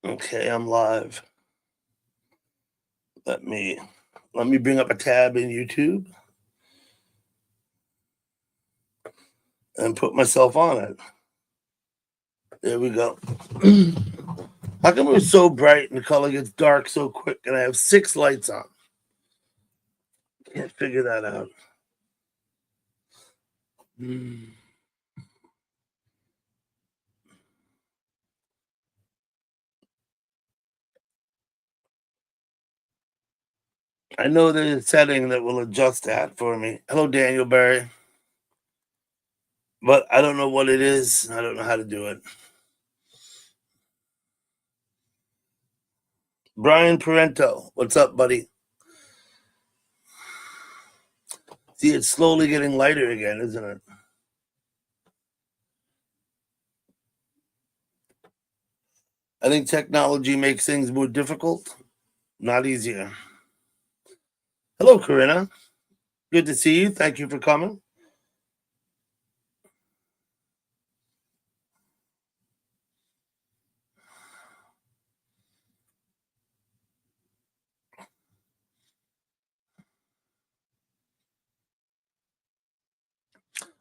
Okay, I'm live. Let me bring up a tab in YouTube and put myself on it. There we go. How come it was so bright and the color gets dark so quick and I have 6 lights on? Can't figure that out. I know there's a setting that will adjust that for me. Hello, Daniel Barry. But I don't know what it is. I don't know how to do it. Brian Parento, what's up, buddy? See, it's slowly getting lighter again, isn't it? I think technology makes things more difficult, not easier. Hello, Corinna. Good to see you. Thank you for coming.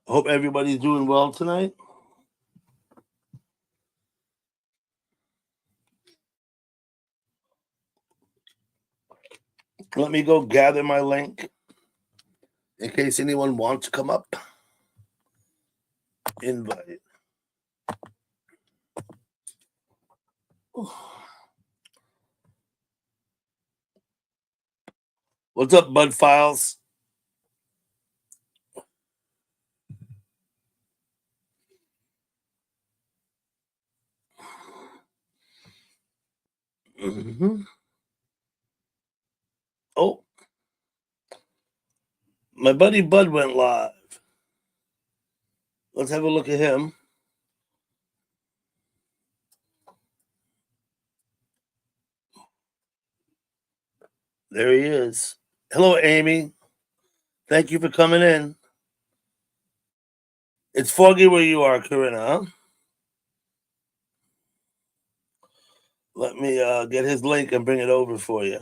Hope everybody's doing well tonight. Let me go gather my link in case anyone wants to come up. Invite. What's up, Bud Files? Oh, my buddy Bud went live. Let's have a look at him. There he is. Hello, Amy. Thank you for coming in. It's foggy where you are, Corinna, huh? Let me get his link and bring it over for you.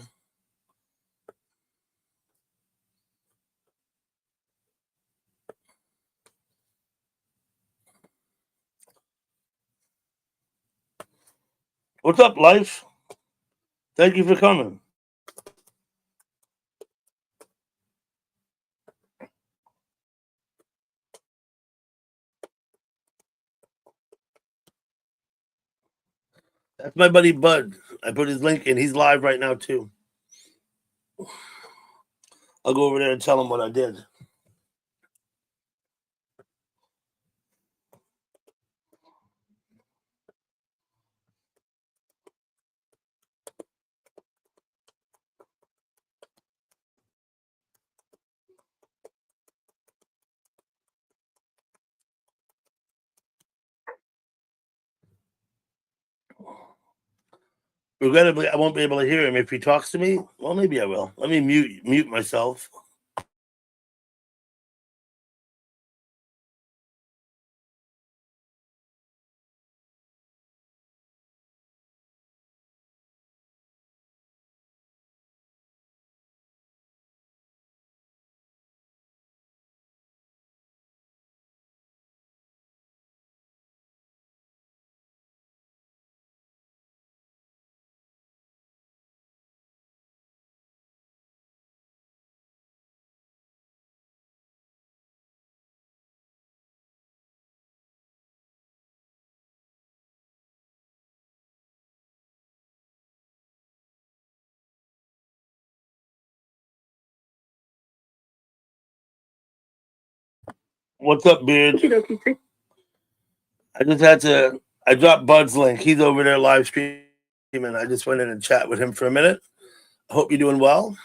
What's up, Life? Thank you for coming. That's my buddy Bud. I put his link in. He's live right now, too. I'll go over there and tell him what I did. Regrettably, I won't be able to hear him if he talks to me. Well, maybe I will. Let me mute myself. What's up, Beard? I dropped Bud's link. He's over there live streaming. I just went in and chat with him for a minute. I hope you're doing well.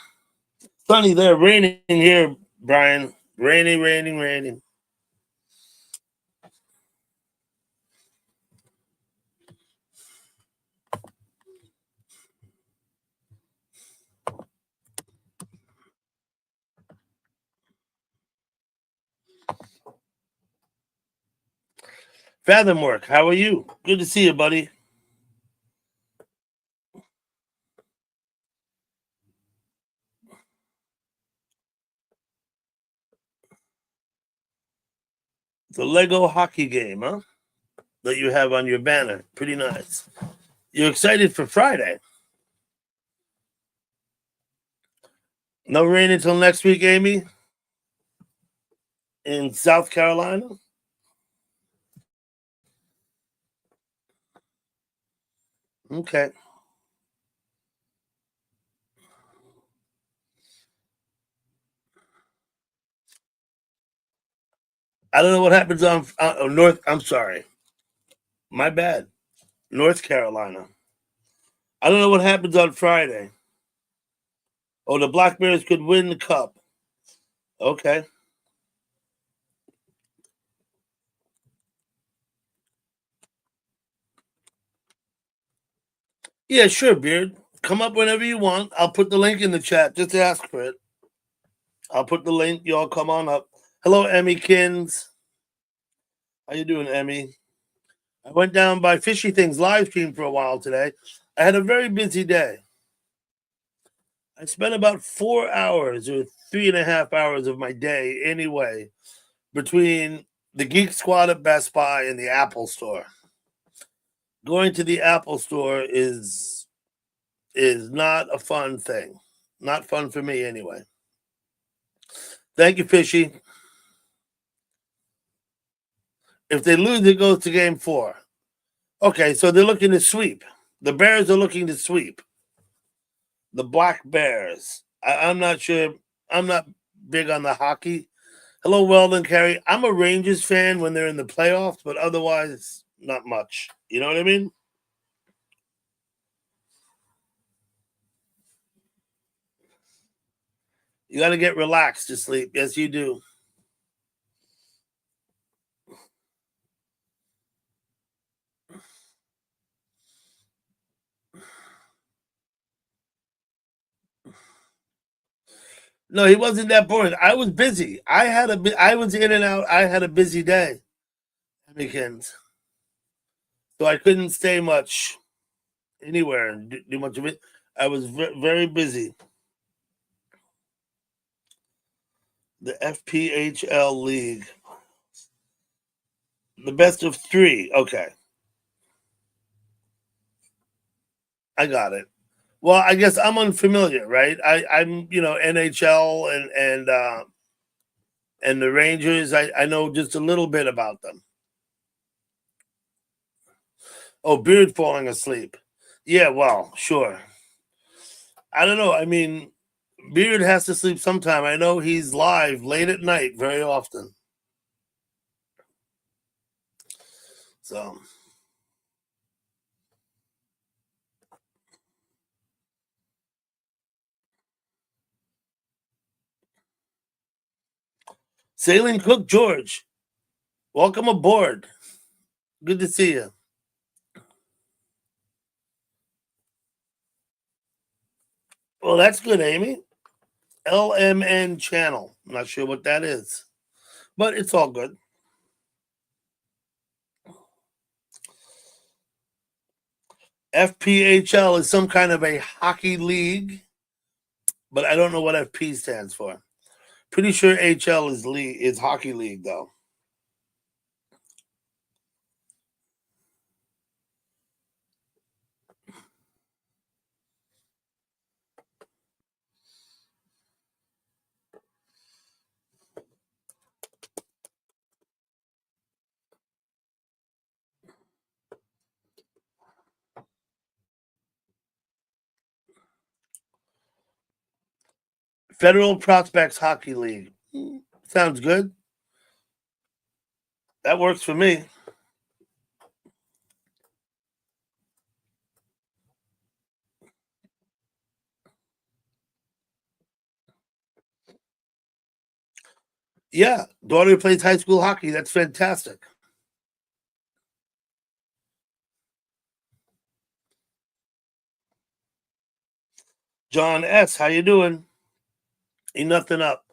Sunny there, raining here, Brian. Raining. Fathom work, how are you? Good to see you, buddy. The Lego hockey game, huh? That you have on your banner. Pretty nice. You're excited for Friday. No rain until next week, Amy? In South Carolina? Okay. I don't know what happens on North. I'm sorry. My bad. North Carolina. I don't know what happens on Friday. Oh, the Black Bears could win the cup. Okay. Yeah, sure, Beard. Come up whenever you want. I'll put the link in the chat. Just ask for it. I'll put the link. Y'all come on up. Hello, Emmy Kins. How you doing, Emmy? I went down by Fishy Things live stream for a while today. I had a very busy day. I spent about 4 hours or 3.5 hours of my day anyway between the Geek Squad at Best Buy and the Apple Store. Going to the Apple Store is not a fun thing. Not fun for me anyway. Thank you, Fishy. If they lose, it goes to game 4. Okay, so they're looking to sweep. The Bears are looking to sweep. The Black Bears. I'm not sure. I'm not big on the hockey. Hello, Weldon Carey. I'm a Rangers fan when they're in the playoffs, but otherwise, not much. You know what I mean? You got to get relaxed to sleep. Yes, you do. No, he wasn't that boring. I was busy. I was in and out. I had a busy day weekends, so I couldn't stay much anywhere and do much of it. I was very busy. The FPHL League, the best of 3. Okay, I got it. Well, I guess I'm unfamiliar, right? I'm NHL and the Rangers. I know just a little bit about them. Oh, Beard falling asleep. Yeah, well, sure. I don't know. I mean, Beard has to sleep sometime. I know he's live late at night very often. So Sailing Cook George, welcome aboard. Good to see you. Well, that's good, Amy. LMN channel. I'm not sure what that is, but it's all good. FPHL is some kind of a hockey league, but I don't know what FP stands for. Pretty sure HL is hockey league though. Federal Prospects Hockey League. Sounds good. That works for me. Yeah, daughter plays high school hockey. That's fantastic. John S., how you doing? Ain't nothing up.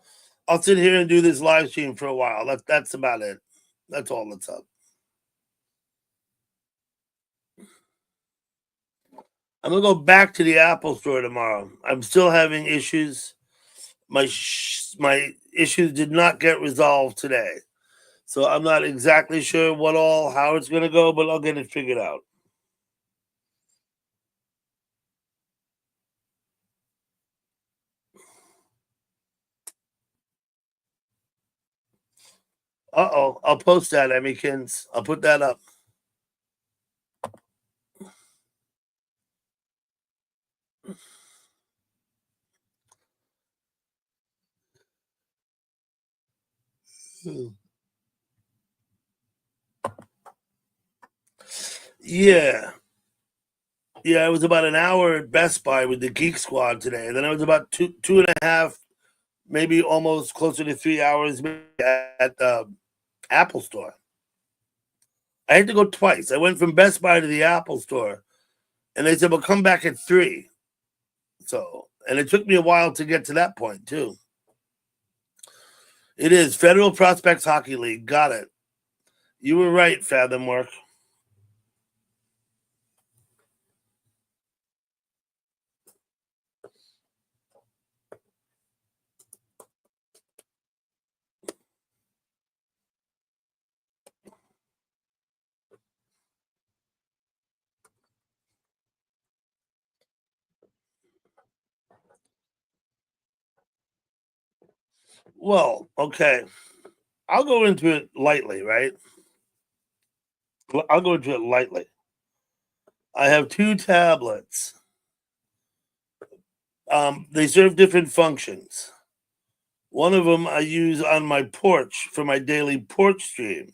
I'll sit here and do this live stream for a while. That's about it. That's all that's up. I'm gonna go back to the Apple Store tomorrow. I'm still having issues. My issues did not get resolved today, So I'm not exactly sure how it's going to go, but I'll get it figured out. Uh-oh. I'll post that, Emmykins. I'll put that up. Yeah. Yeah, it was about an hour at Best Buy with the Geek Squad today. And then it was about two and a half, maybe almost closer to 3 hours at the Apple store. I had to go twice. I went from Best Buy to the Apple store, and they said, well, come back at 3. So, and it took me a while to get to that point, too. It is Federal Prospects Hockey League. Got it. You were right, Fathom Work. Well, okay. I'll go into it lightly, right? I'll go into it lightly. I have 2 tablets. They serve different functions. One of them I use on my porch for my daily porch stream.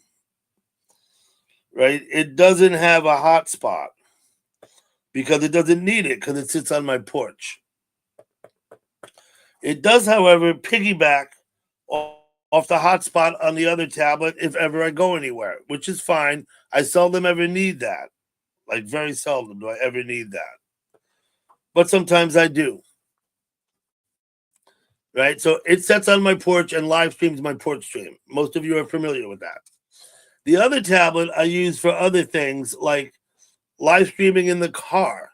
Right? It doesn't have a hotspot because it doesn't need it because it sits on my porch. It does, however, piggyback off the hotspot on the other tablet if ever I go anywhere, which is fine. I seldom ever need that. Like, very seldom do I ever need that. But sometimes I do. Right? So it sits on my porch and live streams my porch stream. Most of you are familiar with that. The other tablet I use for other things like live streaming in the car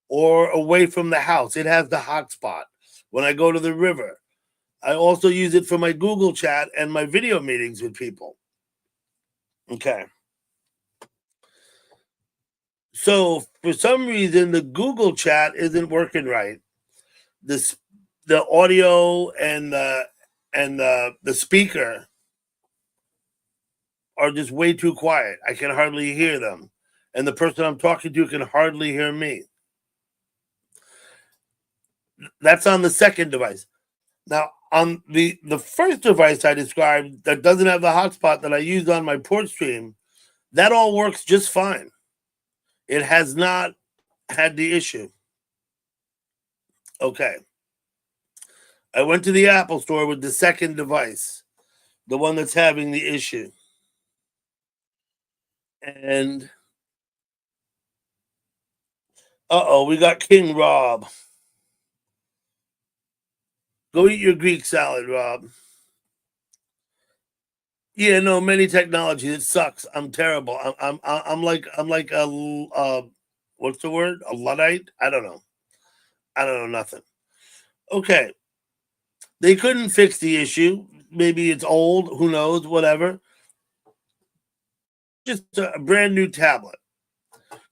or away from the house. It has the hotspot. When I go to the river, I also use it for my Google chat and my video meetings with people. Okay. So for some reason, the Google chat isn't working right. The audio and the speaker are just way too quiet. I can hardly hear them, and the person I'm talking to can hardly hear me. That's on the second device. Now, on the first device I described that doesn't have the hotspot that I use on my porch stream, that all works just fine. It has not had the issue. Okay. I went to the Apple store with the second device, the one that's having the issue. And we got King Rob. Go eat your Greek salad, Rob. Yeah, no, many technologies. It sucks. I'm terrible. I'm like a what's the word? A Luddite? I don't know. I don't know nothing. Okay. They couldn't fix the issue. Maybe it's old. Who knows? Whatever. Just a brand new tablet.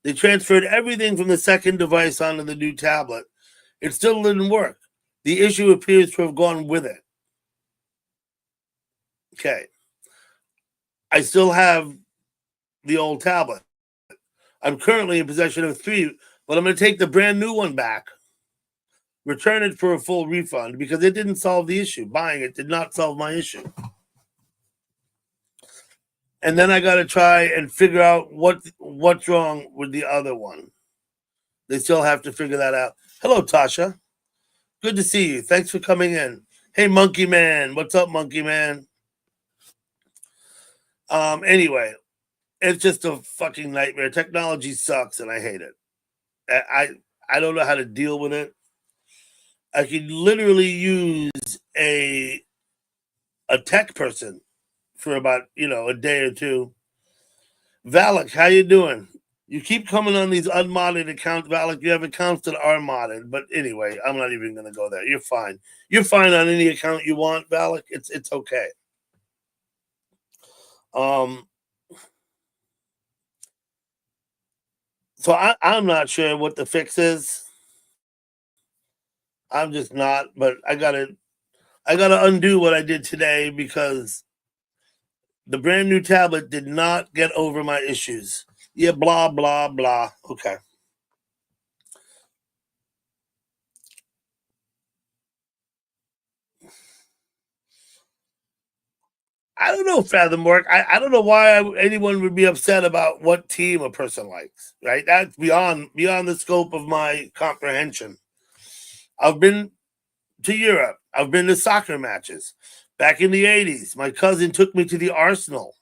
They transferred everything from the second device onto the new tablet. It still didn't work. The issue appears to have gone with it. Okay. I still have the old tablet. I'm currently in possession of 3, but I'm going to take the brand new one back, return it for a full refund because it didn't solve the issue. Buying it did not solve my issue. And then I got to try and figure out what's wrong with the other one. They still have to figure that out. Hello, Tasha. Good to see you. Thanks for coming in. Hey, Monkey Man. What's up, Monkey Man? Anyway, it's just a fucking nightmare. Technology sucks, and I hate it. I don't know how to deal with it. I could literally use a tech person for about a day or two. Valak, how you doing? You keep coming on these unmodded accounts, Valak. You have accounts that are modded, but anyway, I'm not even going to go there. You're fine. You're fine on any account you want, Valak. It's okay. Um, so I'm not sure what the fix is. I'm just not, but I gotta undo what I did today because the brand new tablet did not get over my issues. Yeah, blah blah blah. Okay. I don't know, Fathom Work. I don't know why anyone would be upset about what team a person likes. Right? That's beyond the scope of my comprehension. I've been to Europe. I've been to soccer matches. Back in the 80s, my cousin took me to the Arsenal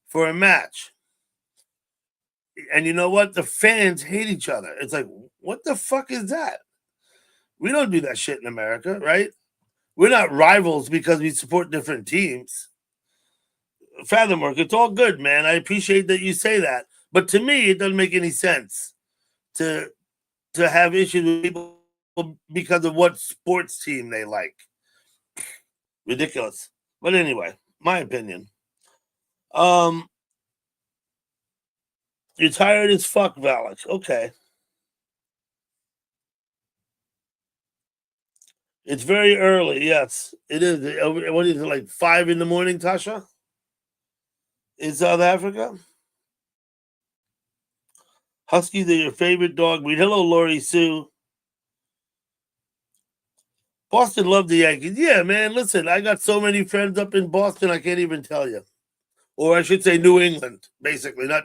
for a match. And you know what? The fans hate each other. It's like, what the fuck is that? We don't do that shit in America, right? We're not rivals because we support different teams. Fathom Work, it's all good, man. I appreciate that you say that. But to me, it doesn't make any sense to have issues with people because of what sports team they like. Ridiculous. But anyway, my opinion. Um, you're tired as fuck, Valak. Okay. It's very early. Yes, it is. What is it, like 5 in the morning, Tasha? In South Africa? Huskies are your favorite dog breed. Hello, Lori Sue. Boston love the Yankees. Yeah, man. Listen, I got so many friends up in Boston, I can't even tell you. Or I should say New England, basically, not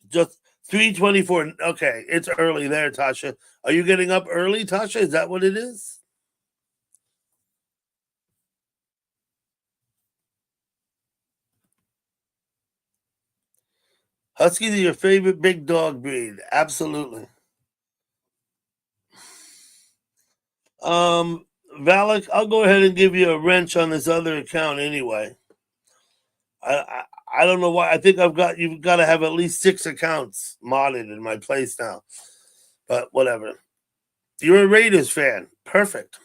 just 3:24. Okay, it's early there, Tasha. Are you getting up early, Tasha? Is that what it is? Huskies are your favorite big dog breed. Absolutely. Um, Valak, I'll go ahead and give you a wrench on this other account anyway. I don't know why. I think you've got to have at least 6 accounts modded in my place now. But whatever. You're a Raiders fan. Perfect.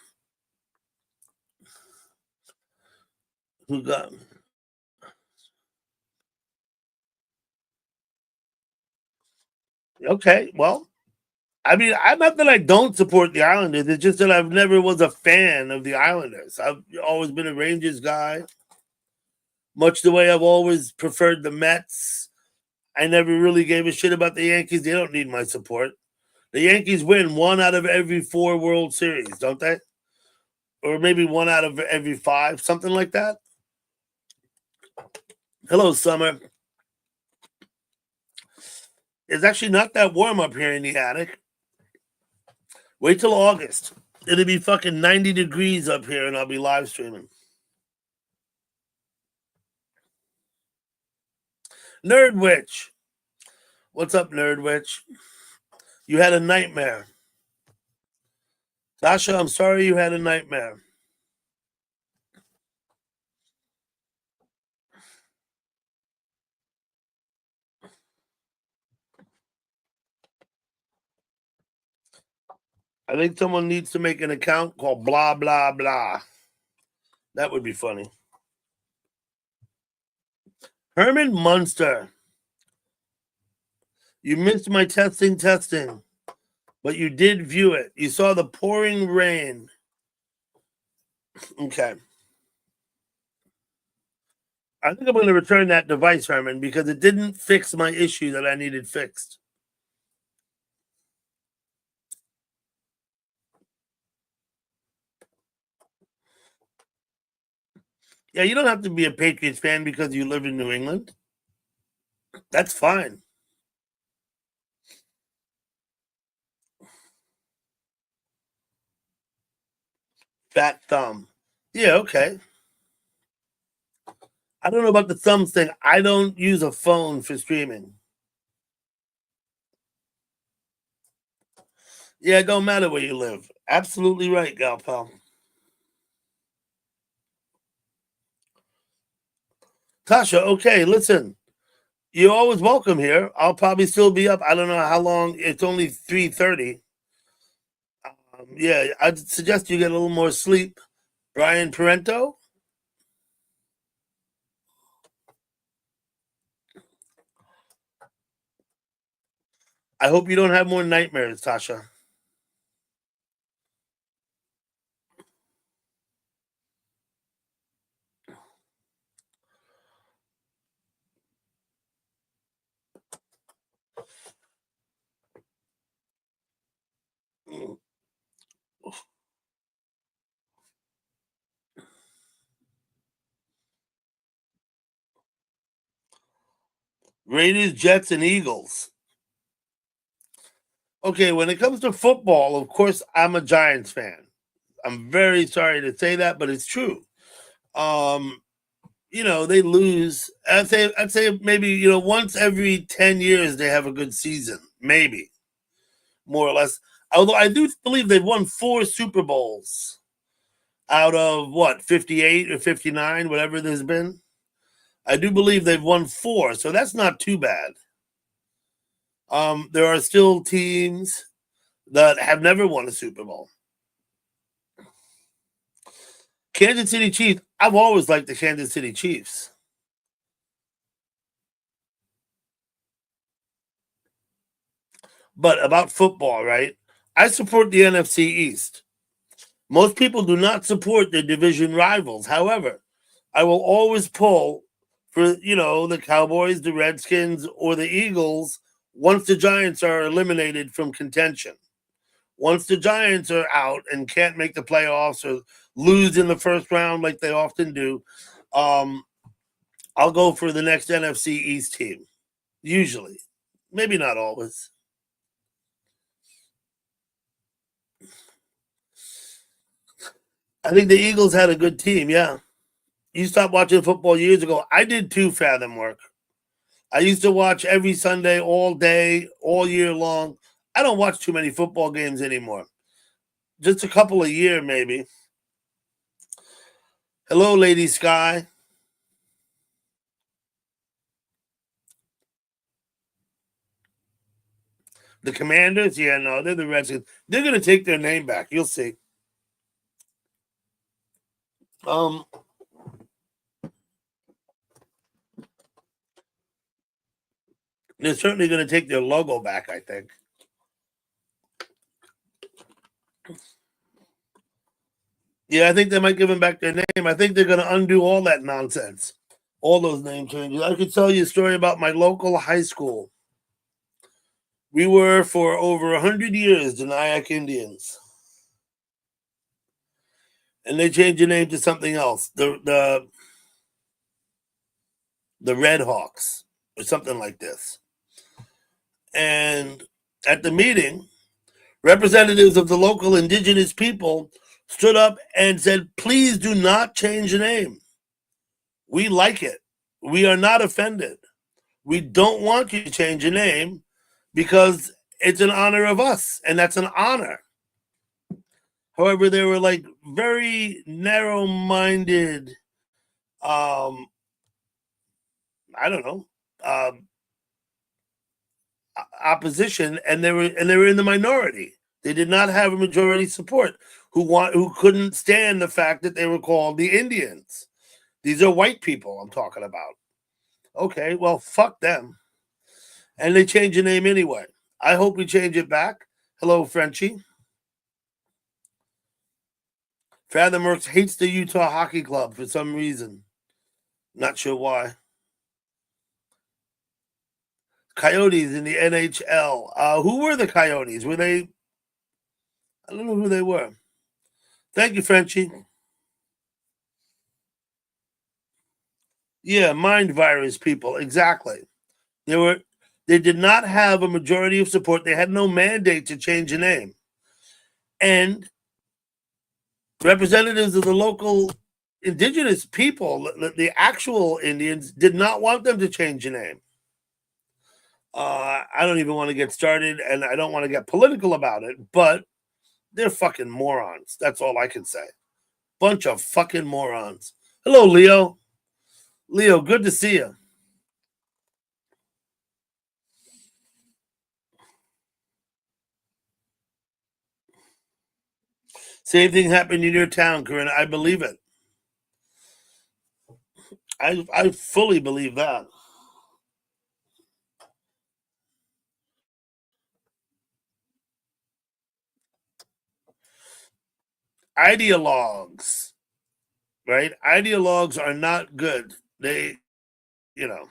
Who got? Okay, well, I mean, I'm not that I don't support the Islanders. It's just that I've never was a fan of the Islanders. I've always been a Rangers guy, much the way I've always preferred the Mets. I never really gave a shit about the Yankees. They don't need my support. The Yankees win 1 out of every 4 World Series, don't they? Or maybe 1 out of every 5, something like that. Hello, Summer. It's actually not that warm up here in the attic. Wait till August. It'll be fucking 90 degrees up here and I'll be live streaming. Nerd Witch. What's up, Nerd Witch? You had a nightmare. Sasha, I'm sorry you had a nightmare. I think someone needs to make an account called blah, blah, blah. That would be funny. Herman Munster. You missed my testing, but you did view it. You saw the pouring rain. Okay. I think I'm going to return that device, Herman, because it didn't fix my issue that I needed fixed. Yeah, you don't have to be a Patriots fan because you live in New England. That's fine. Fat thumb. Yeah, okay. I don't know about the thumbs thing. I don't use a phone for streaming. Yeah, it don't matter where you live. Absolutely right, gal pal. Tasha, okay, listen. You're always welcome here. I'll probably still be up. I don't know how long. It's only 3:30. Yeah, I'd suggest you get a little more sleep. Brian Parento. I hope you don't have more nightmares, Tasha. Raiders, Jets, and Eagles. Okay, when it comes to football, of course, I'm a Giants fan. I'm very sorry to say that, but it's true. They lose. I'd say maybe, once every 10 years they have a good season. Maybe. More or less. Although I do believe they've won 4 Super Bowls out of what, 58 or 59, whatever there's been. I do believe they've won 4, so that's not too bad. There are still teams that have never won a Super Bowl. Kansas City Chiefs. I've always liked the Kansas City Chiefs. But about football, right? I support the NFC East. Most people do not support their division rivals. However, I will always pull for, the Cowboys, the Redskins, or the Eagles once the Giants are eliminated from contention. Once the Giants are out and can't make the playoffs or lose in the first round like they often do, I'll go for the next NFC East team. Usually. Maybe not always. I think the Eagles had a good team, yeah. You stopped watching football years ago. I did too, Fathom work. I used to watch every Sunday, all day, all year long. I don't watch too many football games anymore. Just a couple a year, maybe. Hello, Lady Sky. The Commanders? Yeah, no, they're the Redskins. They're going to take their name back. You'll see. Um, they're certainly going to take their logo back, I think. Yeah, I think they might give them back their name. I think they're going to undo all that nonsense, all those name changes. I could tell you a story about my local high school. We were for over 100 years the Nyack Indians, and they changed the name to something else, the Red Hawks or something like this. And at the meeting, representatives of the local indigenous people stood up and said, "Please do not change the name. We like it. We are not offended. We don't want you to change your name because it's an honor of us, and that's an honor." However, they were like very narrow-minded. I don't know, opposition, and they were in the minority. They did not have a majority support who couldn't stand the fact that they were called the Indians. These are white people I'm talking about. Okay, well, fuck them. And they changed the name anyway. I hope we change it back. Hello, Frenchie. Fathomworks hates the Utah Hockey Club for some reason. Not sure why. Coyotes in the NHL. Who were the Coyotes? Were they? I don't know who they were. Thank you, Frenchie. Yeah, mind virus people. Exactly. They did not have a majority of support. They had no mandate to change the name. And representatives of the local indigenous people, the actual Indians, did not want them to change the name. I don't even want to get started, and I don't want to get political about it, but they're fucking morons. That's all I can say. Bunch of fucking morons. Hello, Leo. Leo, good to see you. Same thing happened in your town, Corinne. I believe it. I fully believe that. Ideologues, right? Ideologues are not good. They, you know,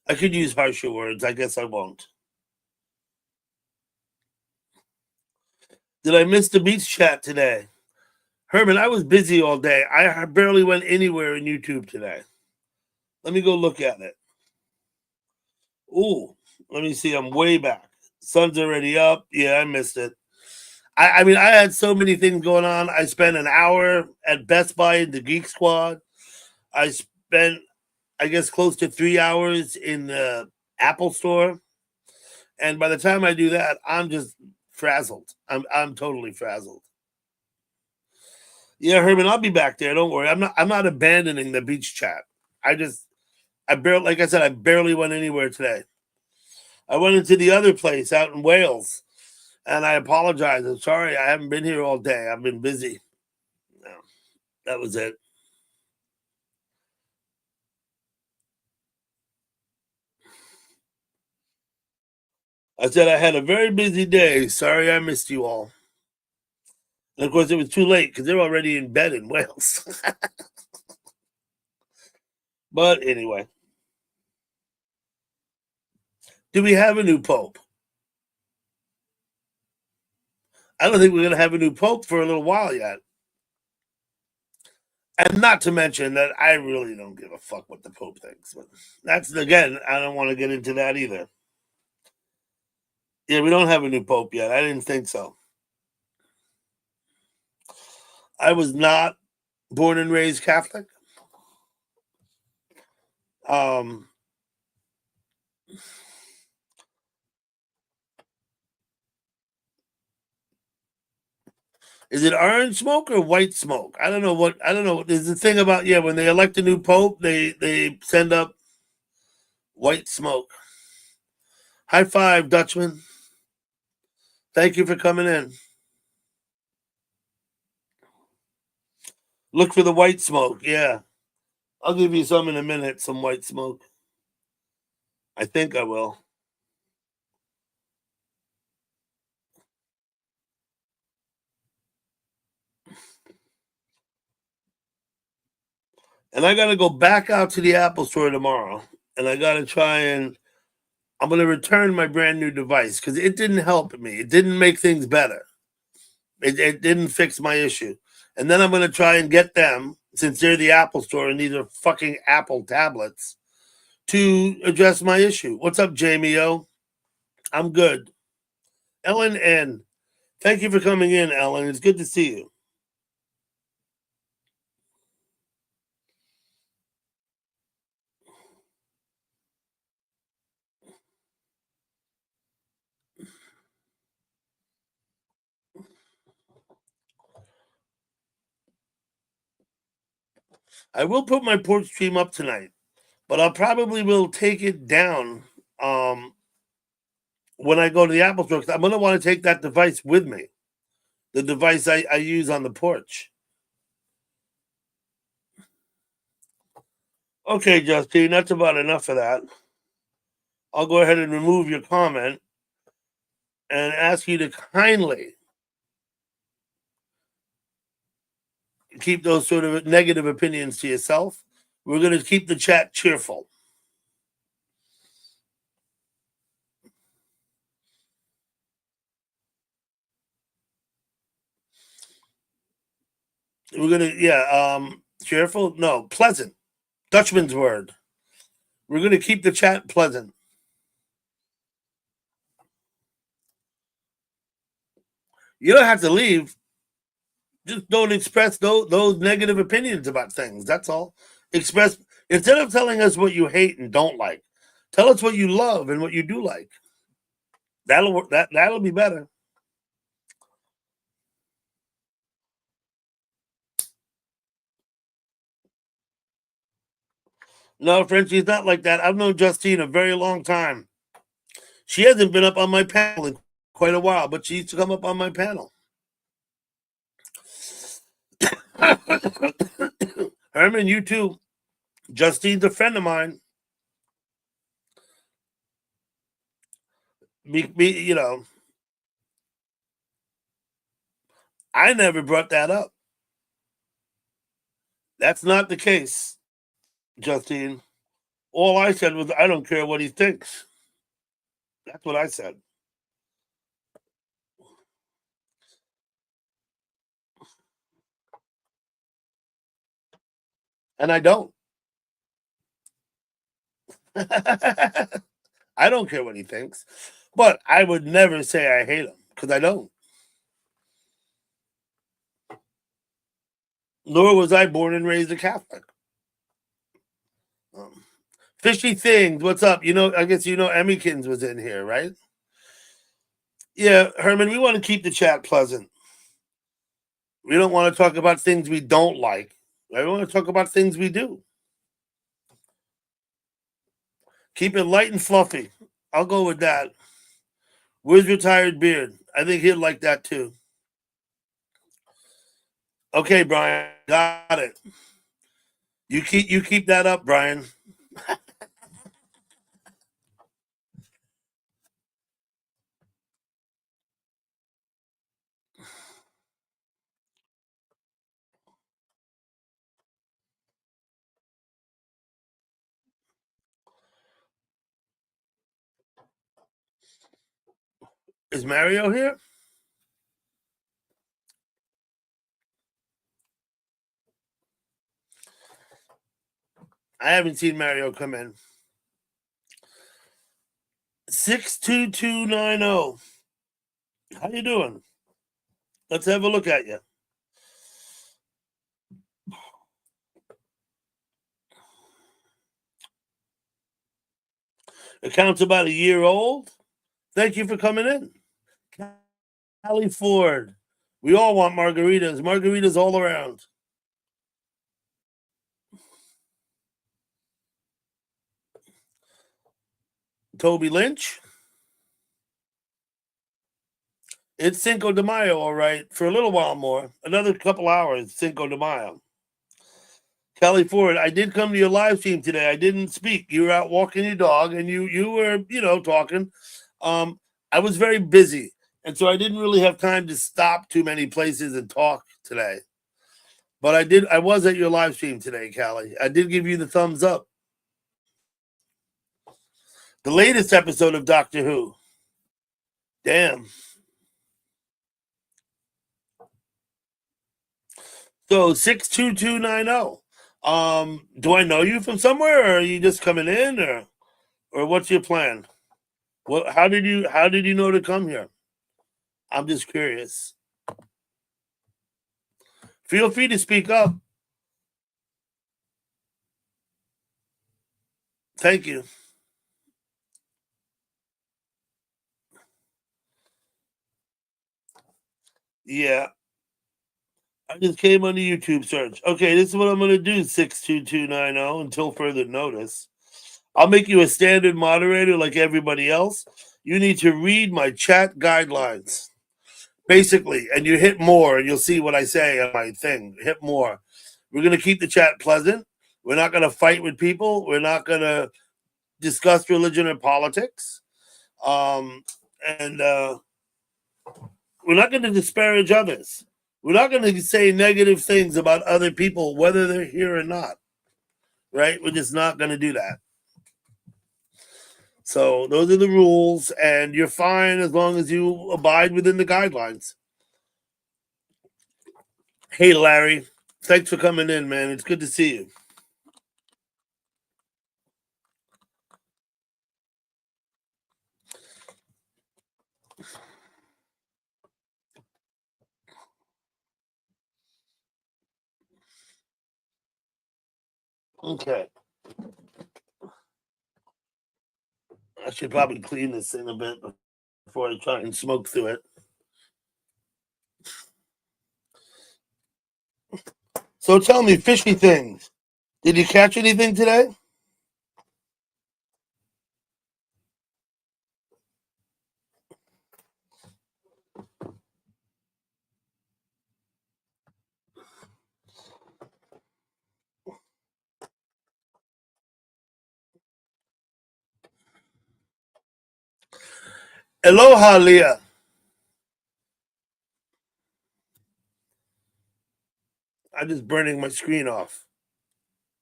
I could use harsher words. I guess I won't. Did I miss the beach chat today? Herman, I was busy all day. I barely went anywhere in YouTube today. Let me go look at it. Ooh, let me see. I'm way back. Sun's already up. Yeah, I missed it. I mean, I had so many things going on. I spent an hour at Best Buy in the Geek Squad. I spent, I guess, close to 3 hours in the Apple Store. And by the time I do that, I'm just frazzled. I'm totally frazzled. Yeah, Herman, I'll be back there. Don't worry. I'm not abandoning the beach chat. I barely, like I said, I barely went anywhere today. I went into the other place out in Wales, and I apologize. I'm sorry I haven't been here all day. I've been busy. No, that was it. I said I had a very busy day. Sorry I missed you all. And of course, it was too late because they're already in bed in Wales. But anyway, do we have a new pope? I don't think we're going to have a new pope for a little while yet. And not to mention that I really don't give a fuck what the pope thinks. But that's, again, I don't want to get into that either. Yeah, we don't have a new pope yet. I didn't think so. I was not born and raised Catholic. Um, is it orange smoke or white smoke? I don't know what. I don't know. There's the thing about, yeah, when they elect a new pope, they send up white smoke. High five, Dutchman. Thank you for coming in. Look for the white smoke. Yeah, I'll give you some in a minute. Some white smoke. I think I will. And I got to go back out to the Apple Store tomorrow, and I got to try and I'm going to return my brand new device because it didn't help me. It didn't make things better. It didn't fix my issue. And then I'm going to try and get them, since they're the Apple Store and these are fucking Apple tablets, to address my issue. What's up, Jamie O? I'm good. Ellen N. Thank you for coming in, Ellen. It's good to see you. I will put my porch stream up tonight, but I'll probably will take it down when I go to the Apple Store. I'm going to want to take that device with me, the device I use on the porch. Okay, Justine, that's about enough of that. I'll go ahead and remove your comment and ask you to kindly keep those sort of negative opinions to yourself. We're going to keep the chat cheerful. We're going to, yeah, cheerful? No, pleasant. Dutchman's word. We're going to keep the chat pleasant. You don't have to leave. Just don't express those negative opinions about things. That's all. Express, instead of telling us what you hate and don't like, tell us what you love and what you do like. That'll be better. No, Frenchie's not like that. I've known Justine a very long time. She hasn't been up on my panel in quite a while, but she used to come up on my panel. Herman, you too. Justine's a friend of mine. You know, I never brought that up. That's not the case, Justine. All I said was, I don't care what he thinks. That's what I said. And I don't. I don't care what he thinks. But I would never say I hate him, because I don't. Nor was I born and raised a Catholic. Fishy things, what's up? I guess Emmykins was in here, right? Yeah, Herman, we want to keep the chat pleasant. We don't want to talk about things we don't like. We want to talk about things we do. Keep it light and fluffy. I'll go with that. Where's Retired Beard? I think he'd like that too. Okay, Brian, got it. You keep that up, Brian. Is Mario here? I haven't seen Mario come in. 62290. How you doing? Let's have a look at you. Account's about a year old. Thank you for coming in. Callie Ford. We all want margaritas. Margaritas all around. Toby Lynch. It's Cinco de Mayo, all right, for a little while more. Another couple hours, Cinco de Mayo. Kelly Ford, I did come to your live stream today. I didn't speak. You were out walking your dog, and you were, talking. I was very busy, and so I didn't really have time to stop too many places and talk today. But I was at your live stream today, Callie. I did give you the thumbs up. The latest episode of Doctor Who. Damn. So 62290. Do I know you from somewhere, or are you just coming in, or what's your plan? What? How did you know to come here? I'm just curious. Feel free to speak up. Thank you. Yeah. I just came on the YouTube search. Okay, this is what I'm going to do, 62290, until further notice. I'll make you a standard moderator like everybody else. You need to read my chat guidelines, basically, and you hit more, and you'll see what I say on my thing. Hit more. We're going to keep the chat pleasant. We're not going to fight with people. We're not going to discuss religion or politics. And we're not going to disparage others. We're not going to say negative things about other people, whether they're here or not. Right? We're just not going to do that. So those are the rules, and you're fine as long as you abide within the guidelines. Hey, Larry. Thanks for coming in, man. It's good to see you. Okay. I should probably clean this thing a bit before I try and smoke through it. So tell me, fishy things. Did you catch anything today? Aloha, Leah. I'm just burning my screen off,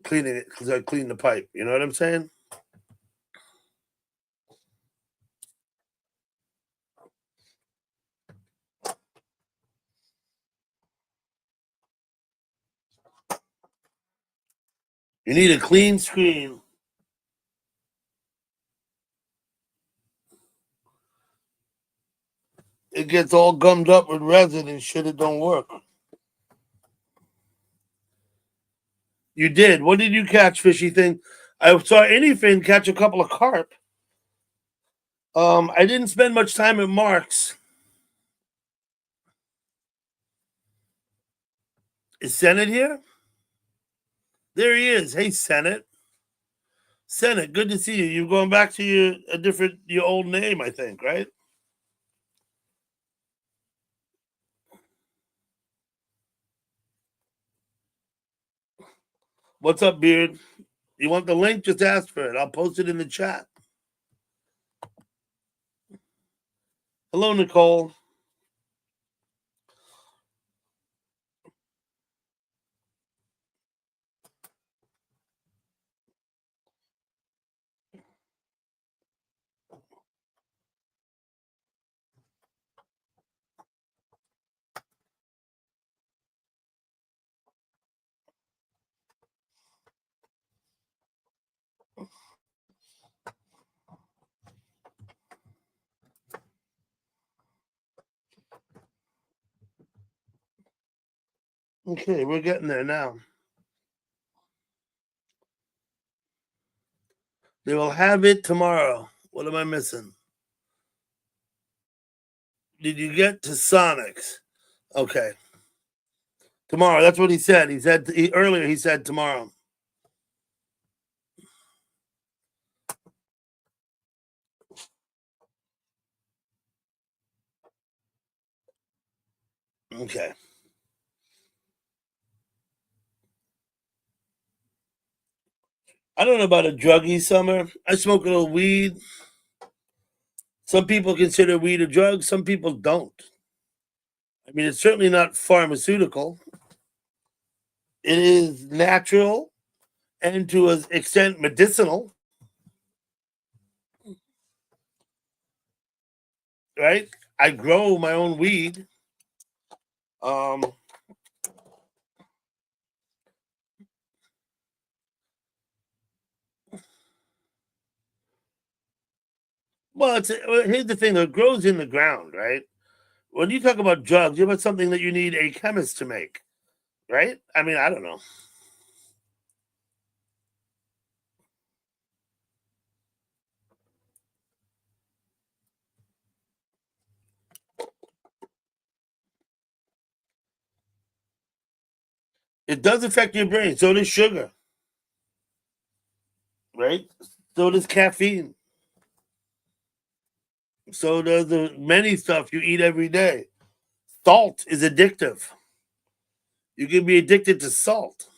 cleaning it because I cleaned the pipe. You know what I'm saying? You need a clean screen. It gets all gummed up with resin and shit. It don't work. You did. What did you catch, fishy thing? I saw anything catch a couple of carp. I didn't spend much time at Mark's. Is Senate here? There he is. Hey, Senate. Senate, good to see you. You're going back to your old name, I think, right? What's up, Beard? You want the link? Just ask for it. I'll post it in the chat. Hello, Nicole. Okay, we're getting there now. They will have it tomorrow. What am I missing? Did you get to Sonic's? Okay. Tomorrow. That's what he said. Earlier he said tomorrow. Okay. I don't know about a druggy summer. I smoke a little weed. Some people consider weed a drug. Some people don't. I mean, it's certainly not pharmaceutical. It is natural and to an extent medicinal, right? I grow my own weed. Well, here's the thing: it grows in the ground, right? When you talk about drugs, you're about something that you need a chemist to make, right? I mean, I don't know. It does affect your brain. So does sugar, right? So does caffeine. So does the many stuff you eat every day. Salt is addictive. You can be addicted to salt.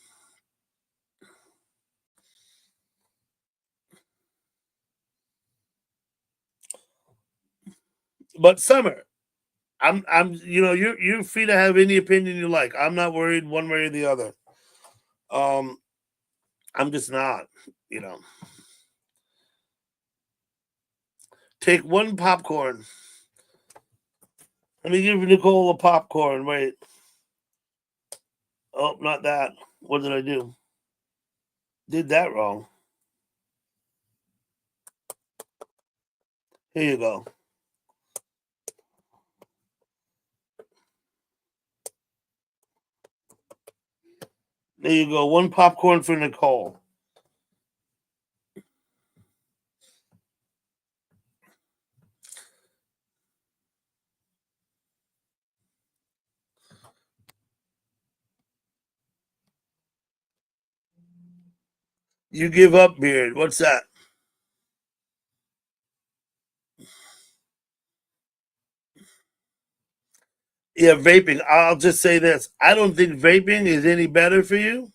But summer, you're free to have any opinion you like. I'm not worried one way or the other. Um, I'm just not, you know. Take one popcorn. Let me give Nicole a popcorn. Wait. Oh, not that. What did I do? Did that wrong. Here you go. There you go. One popcorn for Nicole. You give up, Beard. What's that? Yeah, vaping. I'll just say this. I don't think vaping is any better for you.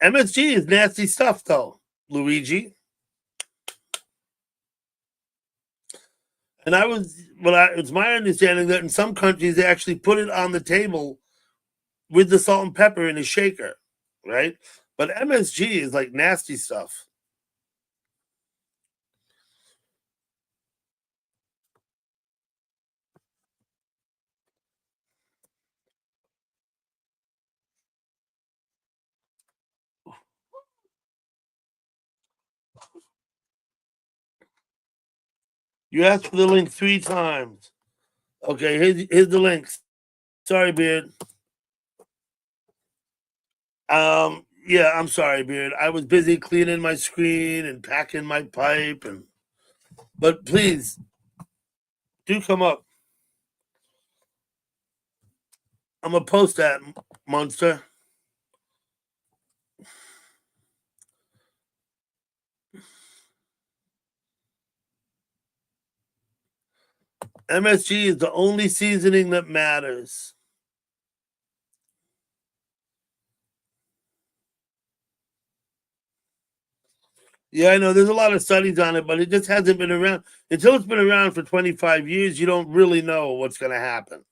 MSG is nasty stuff, though, Luigi. And it's my understanding that in some countries they actually put it on the table with the salt and pepper in a shaker, right? But MSG is like nasty stuff. You asked for the link 3 times. Okay, here's the links. Sorry, Beard. Yeah, I'm sorry, Beard. I was busy cleaning my screen and packing my pipe, but please do come up. I'm gonna post that, monster. MSG is the only seasoning that matters. Yeah, I know there's a lot of studies on it, but it just hasn't been around. Until it's been around for 25 years, you don't really know what's going to happen,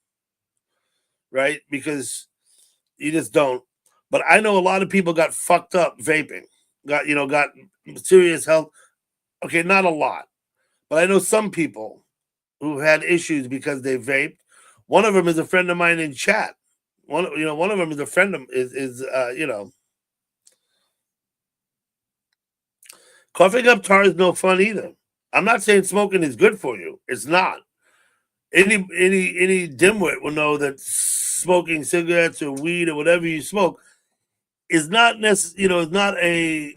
right? Because you just don't. But I know a lot of people got fucked up vaping, got serious health. Okay, not a lot, but I know some people who had issues because they vaped. One of them is a friend of mine in chat. One of them is a friend of coughing up tar is no fun either. I'm not saying smoking is good for you. It's not. Any dimwit will know that smoking cigarettes or weed or whatever you smoke is not is not a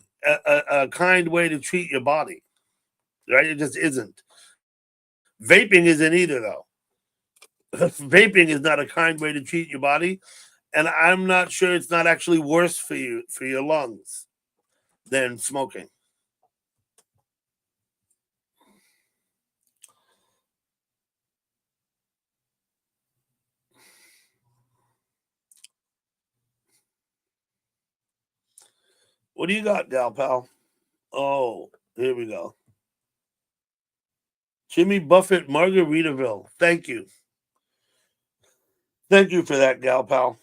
kind way to treat your body, right? It just isn't. Vaping isn't either, though. Vaping is not a kind way to treat your body, and I'm not sure it's not actually worse for your lungs than smoking. What do you got, gal pal? Oh, here we go. Jimmy Buffett, Margaritaville. Thank you. Thank you for that, gal pal.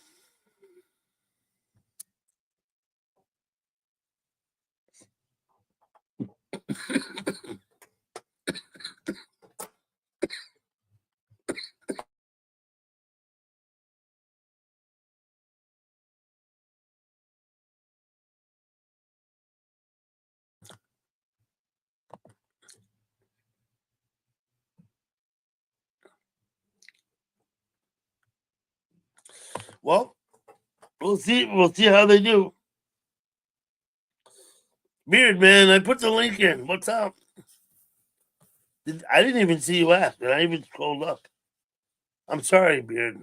Well, we'll see. We'll see how they do. Beard man, I put the link in. What's up? I didn't even see you ask, and I even scrolled up. I'm sorry, Beard.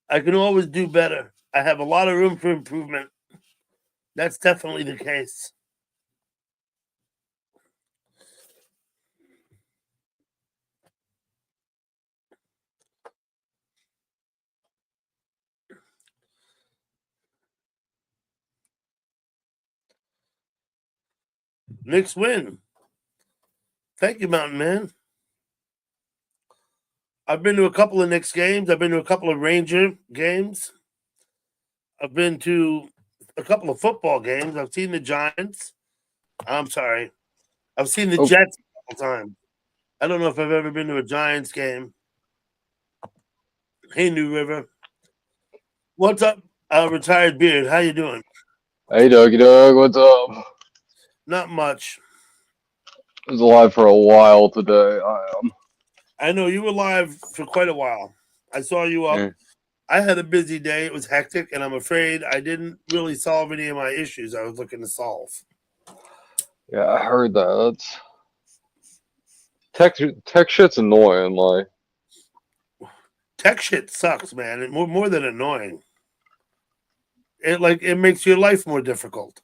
I can always do better. I have a lot of room for improvement. That's definitely the case. Knicks win. Thank you, Mountain Man. I've been to a couple of Knicks games. I've been to a couple of Ranger games. I've been to a couple of football games. I've seen the Giants. I'm sorry. I've seen the Jets a couple times. I don't know if I've ever been to a Giants game. Hey, New River. What's up, retired Beard? How you doing? Hey, Dougie Doug, what's up? Not much. I was alive for a while today. I know you were live for quite a while. I saw you up. Yeah, I had a busy day. It was hectic, and I'm afraid I didn't really solve any of my issues I was looking to solve. yeah, I heard that. Tech shit's annoying. Like, Tech shit sucks, man. And more than annoying. It makes your life more difficult.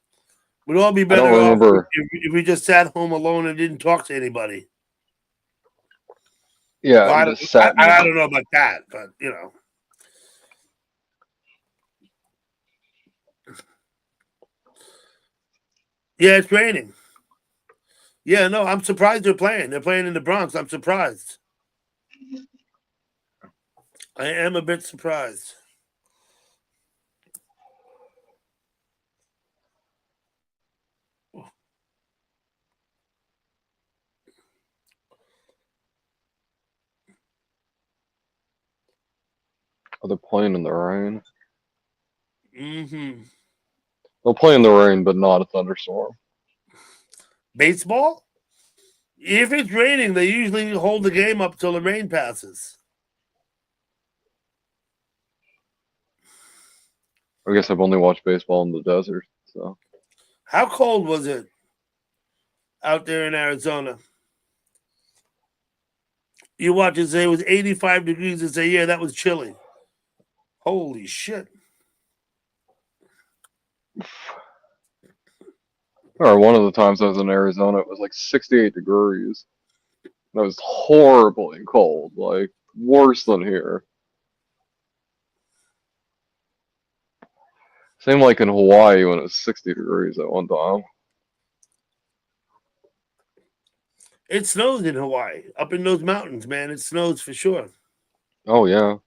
We'd all be I don't better off remember. if we just sat home alone and didn't talk to anybody. Yeah, Well, and just sat in I the. don't know about that, but yeah, it's raining. Yeah, no, I'm surprised they're playing. They're playing in the Bronx. I'm surprised. I am a bit surprised. Are they playing in the rain? Mm-hmm. They'll play in the rain, but not a thunderstorm. Baseball? If it's raining, they usually hold the game up till the rain passes. I guess I've only watched baseball in the desert, so. How cold was it out there in Arizona? You watch it say it was 85 degrees and say, yeah, that was chilly. Holy shit. Or one of the times I was in Arizona, it was like 68 degrees. That was horribly cold, like worse than here. Same like in Hawaii when it was 60 degrees at one time. It snows in Hawaii, up in those mountains, man. It snows for sure. Oh yeah.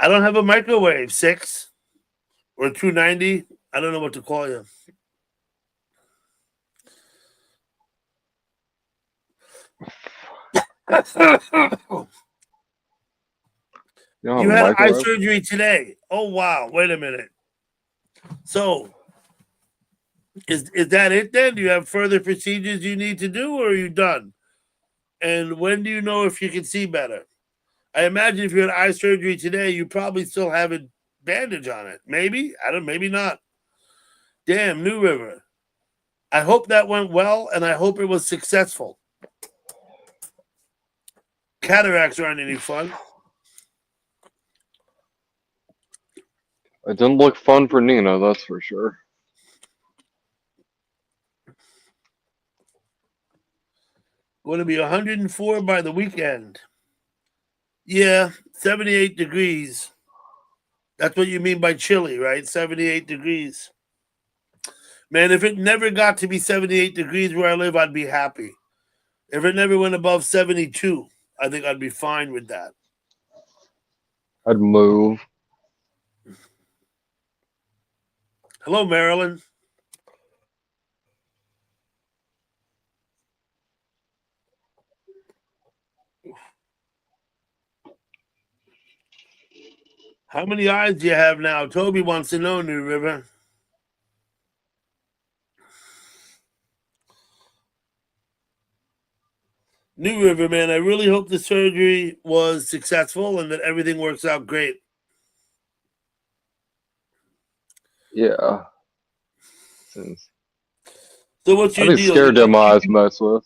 I don't have a microwave, 6 or 290. I don't know what to call you. You don't have You a had eye microwave? surgery today. Oh wow! Wait a minute. So is that it then? Do you have further procedures you need to do, or are you done? And when do you know if you can see better? I imagine if you had eye surgery today, you probably still have a bandage on it. Maybe I don't. Maybe not. Damn, New River. I hope that went well, and I hope it was successful. Cataracts aren't any fun. It didn't look fun for Nina, that's for sure. Going to be 104 by the weekend. Yeah, 78 degrees. That's what you mean by chilly, right? 78 degrees. Man, if it never got to be 78 degrees where I live, I'd be happy. If it never went above 72, I think I'd be fine with that. I'd move. Hello, Marilyn. How many eyes do you have now? Toby wants to know, New River. New River, man, I really hope the surgery was successful and that everything works out great. Yeah. Since So what's I'd your be deal? scared to have my eyes messed with.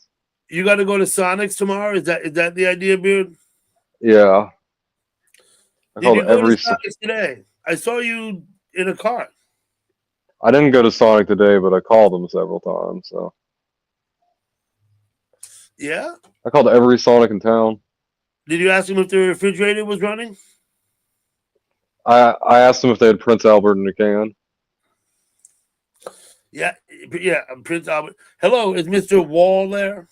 You got to go to Sonic's tomorrow? Is that the idea, Beard? Yeah. I Did called you go to every. Sonic's today? I saw you in a car. I didn't go to Sonic today, but I called them several times. So Yeah? I called every Sonic in town. Did you ask him if the refrigerator was running? I asked them if they had Prince Albert in a can. Yeah, yeah, Prince Albert. Hello, is Mr. Wall there?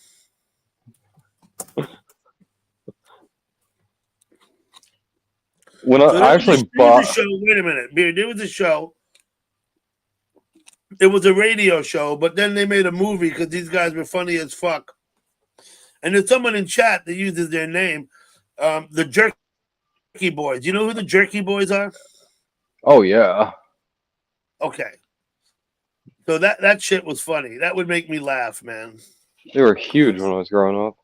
When So I actually there was a bought. show. Wait a minute, Beard. There was a show. It was a radio show, but then they made a movie because these guys were funny as fuck. And there's someone in chat that uses their name, the Jerky Boys. You know who the Jerky Boys are? Oh yeah. Okay. So that shit was funny. That would make me laugh, man. They were huge when I was growing up.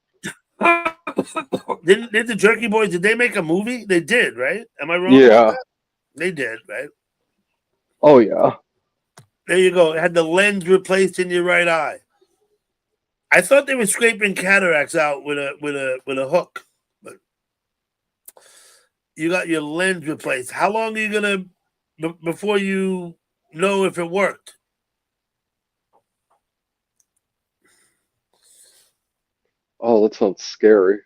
Did the Jerky Boys, did they make a movie? They did, right? Am I wrong about Yeah. that? They did, right? Oh yeah. There you go. It had the lens replaced in your right eye. I thought they were scraping cataracts out with a hook, but you got your lens replaced. How long are you gonna before you know if it worked? Oh, that sounds scary.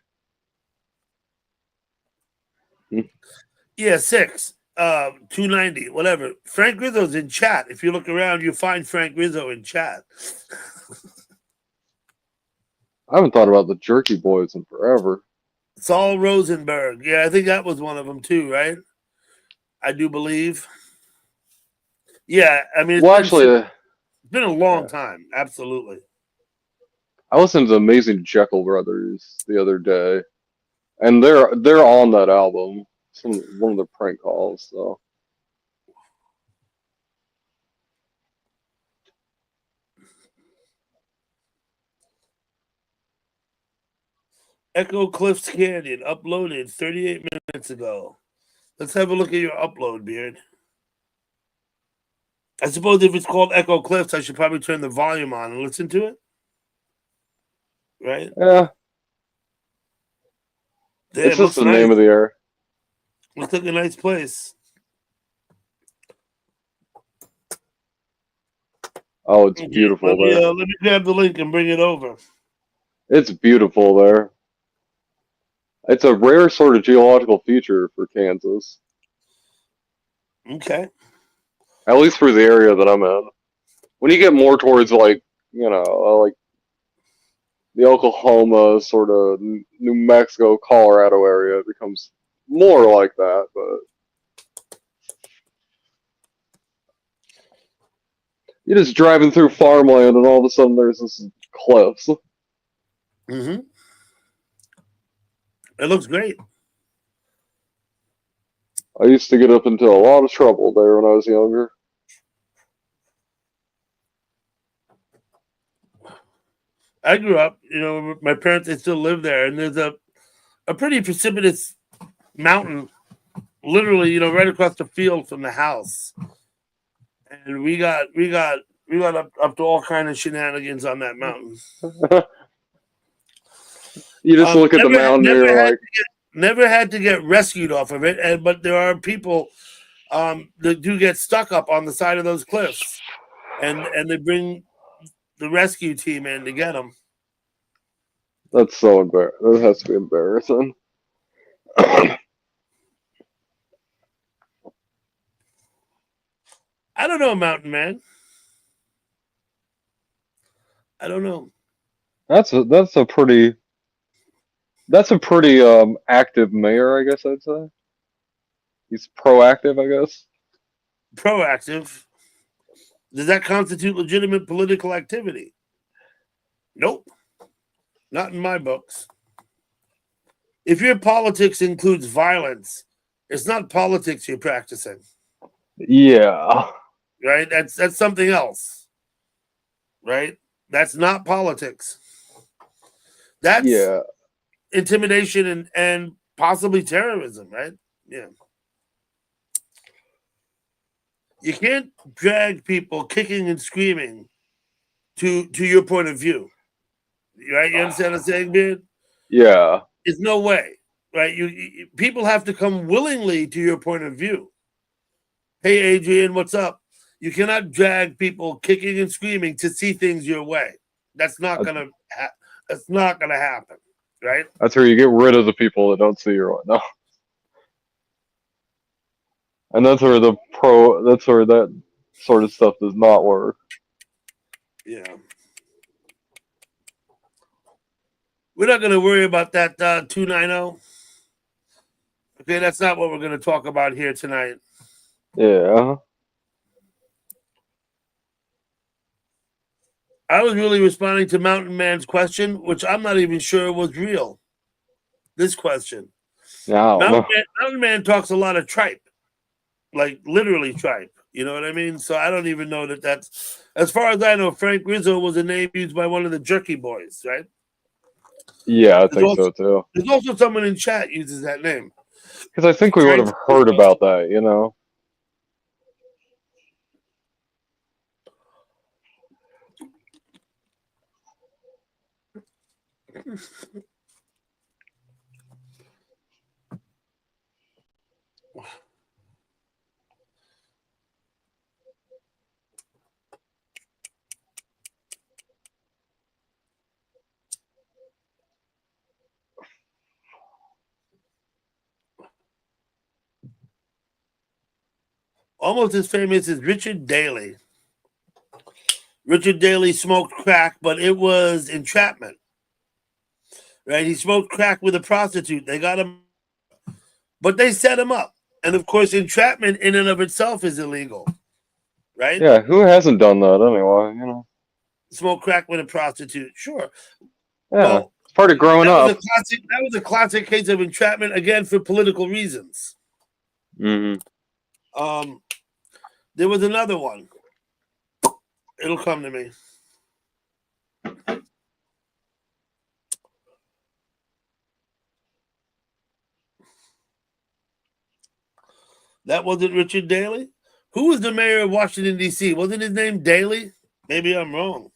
Yeah, 6, 290, whatever. Frank Rizzo's in chat. If you look around, you find Frank Rizzo in chat. I haven't thought about the Jerky Boys in forever. Saul Rosenberg. Yeah, I think that was one of them too, right? I do believe. Yeah, I mean, Well, actually, it's been a long yeah. time. Absolutely. I listened to the Amazing Jekyll Brothers the other day, and they're on that album. One of the prank calls. So Echo Cliffs Canyon uploaded 38 minutes ago. Let's have a look at your upload, Beard. I suppose if it's called Echo Cliffs, I should probably turn the volume on and listen to it. Right? yeah, it's Damn, just looks the name nice. of the air. Looks like a nice place. Oh, it's Okay, beautiful there. let me grab the link and bring it over. It's beautiful there. It's a rare sort of geological feature for Kansas, Okay. at least for the area that I'm in. When you get more towards like the Oklahoma sort of New Mexico, Colorado area, it becomes more like that. But you're just driving through farmland, and all of a sudden there's this cliffs. Mm-hmm. It looks great. I used to get up into a lot of trouble there when I was younger. I grew up, my parents, they still live there, and there's a pretty precipitous mountain, literally, right across the field from the house. And we got up to all kind of shenanigans on that mountain. You just look at the mountain and you're like, never had to get rescued off of it, but there are people that do get stuck up on the side of those cliffs, and they bring the rescue team in to get them. that's so embarrassing. That has to be embarrassing. I don't know, Mountain Man. I don't know. That's a pretty active mayor, I guess I'd say. He's proactive, I guess. Proactive. Does that constitute legitimate political activity? Nope. Not in my books. If your politics includes violence, it's not politics you're practicing. Yeah. Right? That's something else. Right? That's not politics. That's Yeah. intimidation and possibly terrorism, right? Yeah. You can't drag people kicking and screaming to your point of view. Right? You understand what I'm saying, Beard? Yeah. There's no way. Right? People have to come willingly to your point of view. Hey, Adrian, what's up? You cannot drag people kicking and screaming to see things your way. That's not gonna happen, right? That's where you get rid of the people that don't see your way. No. And that's where that sort of stuff does not work. Yeah. We're not gonna worry about that 290. Okay, that's not what we're gonna talk about here tonight. Yeah. I was really responding to Mountain Man's question, which I'm not even sure was real. This question. Yeah. Mountain Man talks a lot of tripe, like literally tripe. You know what I mean? So I don't even know that's, as far as I know, Frank Rizzo was a name used by one of the Jerky Boys, right? Yeah, I think so too. There's also someone in chat uses that name. Because I think we would have heard about that, you know? Almost as famous as Richard Daley. Richard Daley smoked crack, but it was entrapment. right? He smoked crack with a prostitute. They got him, but they set him up. And of course, entrapment in and of itself is illegal, right? Yeah, who hasn't done that anyway? You know. Smoke crack with a prostitute, sure. Yeah, Well, it's part of growing that was up. a classic. That was a classic case of entrapment again for political reasons. Hmm. There was another one. It'll come to me. That wasn't Richard Daley. Who was the mayor of Washington, D.C.? Wasn't his name Daley? Maybe I'm wrong.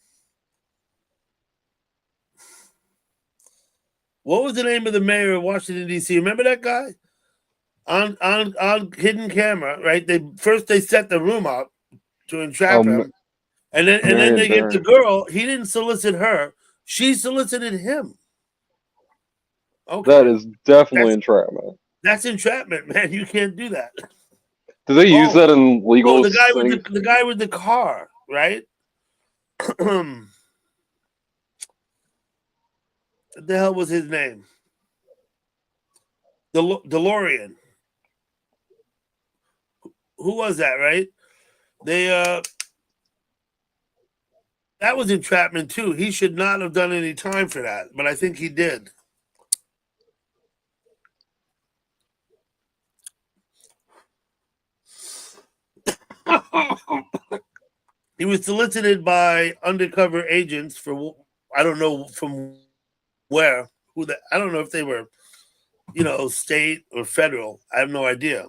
What was the name of the mayor of Washington, D.C.? Remember that guy? On hidden camera, right? They set the room up to entrap him. And then they get the girl. He didn't solicit her. She solicited him. Okay. That is definitely entrapment. That's entrapment, man. You can't do that. Do they use that in legal? The guy with the car, right? What the hell was his name? DeLorean. Who was that, right? That was entrapment too. He should not have done any time for that, but I think he did. He was solicited by undercover agents for, I don't know from where, I don't know if they were, state or federal. I have no idea.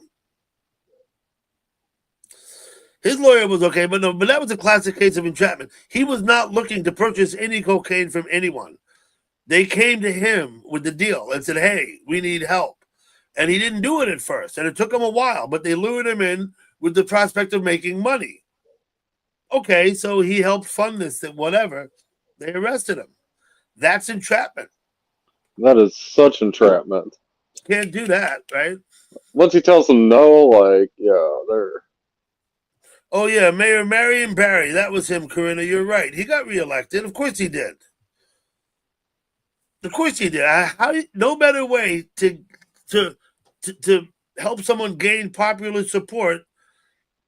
His lawyer was okay, but that was a classic case of entrapment. He was not looking to purchase any cocaine from anyone. They came to him with the deal and said, hey, we need help. And he didn't do it at first, and it took him a while, but they lured him in with the prospect of making money. Okay, so he helped fund this, whatever. They arrested him. That's entrapment. That is such entrapment. Can't do that, right? Once he tells them no, they're... Oh, yeah, Mayor Marion Barry. That was him, Corinna. You're right. He got reelected. Of course he did. Of course he did. No better way to help someone gain popular support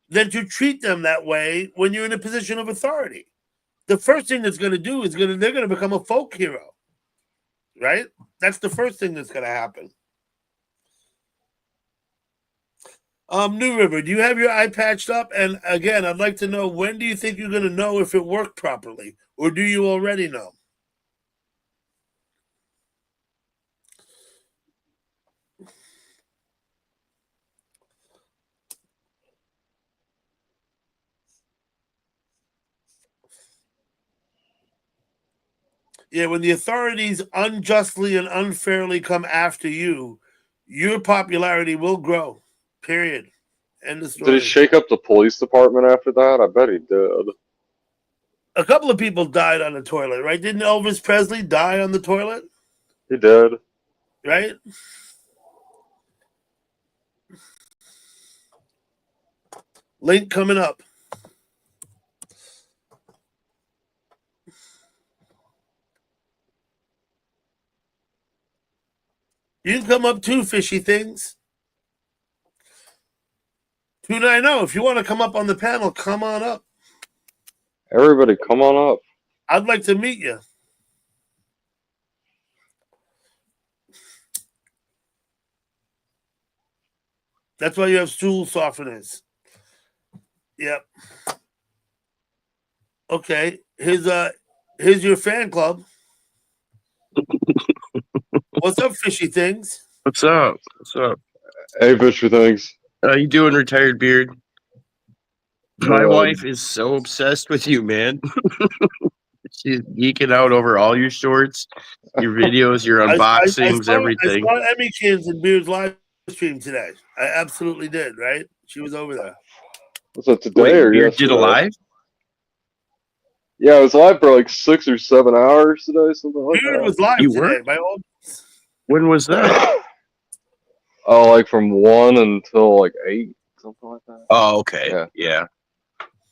than to treat them that way when you're in a position of authority. The first thing that's going to do is they're going to become a folk hero, right? That's the first thing that's going to happen. New River, do you have your eye patched up? And again, I'd like to know, when do you think you're going to know if it worked properly, or do you already know? Yeah, when the authorities unjustly and unfairly come after you, your popularity will grow. Period. End of story. Did he shake up the police department after that? I bet he did. A couple of people died on the toilet, right? Didn't Elvis Presley die on the toilet? He did. Right? Link coming up. You can come up too, fishy things. 290. If you want to come up on the panel, come on up. Everybody, come on up. I'd like to meet you. That's why you have stool softeners. Yep. Okay. Here's your fan club. What's up, fishy things? What's up? What's up? Hey, fishy things. How you doing, retired beard? My wife is so obsessed with you, man. She's geeking out over all your shorts, your videos, your unboxings, everything. I saw Emmy Cans and Beard's live stream today. I absolutely did, right? She was over there. Was that today or Beard yesterday? did a live? Yeah, it was live for like 6 or 7 hours today, something like Beard that. was live today. When was that? Oh, like from 1 until like 8, something like that. Oh, okay. Yeah.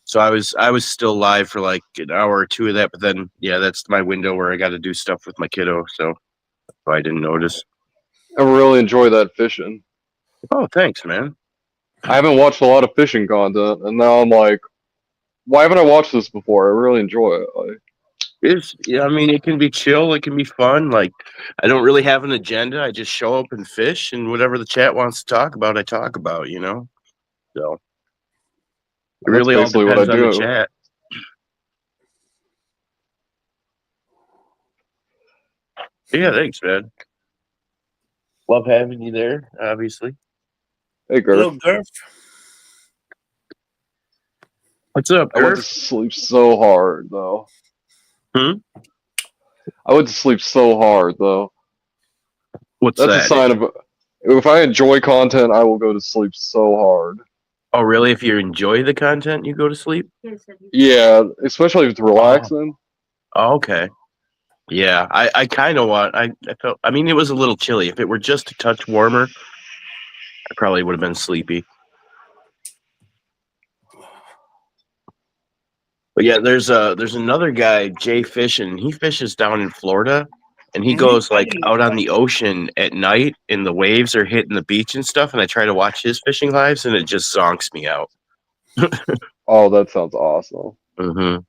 So I was still live for like an hour or two of that, but then that's my window where I got to do stuff with my kiddo. So If I didn't notice. I really enjoy that fishing. Oh, thanks, man. I haven't watched a lot of fishing content, and now I'm like, why haven't I watched this before? I really enjoy it. Like, Yeah, I mean, it can be chill. It can be fun. Like, I don't really have an agenda. I just show up and fish, and whatever the chat wants to talk about, I talk about. So it that's really all basically what I depends on the do. chat. Yeah, thanks, man. Love having you there, obviously. Hey, Hello, Gurf. Gurf. What's up, I went to Gurf? sleep so hard, though. Hmm? I went to sleep so hard, though. What's That's a that? sign of. If I enjoy content, I will go to sleep so hard. Oh, really? If you enjoy the content, you go to sleep? Yeah, especially if it's relaxing. Oh, okay. Yeah, I kind of want. I felt. I mean, it was a little chilly. If it were just a touch warmer, I probably would have been sleepy. But yeah, there's another guy, Jay Fishing. He fishes down in Florida, and he goes like out on the ocean at night, and the waves are hitting the beach and stuff. And I try to watch his fishing lives, and it just zonks me out. Oh, that sounds awesome. Mm-hmm.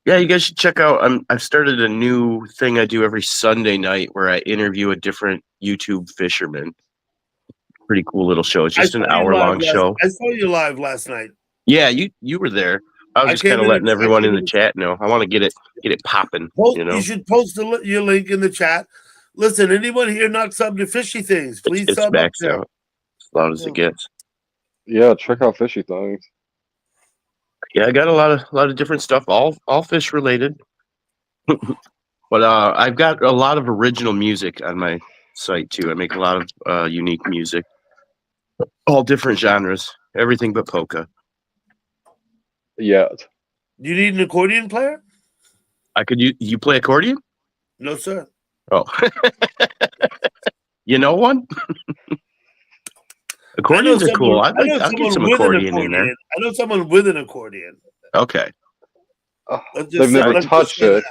Yeah, you guys should check out. I've started a new thing I do every Sunday night where I interview a different YouTube fisherman. Pretty cool little show. It's just an hour-long show. I saw you live last night. Yeah, you were there. I was just kind of letting everyone in the chat know. I want to get it popping. You should post your link in the chat. Listen, anyone here not sub to Fishy Things, please it's sub maxed up out as loud as it gets. Yeah, check out Fishy Things. Yeah, I got a lot of different stuff, all fish related. But I've got a lot of original music on my site too. I make a lot of unique music, all different genres, everything but polka. Yeah. Do you need an accordion player? I could. You play accordion? No, sir. Oh, you know one? Accordions are cool. I'll get some accordion in there. I know someone with an accordion. Okay. They've never touched it.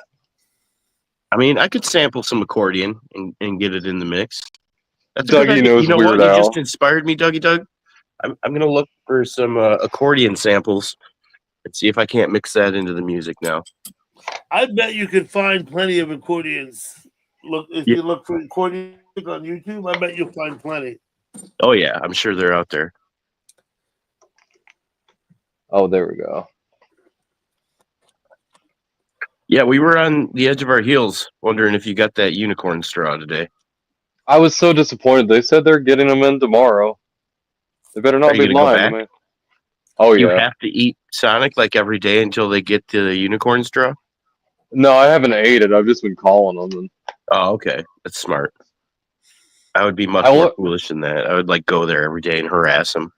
I mean, I could sample some accordion and get it in the mix. That's Dougie knows you know Weird what? Al. You just inspired me, Dougie Doug. I'm going to look for some accordion samples and see if I can't mix that into the music now. I bet you could find plenty of accordions. You look for accordions on YouTube, I bet you'll find plenty. Oh, yeah. I'm sure they're out there. Oh, there we go. Yeah, we were on the edge of our heels wondering if you got that unicorn straw today. I was so disappointed. They said they're getting them in tomorrow. They better not be lying to me. Oh, yeah. You have to eat Sonic like every day until they get to the unicorn straw? No, I haven't ate it. I've just been calling them. Oh, okay. That's smart. I would be much more foolish than that. I would like go there every day and harass them.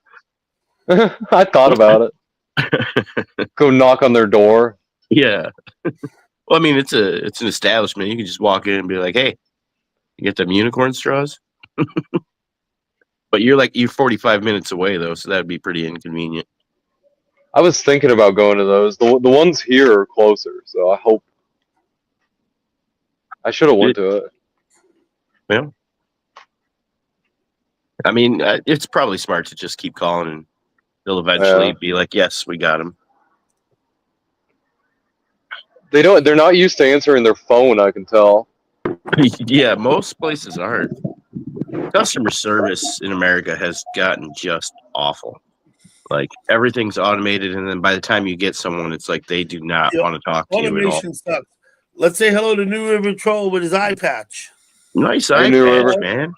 I thought about it. Go knock on their door. Yeah. Well, I mean, it's an establishment. You can just walk in and be like, "Hey, you get them unicorn straws?" But you're 45 minutes away though, so that'd be pretty inconvenient. I was thinking about going to those. The ones here are closer, so I hope. I should have went to it. Yeah. I mean, it's probably smart to just keep calling, and they'll eventually be like, "Yes, we got them." They're not used to answering their phone, I can tell. Yeah, most places aren't. Customer service in America has gotten just awful. Like, everything's automated, and then by the time you get someone, it's like they do not want to talk to you at all. Automation sucks. Let's say hello to New River Troll with his eye patch. Nice eye patch, man.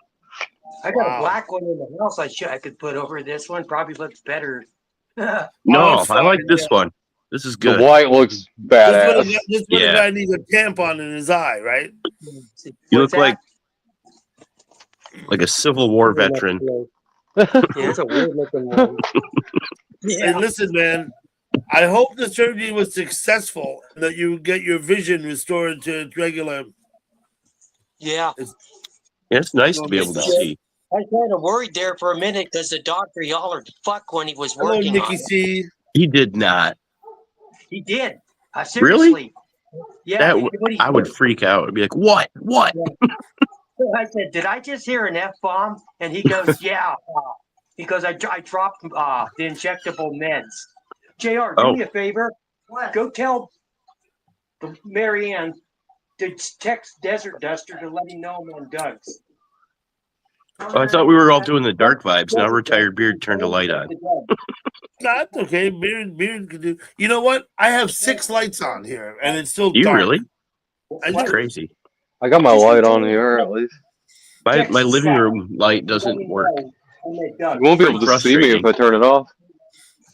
I got a black one in the house. I could put over this one. Probably looks better. No, I like this one. This is good. The white looks badass. This one guy needs a tampon in his eye, right? You look like a Civil War veteran. Yeah, it's a weird looking one. Hey, listen, man. I hope the surgery was successful and that you get your vision restored to its regular. Yeah. It's nice to be able to see. I was kind of worried there for a minute because the doctor hollered "fuck" when he was working. Nikki C. He did not. He did. Seriously. Really? Yeah, I would freak out. I'd be like, what? What? Yeah. So I said, did I just hear an F-bomb? And he goes, yeah. He goes, I dropped the injectable meds. JR, do me a favor. What? Go tell Marianne to text Desert Duster to let him know I'm on Doug's. Oh, I thought we were all doing the dark vibes. Now Retired Beard turned a light on. That's okay. Beard can do. You know what? I have 6 lights on here, and it's still Do you dark. really? That's That's crazy. I got my light on here at least. My living room light doesn't work. You won't be able to see me if I turn it off.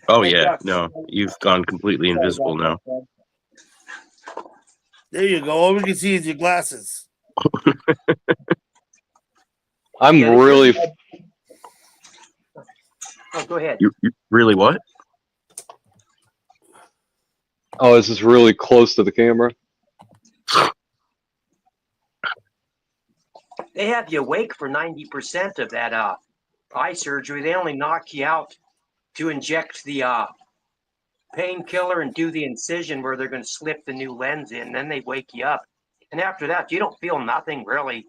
Oh yeah, no, you've gone completely invisible now. There you go. All we can see is your glasses. I'm really. Oh, go ahead. You really what? Oh, this is really close to the camera. They have you awake for 90% of that eye surgery. They only knock you out to inject the painkiller and do the incision where they're going to slip the new lens in. Then they wake you up. And after that, you don't feel nothing really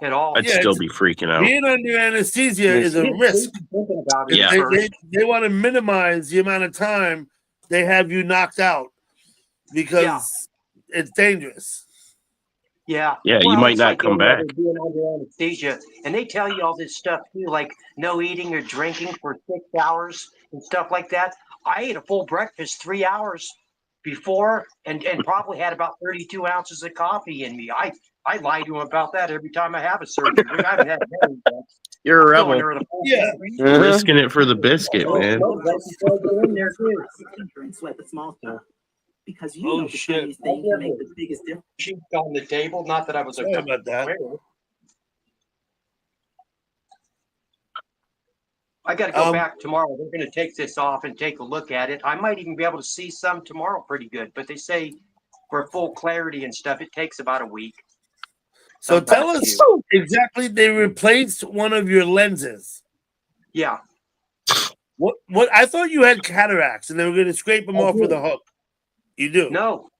at all. I'd still be freaking out. Being under anesthesia is a risk. Yeah. They want to minimize the amount of time they have you knocked out because it's dangerous. Yeah. Yeah, you might not come back. Being under anesthesia, and they tell you all this stuff too, like no eating or drinking for 6 hours and stuff like that. I ate a full breakfast 3 hours before, and probably had about 32 ounces of coffee in me. I lie to them about that every time I have a surgery. I haven't had many, but you're a rebel. Yeah, risking it for the biscuit, man. Sweat the small stuff. Because know the tiniest thing can make the biggest difference. She's on the table. Not that I was sorry about that. I got to go back tomorrow. They're going to take this off and take a look at it. I might even be able to see some tomorrow pretty good. But they say for full clarity and stuff, it takes about a week. So tell us exactly. They replaced one of your lenses. Yeah. What? I thought you had cataracts, and they were going to scrape them off with a hook. You do? No,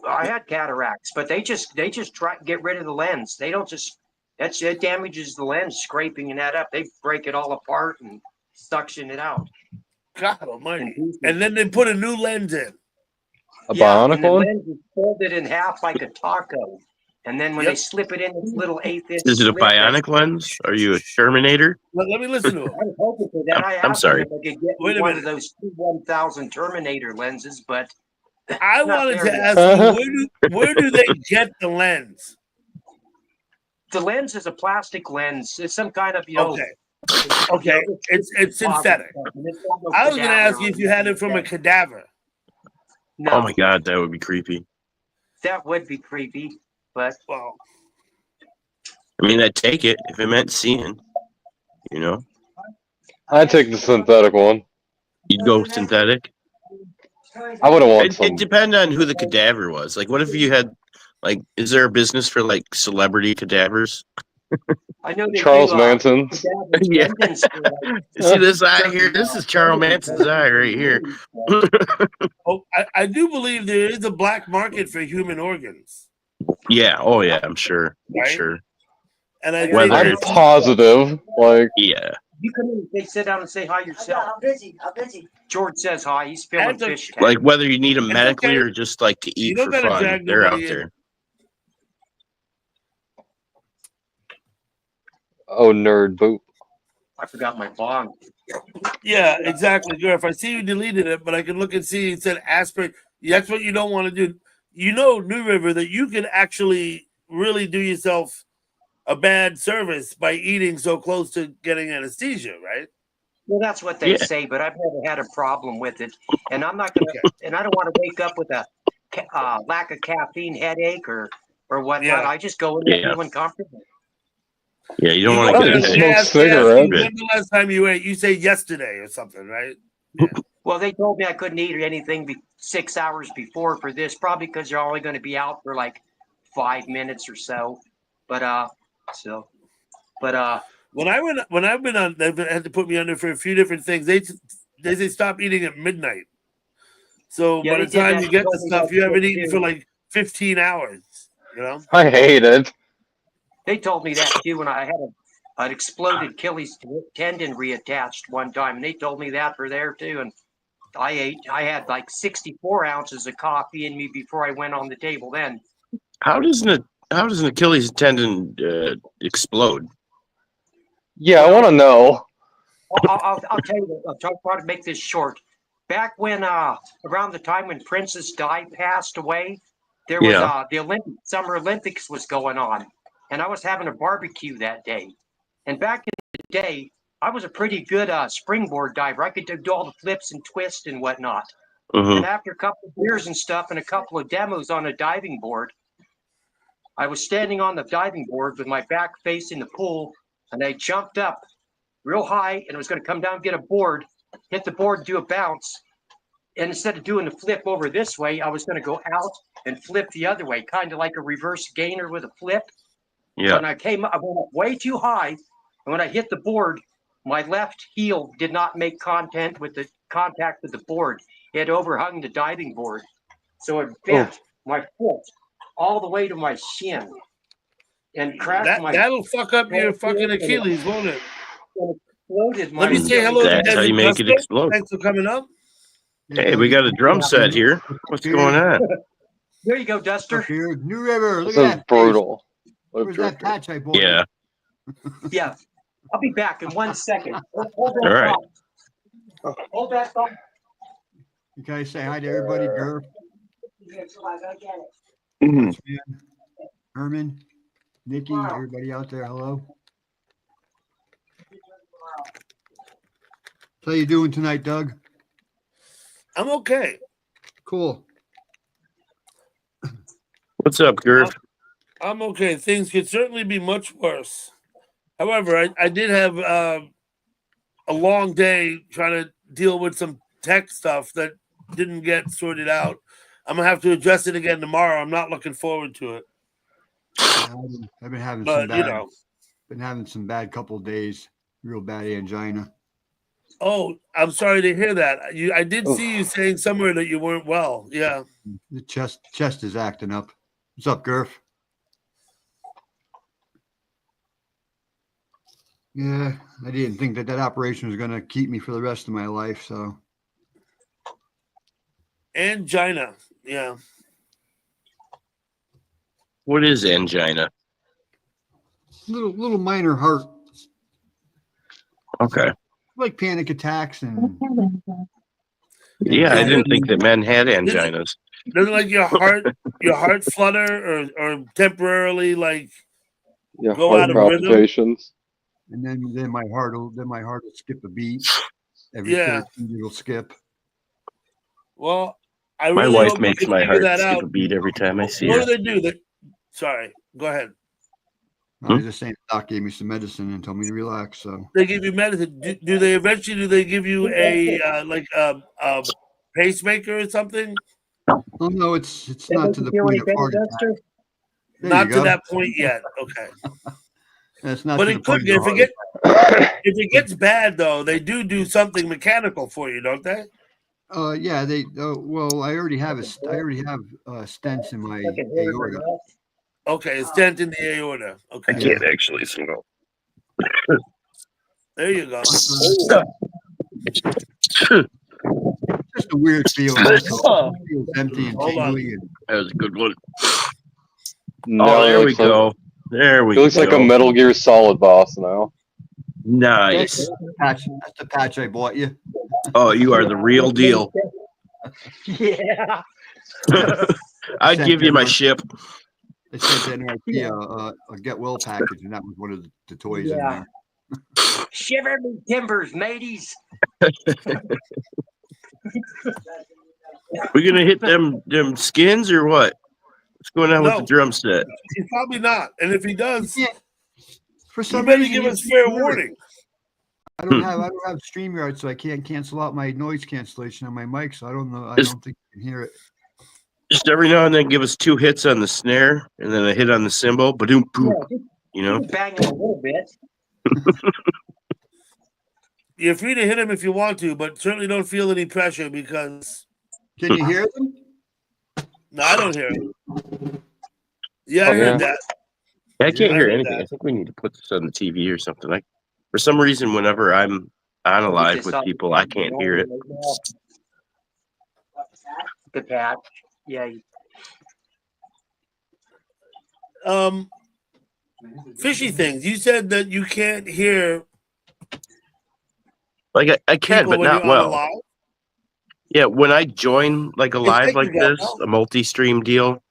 I had cataracts, but they just try to get rid of the lens. They don't just it damages the lens, scraping and that up. They break it all apart and suction it out. God almighty! And then they put a new lens in. A bionic one? The lens is folded in half like a taco, and then when they slip it in, it's little 1/8 inch. Is it a bionic lens? Are you a Terminator? Let me listen to him. I was hoping for that. I'm sorry. If I could get one of those 1000 Terminator lenses, but I wanted to ask you, where do they get the lens? The lens is a plastic lens. It's some kind of, Okay, it's synthetic. I was going to ask you if you had it from a cadaver. No. Oh my God, that would be creepy. That would be creepy, but well, I mean, I'd take it if it meant seeing. I'd take the synthetic one. You'd go synthetic. I wouldn't want it depends on who the cadaver was. Like, what if you had, is there a business for like cadaver's? I know Charles Manson. Yeah. See this eye here? This is Charles Manson's eye right here. I do believe there is a black market for human organs. Yeah. Oh yeah. I'm sure. Right? I'm sure. And I'm positive. Yeah. You come in, they sit down and say hi yourself. I'm busy. George says hi. He's filling fish. Like whether you need them medically or just like to eat for fun, they're out there. Oh, nerd boop. I forgot my bong. Yeah, exactly. If I see you deleted it, but I can look and see it said aspirate. That's what you don't want to do. New River, that you can actually really do yourself a bad service by eating so close to getting anesthesia, right? Well, that's what they say, but I've never had a problem with it, and I'm not gonna. And I don't want to wake up with a lack of caffeine headache or whatnot. Yeah. I just go in there feeling comfortable. Yeah, you don't want to get a smoke cigarette. When the last time you ate? You say yesterday or something, right? Yeah. Well, they told me I couldn't eat anything 6 hours before for this, probably because you're only going to be out for like 5 minutes or so. But when I've been on, they've had to put me under for a few different things. They say stop eating at midnight. So by the time you get the stuff, you haven't eaten for like 15 hours. You know, I hate it. They told me that too when I had an exploded Achilles tendon reattached one time, and they told me that for there too. And I had like 64 ounces of coffee in me before I went on the table. Then How does an Achilles tendon explode? Yeah, I want to know. I'll tell you. I'll try to make this short. Back when around the time when Princess Di passed away, there was the Summer Olympics was going on, and I was having a barbecue that day. And back in the day, I was a pretty good springboard diver. I could do all the flips and twists and whatnot. Mm-hmm. And after a couple of beers and stuff and a couple of demos on a diving board, I was standing on the diving board with my back facing the pool, and I jumped up real high, and I was going to come down and get a board, hit the board, do a bounce. And instead of doing the flip over this way, I was going to go out and flip the other way, kind of like a reverse gainer with a flip. Yeah. When I went up way too high, and when I hit the board, my left heel did not make contact with the board. It overhung the diving board, so it bent my foot all the way to my shin and cracked that'll fuck up your fucking Achilles, won't it? Exploded my Let me say hello to That's how you make it explode. Thanks for coming up. Hey, we got a drum set here. What's going on? There you go, Duster. Here, New River. Look This at is that. brutal. Where's that patch I bought? Yeah. Yeah, I'll be back in 1 second. All right. Hold that thought. You guys say hi to everybody, Gurf, Mhm. Herman, Nikki, everybody out there. Hello. How you doing tonight, Doug? I'm okay. Cool. What's up, Gurf? I'm okay. Things could certainly be much worse. However, I did have a long day trying to deal with some tech stuff that didn't get sorted out. I'm gonna have to address it again tomorrow. I'm not looking forward to it. I've been having some But bad, been having some bad couple of days. Real bad angina. Oh, I'm sorry to hear that. I did see you saying somewhere that you weren't well. Yeah. The chest is acting up. What's up, Gurf? Yeah, I didn't think that operation was going to keep me for the rest of my life. So Angina. Yeah. What is angina? little minor heart, Okay. like panic attacks and. Yeah, I didn't think that men had anginas. Doesn't like your heart flutter or temporarily like go heart out of rhythm? palpitations. And then my heart will skip a beat. Every 13 it'll skip. Well, I My really wife hope makes you can my figure heart that skip out. a beat every time I see What her. do they do? Sorry, go ahead. I was just saying, the doc gave me some medicine and told me to relax. So They give you medicine. Do they eventually? Do they give you a pacemaker or something? oh no, it's not to the point of heart attack. Not to that point yet. Okay. That's not. But to it the point could of get if it gets bad though. They do something mechanical for you, don't they? Yeah, they. Well, I already have stents in my aorta. Okay, a stent in the aorta. Okay, I can't actually single. there you go. Just a weird feeling. It feels empty and tingly. That was a good one. No, Oh, there it we looks like- go. There we He looks go. like a Metal Gear Solid boss now. Nice. That's the patch I bought you. Oh, you are the real deal. Yeah. I'd give you my ship. They sent NRP a get well package, and that was one of the toys in there. Shiver me timbers, mateys. We gonna hit them skins or what? What's going on with the drum set? He's probably not. And if he does, For you some better reason, give you us can't fair hear it. warning. I don't have StreamYard, so I can't cancel out my noise cancellation on my mic. So I don't know. I don't think you can hear it. Just every now and then give us 2 hits on the snare and then a hit on the cymbal. Ba-doom, boom. You know? Bang it a little bit. You're free to hit him if you want to, but certainly don't feel any pressure because. Can you hear them? No, I don't hear it. Yeah, I Oh, heard yeah. that. I can't I hear heard anything. that. I think we need to put this on the TV or something. Like for some reason, whenever I'm on a Put live this with on people, I can't hear it. right now. The patch. Yeah. Fishy things. You said that you can't hear Like I can, people but when not you're on a well. live. Yeah, when I join like a I live think like you got this, well. a multi-stream deal,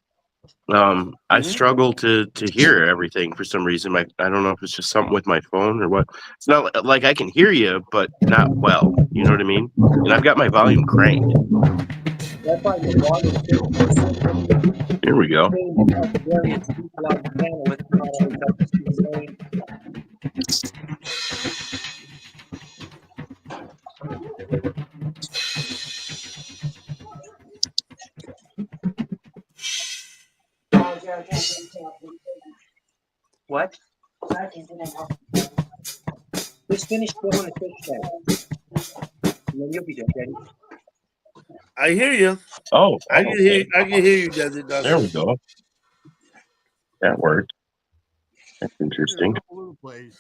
I struggle to hear everything for some reason. I don't know if it's just something with my phone or what. It's not like I can hear you, but not well. You know what I mean? And I've got my volume cranked. That's why the volume system Here we go. various people on the panel. It's not always up to the same. What? Just finish filling the fish tank. And then you'll be done, Daddy. I hear you. Oh, I can hear. I can hear you, Desert there we Dustin. go. That worked. That's They're interesting. all over the place.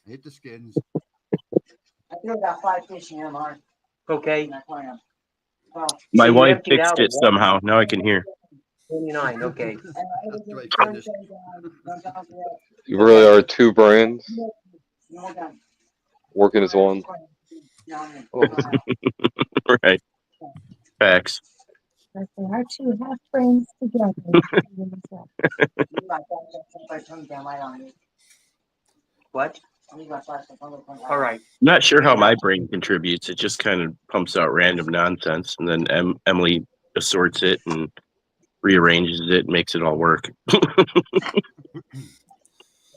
I hit the skins. I threw about 5 fish in here, Mark. Okay. In that aquarium. My So you wife emptied fixed out it somehow. Now I can hear. 29. Okay. After I finished. You really are two brains working as one. Right. Facts. But they are two half brains together. What? All right. Not sure how my brain contributes. It just kind of pumps out random nonsense, and then Emily assorts it and rearranges it and makes it all work.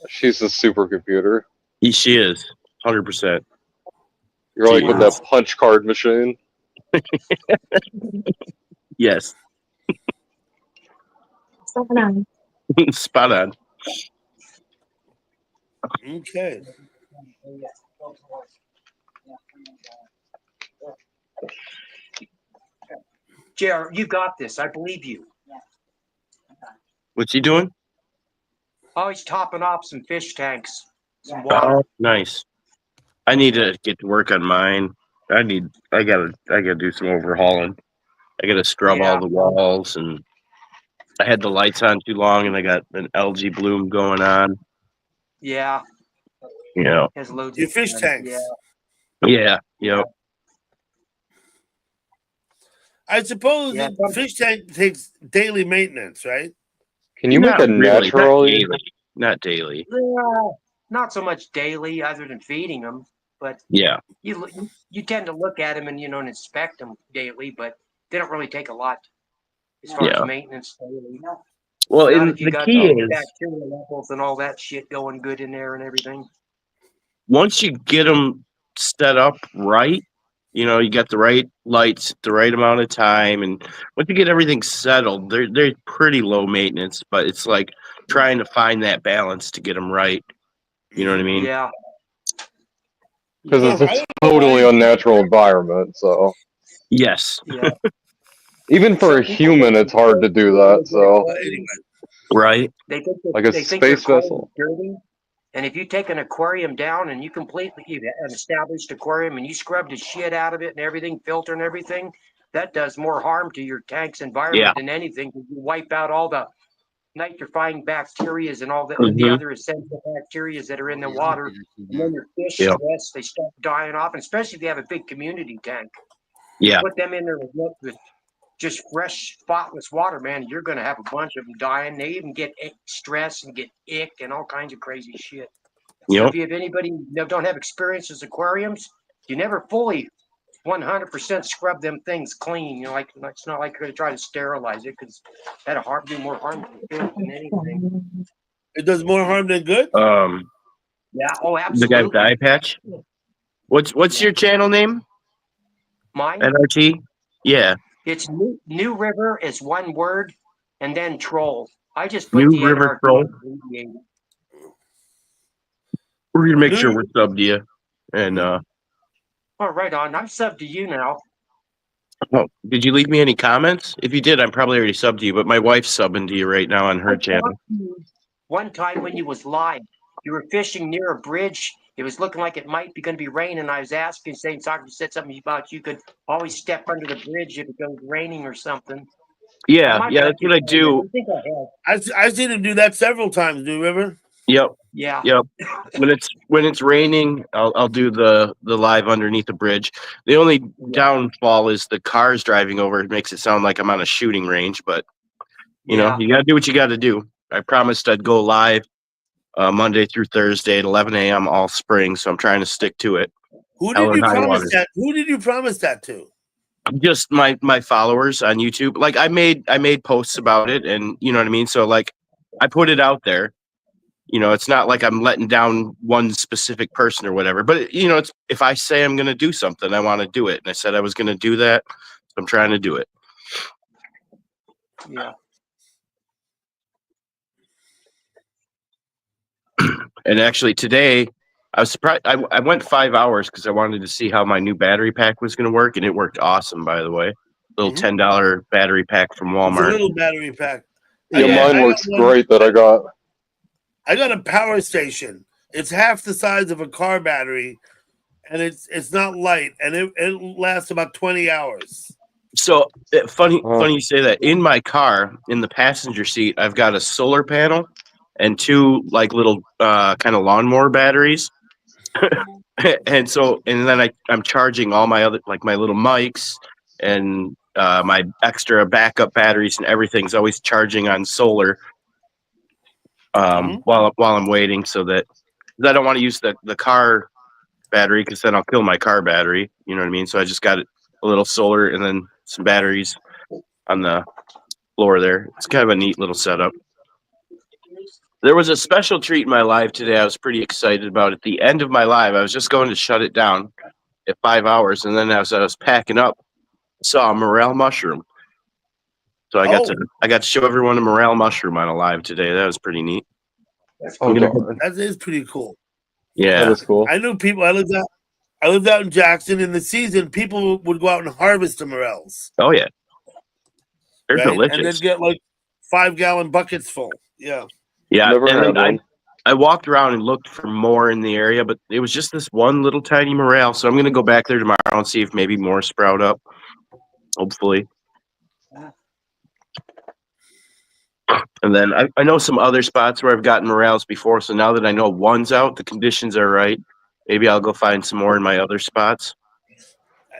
She's a supercomputer. She is 100%. You're like She with is. that punch card machine. Yes. Spot on. Spot on. Okay. JR, you got this. I believe you. What's he doing? Oh, he's topping off some fish tanks. Some water. Oh, nice. I need to get to work on mine. I gotta do some overhauling. I gotta scrub all the walls, and I had the lights on too long, and I got an algae bloom going on. Yeah. You know. Has loads Your of fish tanks. Yeah. Yep. I suppose Yeah. the fish tank takes daily maintenance, right? Can you make Not a really, naturally? Not daily. Not so much daily, other than feeding them, but Yeah. you tend to look at them and and inspect them daily, but they don't really take a lot as far Yeah. as maintenance daily. Well, Not and if you the got key the is bacteria levels and all that shit going good in there and everything. once you get them set up right, you got the right lights, the right amount of time, and once you get everything settled, they're pretty low maintenance. But it's like trying to find that balance to get them right. You know what I mean? Yeah. Because I it's a don't know totally why- unnatural environment. So Yes. Yeah. even for a human, it's hard to do that. So But anyway, Right. They think like a they think their space aquarium's vessel. dirty. And if you take an aquarium down and you completely an established aquarium and you scrub the shit out of it and everything, filter and everything, that does more harm to your tank's environment than anything. You wipe out all the nitrifying bacteria and all the Mhm. other essential bacteria that are in the water. And then your fish Yeah. stress, they start dying off, and especially if you have a big community tank. Yeah. Put them in there with just fresh, spotless water, man, you're going to have a bunch of them dying. They even get stress and get ick and all kinds of crazy shit. So Yep. if you have anybody who don't have experience with aquariums, you never fully 100% scrub them things clean. Like it's not like you're going to try to sterilize it because that'll do more harm to the fish than anything. it does more harm than good. Yeah. Oh, The guy absolutely. with the eye patch. What's your channel name? Mine. NRT. Yeah. It's New River is one word, and then troll. I just put New the River NRT Troll. abbreviated. We're gonna make New- sure we're subbed to you. And Oh, right on. I'm subbed to you now. Oh, did you leave me any comments? If you did, I'm probably already subbed to you, but my wife's subbing to you right now on her I channel. talked to you one time when you was live. You were fishing near a bridge. It was looking like it might be going to be raining. I was asking, saying, Soccer said something about you could always step under the bridge if it goes raining or something. Yeah, might yeah, have that's what I to tell you. do. I think I have. I've seen him do that several times. Do you remember? Yep, Yeah. yep. When it's raining, I'll do the live underneath the bridge. The only downfall is the cars driving over. It makes it sound like I'm on a shooting range, but you know, you gotta do what you gotta do. I promised I'd go live Monday through Thursday at 11 a.m. all spring, so I'm trying to stick to it. Who Hell did or you high promise water. that? Who did you promise that to? Just my followers on YouTube. Like I made posts about it, and you know what I mean. So like I put it out there. You know, it's not like I'm letting down one specific person or whatever. But you know, it's if I say I'm going to do something, I want to do it, and I said I was going to do that, so I'm trying to do it. Yeah. And actually, today I was surprised. I went 5 hours because I wanted to see how my new battery pack was going to work, and it worked awesome. By the way, little $10 battery pack from It's a Walmart. little battery pack. Yeah, I mine got works one- great that I got. I got a power station. It's half the size of a car battery, and it's not light, and it lasts about 20 hours. So funny you say that. In my car, in the passenger seat, I've got a solar panel and two like little kind of lawnmower batteries. and then I'm charging all my other like my little mics and my extra backup batteries and everything's always charging on solar while I'm waiting, so that 'cause I don't want to use the car battery because then I'll kill my car battery. You know what I mean? So I just got a little solar and then some batteries on the floor there. It's kind of a neat little setup. There was a special treat in my live today I was pretty excited about. At the end of my live, I was just going to shut it down at 5 hours, and then as I was packing up, I saw a morel mushroom. So I got to show everyone a morel mushroom on a live today. That was pretty neat. That is pretty cool. Yeah, that is cool. I knew people. I lived out in Jackson. In the season, people would go out and harvest the morels. Oh yeah, they're delicious. And then get like 5-gallon buckets full. Yeah. Yeah, Never and had then one. I walked around and looked for more in the area, but it was just this one little tiny morel. So I'm going to go back there tomorrow and see if maybe more sprout up. Hopefully. And then I know some other spots where I've gotten morels before. So now that I know one's out, the conditions are right. Maybe I'll go find some more in my other spots.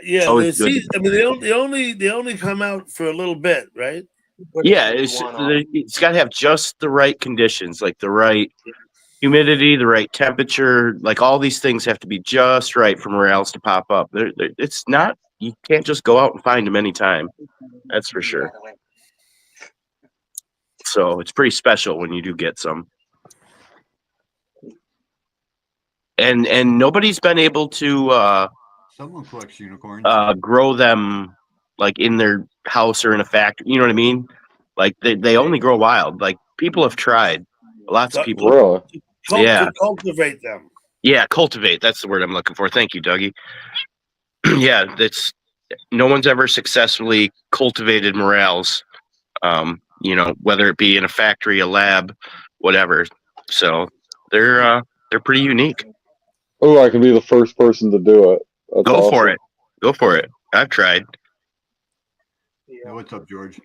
Yeah, Always good. I mean, they only come out for a little bit, right? Yeah, it's got to have just the right conditions, like the right humidity, the right temperature, like all these things have to be just right for morels to pop up. It's not, you can't just go out and find them anytime. That's for sure. So it's pretty special when you do get some. And nobody's been able to Someone collects unicorns. grow them like in their house or in a factory. You know what I mean? Like they only grow wild. Like people have tried. Lots of people. Really? Yeah. To cultivate them. Yeah, cultivate. That's the word I'm looking for. Thank you, Dougie. Yeah, that's no one's ever successfully cultivated morels. You know, whether it be in a factory, a lab, whatever. So they're pretty unique. Oh, I can be the first person to do it. That's Go awesome. for it. Go for it. I've tried. Yeah, what's up, George?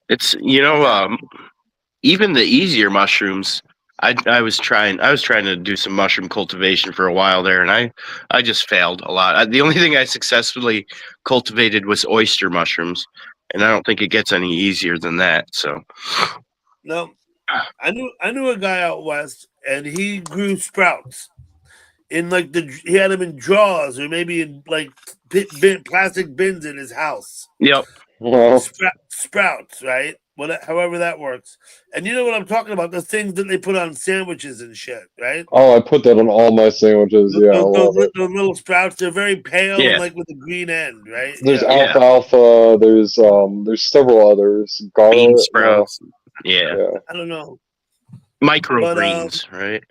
It's even the easier mushrooms. I was trying to do some mushroom cultivation for a while there, and I just failed a lot. The only thing I successfully cultivated was oyster mushrooms, and I don't think it gets any easier than that. So, no, I knew a guy out west, and he grew sprouts in like he had them in drawers or maybe in like plastic bins in his house. Yep. Wow. Sprouts, right? However that works. And you know what I'm talking about? The things that they put on sandwiches and shit, right? Oh, I put that on all my sandwiches. Those little sprouts, they're very pale and like with a green end, right? There's alfalfa. There's several others. Garlic, bean sprouts. Yeah. I don't know. Microgreens, right?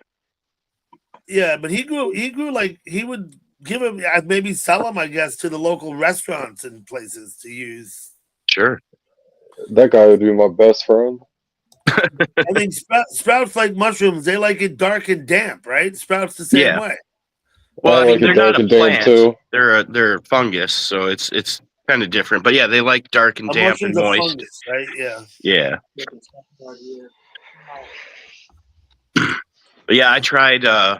Yeah, but he grew like he would give them, I'd maybe sell them, I guess, to the local restaurants and places to use. Sure. That guy would be my best friend. I think sprouts like mushrooms. They like it dark and damp, right? Sprouts the same Yeah. way. Well, I like mean, it they're not dark a and damp, plant. too. They're a fungus, so it's kind of different. But yeah, they like dark and A damp and mushroom's a moist. fungus, right? Yeah. Yeah. But yeah, I tried. I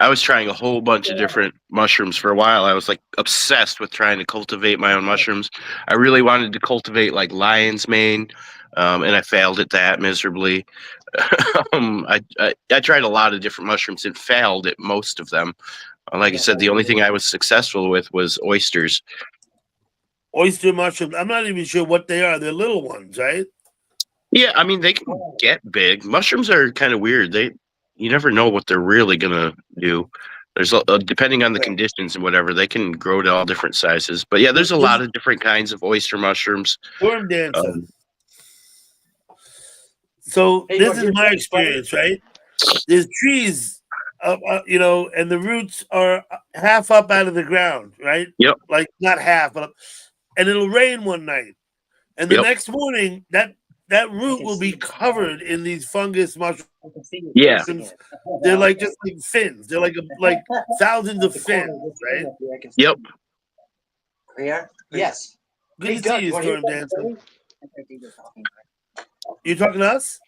was trying a whole bunch of different mushrooms for a while. I was like obsessed with trying to cultivate my own mushrooms. I really wanted to cultivate like lion's mane, and I failed at that miserably. I tried a lot of different mushrooms and failed at most of them. Like I said, the only thing I was successful with was oysters. Oyster mushrooms. I'm not even sure what they are. They're little ones, right? Yeah, I mean they can get big. Mushrooms are kind of weird. You never know what they're really gonna do. There's depending on the conditions and whatever, they can grow to all different sizes. But yeah, there's a lot of different kinds of oyster mushrooms. Worm dancer. So this is my experience, right? There's trees, and the roots are half up out of the ground, right? Yep. Like not half, but and it'll rain one night, and the next morning that root will be covered in these fungus mushrooms. Yeah. They're like just like fins. They're like thousands of fins, right? Yep. Yeah. Yes. Good to see you, Storm Dancer. You talking to us?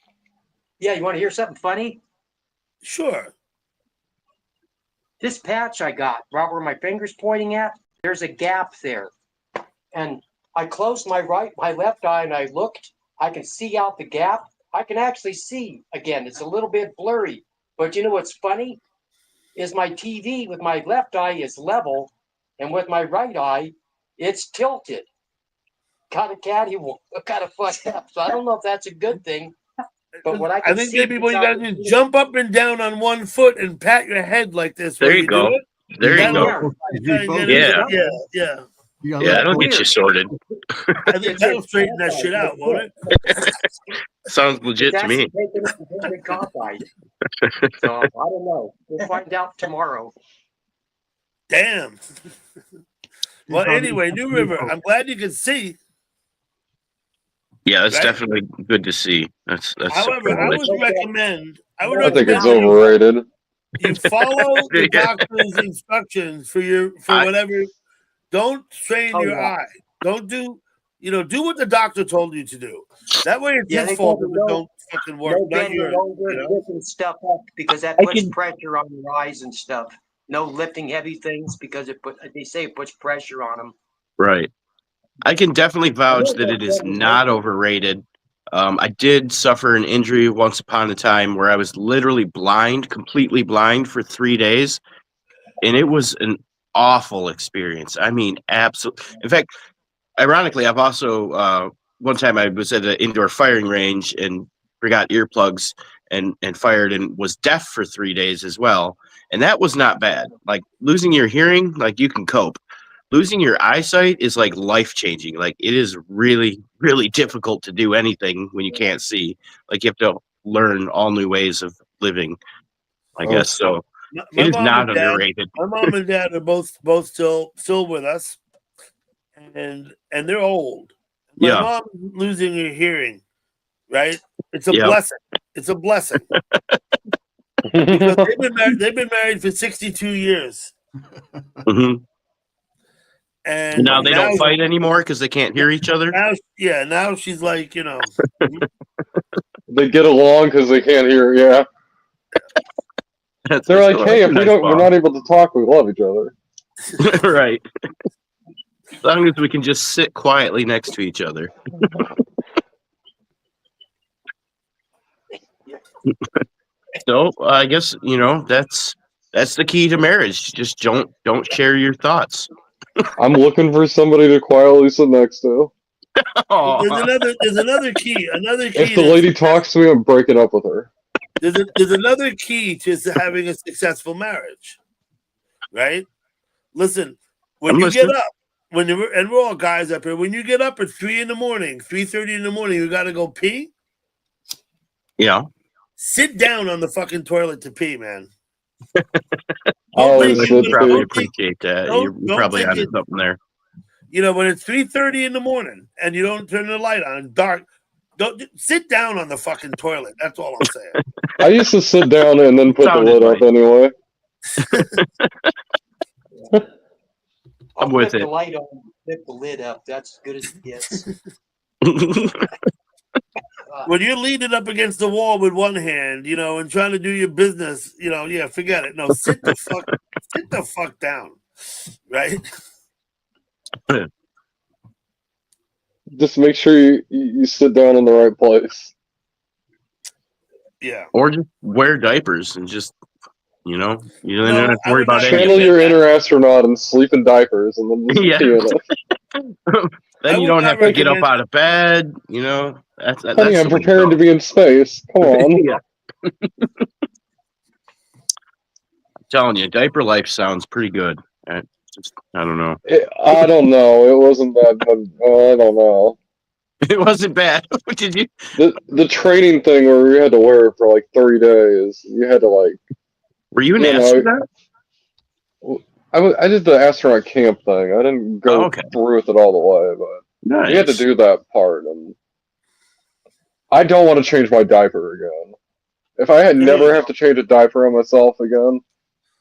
Yeah, you want to hear something funny? Sure. This patch I got, right where my finger's pointing at, there's a gap there. And I closed my left eye and I looked. I can see out the gap. I can actually see again. It's a little bit blurry. But you know what's funny? Is my TV with my left eye is level, and with my right eye, it's tilted. Kind of catty, kind of fucked up. So I don't know if that's a good thing. But what I think maybe what you got to do, jump up and down on one foot and pat your head like this. There you go. There you go. Yeah. Yeah, that'll get you sorted. I think that'll straighten that shit out, won't it? Sounds legit to me. So I don't know. We'll find out tomorrow. Damn. Well, anyway, New River, I'm glad you can see. Yeah, that's definitely good to see. That's. However, I would recommend. I think it's overrated. You follow the doctor's instructions for whatever. Don't strain your eye. Don't do what the doctor told you to do. That way it's his fault if it don't fucking work. Not yours. Lifting stuff up because that puts pressure on your eyes and stuff. No lifting heavy things because they say it puts pressure on them. Right. I can definitely vouch that it is not overrated. I did suffer an injury once upon a time where I was literally blind, completely blind for 3 days. And it was an awful experience. I mean, absolutely. In fact, ironically, I've also, one time I was at an indoor firing range and forgot earplugs and fired and was deaf for 3 days as well. And that was not bad. Like losing your hearing, like you can cope. Losing your eyesight is like life-changing. Like it is really, really difficult to do anything when you can't see. Like you have to learn all new ways of living, I guess. So it is not underrated. My mom and dad are both still with us, and they're old. My mom losing her hearing, right? It's a blessing. It's a blessing. Because they've been married for 62 years. Mm-hmm. And now they don't fight anymore because they can't hear each other. Now she's like, They get along because they can't hear. Yeah. They're like, hey, we're not able to talk, we love each other. Right. As long as we can just sit quietly next to each other. So I guess that's the key to marriage. Just don't share your thoughts. I'm looking for somebody to quietly sit next to. There's another key. If the lady talks to me, I'm breaking up with her. There's another key to having a successful marriage, right? Listen, when you get up, and we're all guys up here. When you get up at 3:30 in the morning, you got to go pee. Yeah. Sit down on the fucking toilet to pee, man. I always I did probably too. appreciate that. don't- You don't probably think added it- something there. when it's 3:30 in the morning and you don't turn the light on, dark, don't sit down on the fucking toilet. That's all I'm saying. I used to sit down and then put the Sounded lid up right. anyway. I'll I'm with flip it. the light on, flip the lid up. That's as good as it gets. When you're leaning up against the wall with one hand, and trying to do your business, yeah, forget it. No, sit the fuck down, right? Just make sure you sit down in the right place. Yeah. Or just wear diapers and just, you don't No, have to I worry would not about Channel anything. your recommend inner astronaut and sleep in diapers, and then just Yeah. pee in it. Then I you would don't not have to get up recommend- out of bed. That's Honey, I'm the way to preparing go. to be in space. Come on. Yeah. I'm telling you, diaper life sounds pretty good. I don't know. I don't know. It wasn't that. I don't know. It wasn't bad. Did you? The training thing where we had to wear it for like 30 days. You had to like. Were you an You know, astronaut? I did the astronaut camp thing. I didn't go Okay. through with it all the way, but Nice. we had to do that part, and I don't want to change my diaper again. If I had never have to change a diaper on myself again,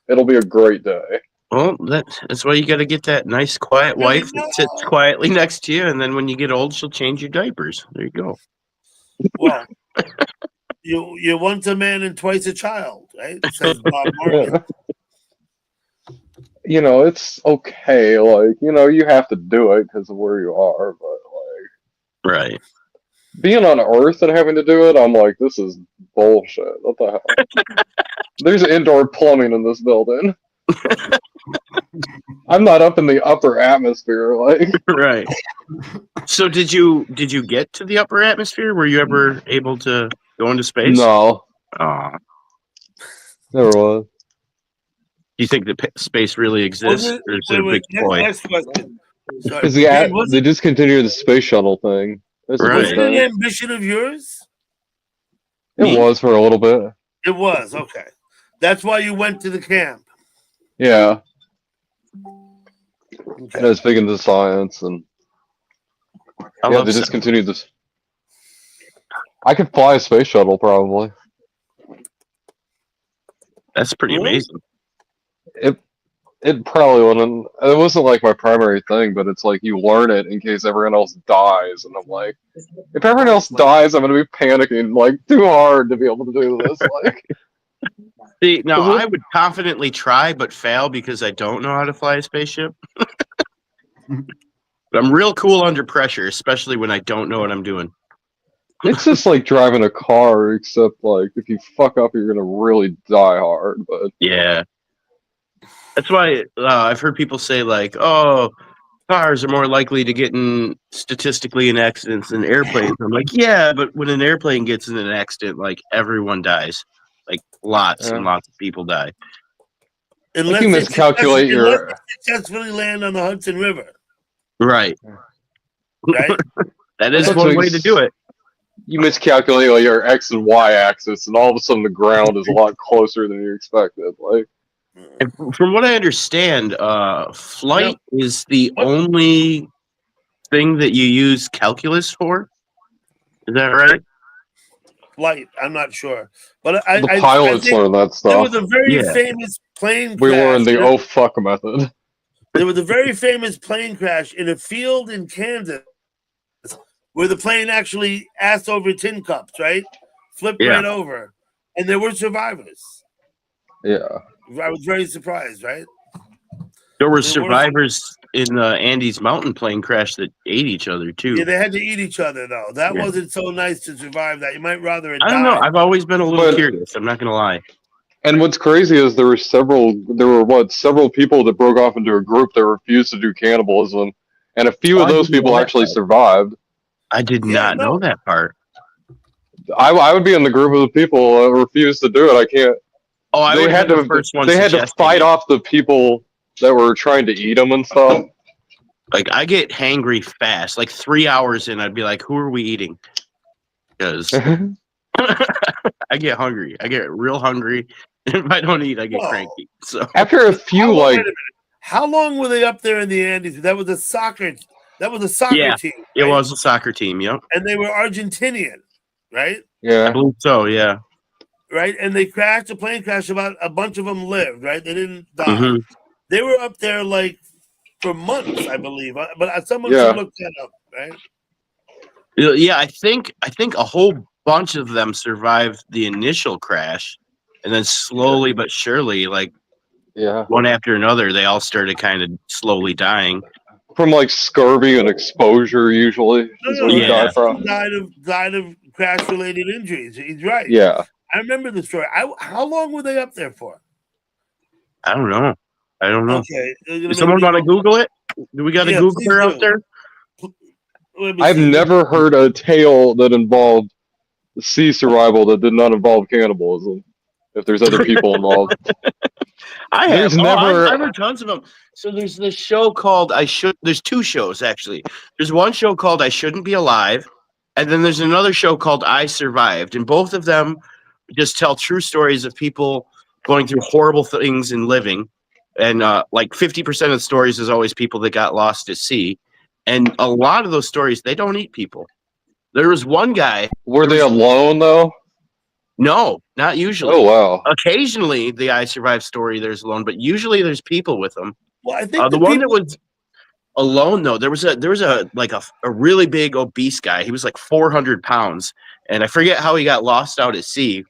it'll be a great day. Well, that's why you got to get that nice, quiet wife that sits quietly next to you, and then when you get old, she'll change your diapers. There you go. Well, you're once a man and twice a child, right? Says Bob Marley. You know, it's okay. Like, you have to do it because of where you are, but like Right. being on Earth and having to do it, I'm like, this is bullshit. What the hell? There's indoor plumbing in this building. I'm not up in the upper atmosphere, like. Right. So did you get to the upper atmosphere? Were you ever able to go into space? No, Aw. never was. Do you think that space really exists, or is it a big toy? Next question. Sorry. Because Ben, was they discontinued the space shuttle thing. That's a Right. big it an thing. ambition of yours? It was for a little bit. It was, okay. That's why you went to the camp. Yeah, Okay. and I was big into science, and I yeah, love they science. discontinued this. I could fly a space shuttle probably. That's pretty Really? amazing. It probably wouldn't. It wasn't like my primary thing, but it's like you learn it in case everyone else dies, and I'm like, if everyone else dies, I'm gonna be panicking like too hard to be able to do this. Like, See, now Is it- I would confidently try but fail because I don't know how to fly a spaceship. But I'm real cool under pressure, especially when I don't know what I'm doing. it's just like driving a car, except like if you fuck up, you're gonna really die hard. But Yeah. That's why I've heard people say, like, oh, cars are more likely to get in statistically in accidents than airplanes. I'm like, yeah, but when an airplane gets in an accident, like, everyone dies. Like, lots and lots of people die. Unless you they miscalculate your. successfully land on the Hudson River, Right. right? That is That's one what way he's- to do it. You miscalculate like, your X and Y axis, and all of a sudden the ground is a lot closer than you expected. Like, And from what I understand, flight is the only thing that you use calculus for. Is that right? Flight, I'm not sure. But the I pilots think learn that there stuff. was a very Yeah. famous plane We learned crash. the oh fuck method. There was a very famous plane crash in a field in Kansas where the plane actually ass over tin cups, right? Flipped Yeah. right over. And there were survivors. Yeah. I was very surprised, right? There were There were- survivors in the Andes mountain plane crash that ate each other too. Yeah, they had to eat each other, though. That Yeah. wasn't so nice to survive that. You might rather I don't know. I've always been a little But- curious. I'm not gonna lie. And what's crazy is there were several people that broke off into a group that refused to do cannibalism, and a few Oh, of I those didn't know people that actually part. survived. I did Yeah, not no. know that part. I would be in the group of the people that refused to do it. I can't. Oh, I They would had have to. the first one. They had to suggesting fight it. off the people that were trying to eat them and stuff. Like, I get hangry fast. Like 3 hours in, I'd be like, "Who are we eating?" Because I get hungry. I get real hungry, If I don't eat, I get Whoa. cranky. So After a few, Wait like, a minute. How long were they up there in the Andes? That was a soccer. That was a soccer Yeah, team. it Right? was a soccer team. Yep, And they were Argentinian, right? I yeah, believe so. Yeah. Right. And they crashed. A plane crashed. About a bunch of them lived. Right. They didn't die. hmm They were up there like for months, I believe. But someone Yeah. should look that up. Right. Yeah, I think a whole bunch of them survived the initial crash, and then slowly but surely, like yeah. one after another, they all started kind of slowly dying. From like scurvy and exposure, usually is what you Yeah. die from. Died of crash related injuries. He's right. Yeah. I remember the story. How long were they up there for? I don't know. Okay. Does someone want to Google it? Do we got a Googler out there? I've never heard a tale that involved sea survival that did not involve cannibalism. If there's other people involved, I have. There's never- I've heard tons of them. So there's this show called There's two shows actually. There's one show called I Shouldn't Be Alive, and then there's another show called I Survived, and both of them just tell true stories of people going through horrible things and living. And like 50% of the stories is always people that got lost at sea, and a lot of those stories they don't eat people. There was one guy. were they alone though? No, not usually. Oh wow. Occasionally, the I Survived story there's alone, but usually there's people with them. Well, I think The one that was alone though, there was a really big obese guy. He was like 400 pounds, and I forget how he got lost out at sea,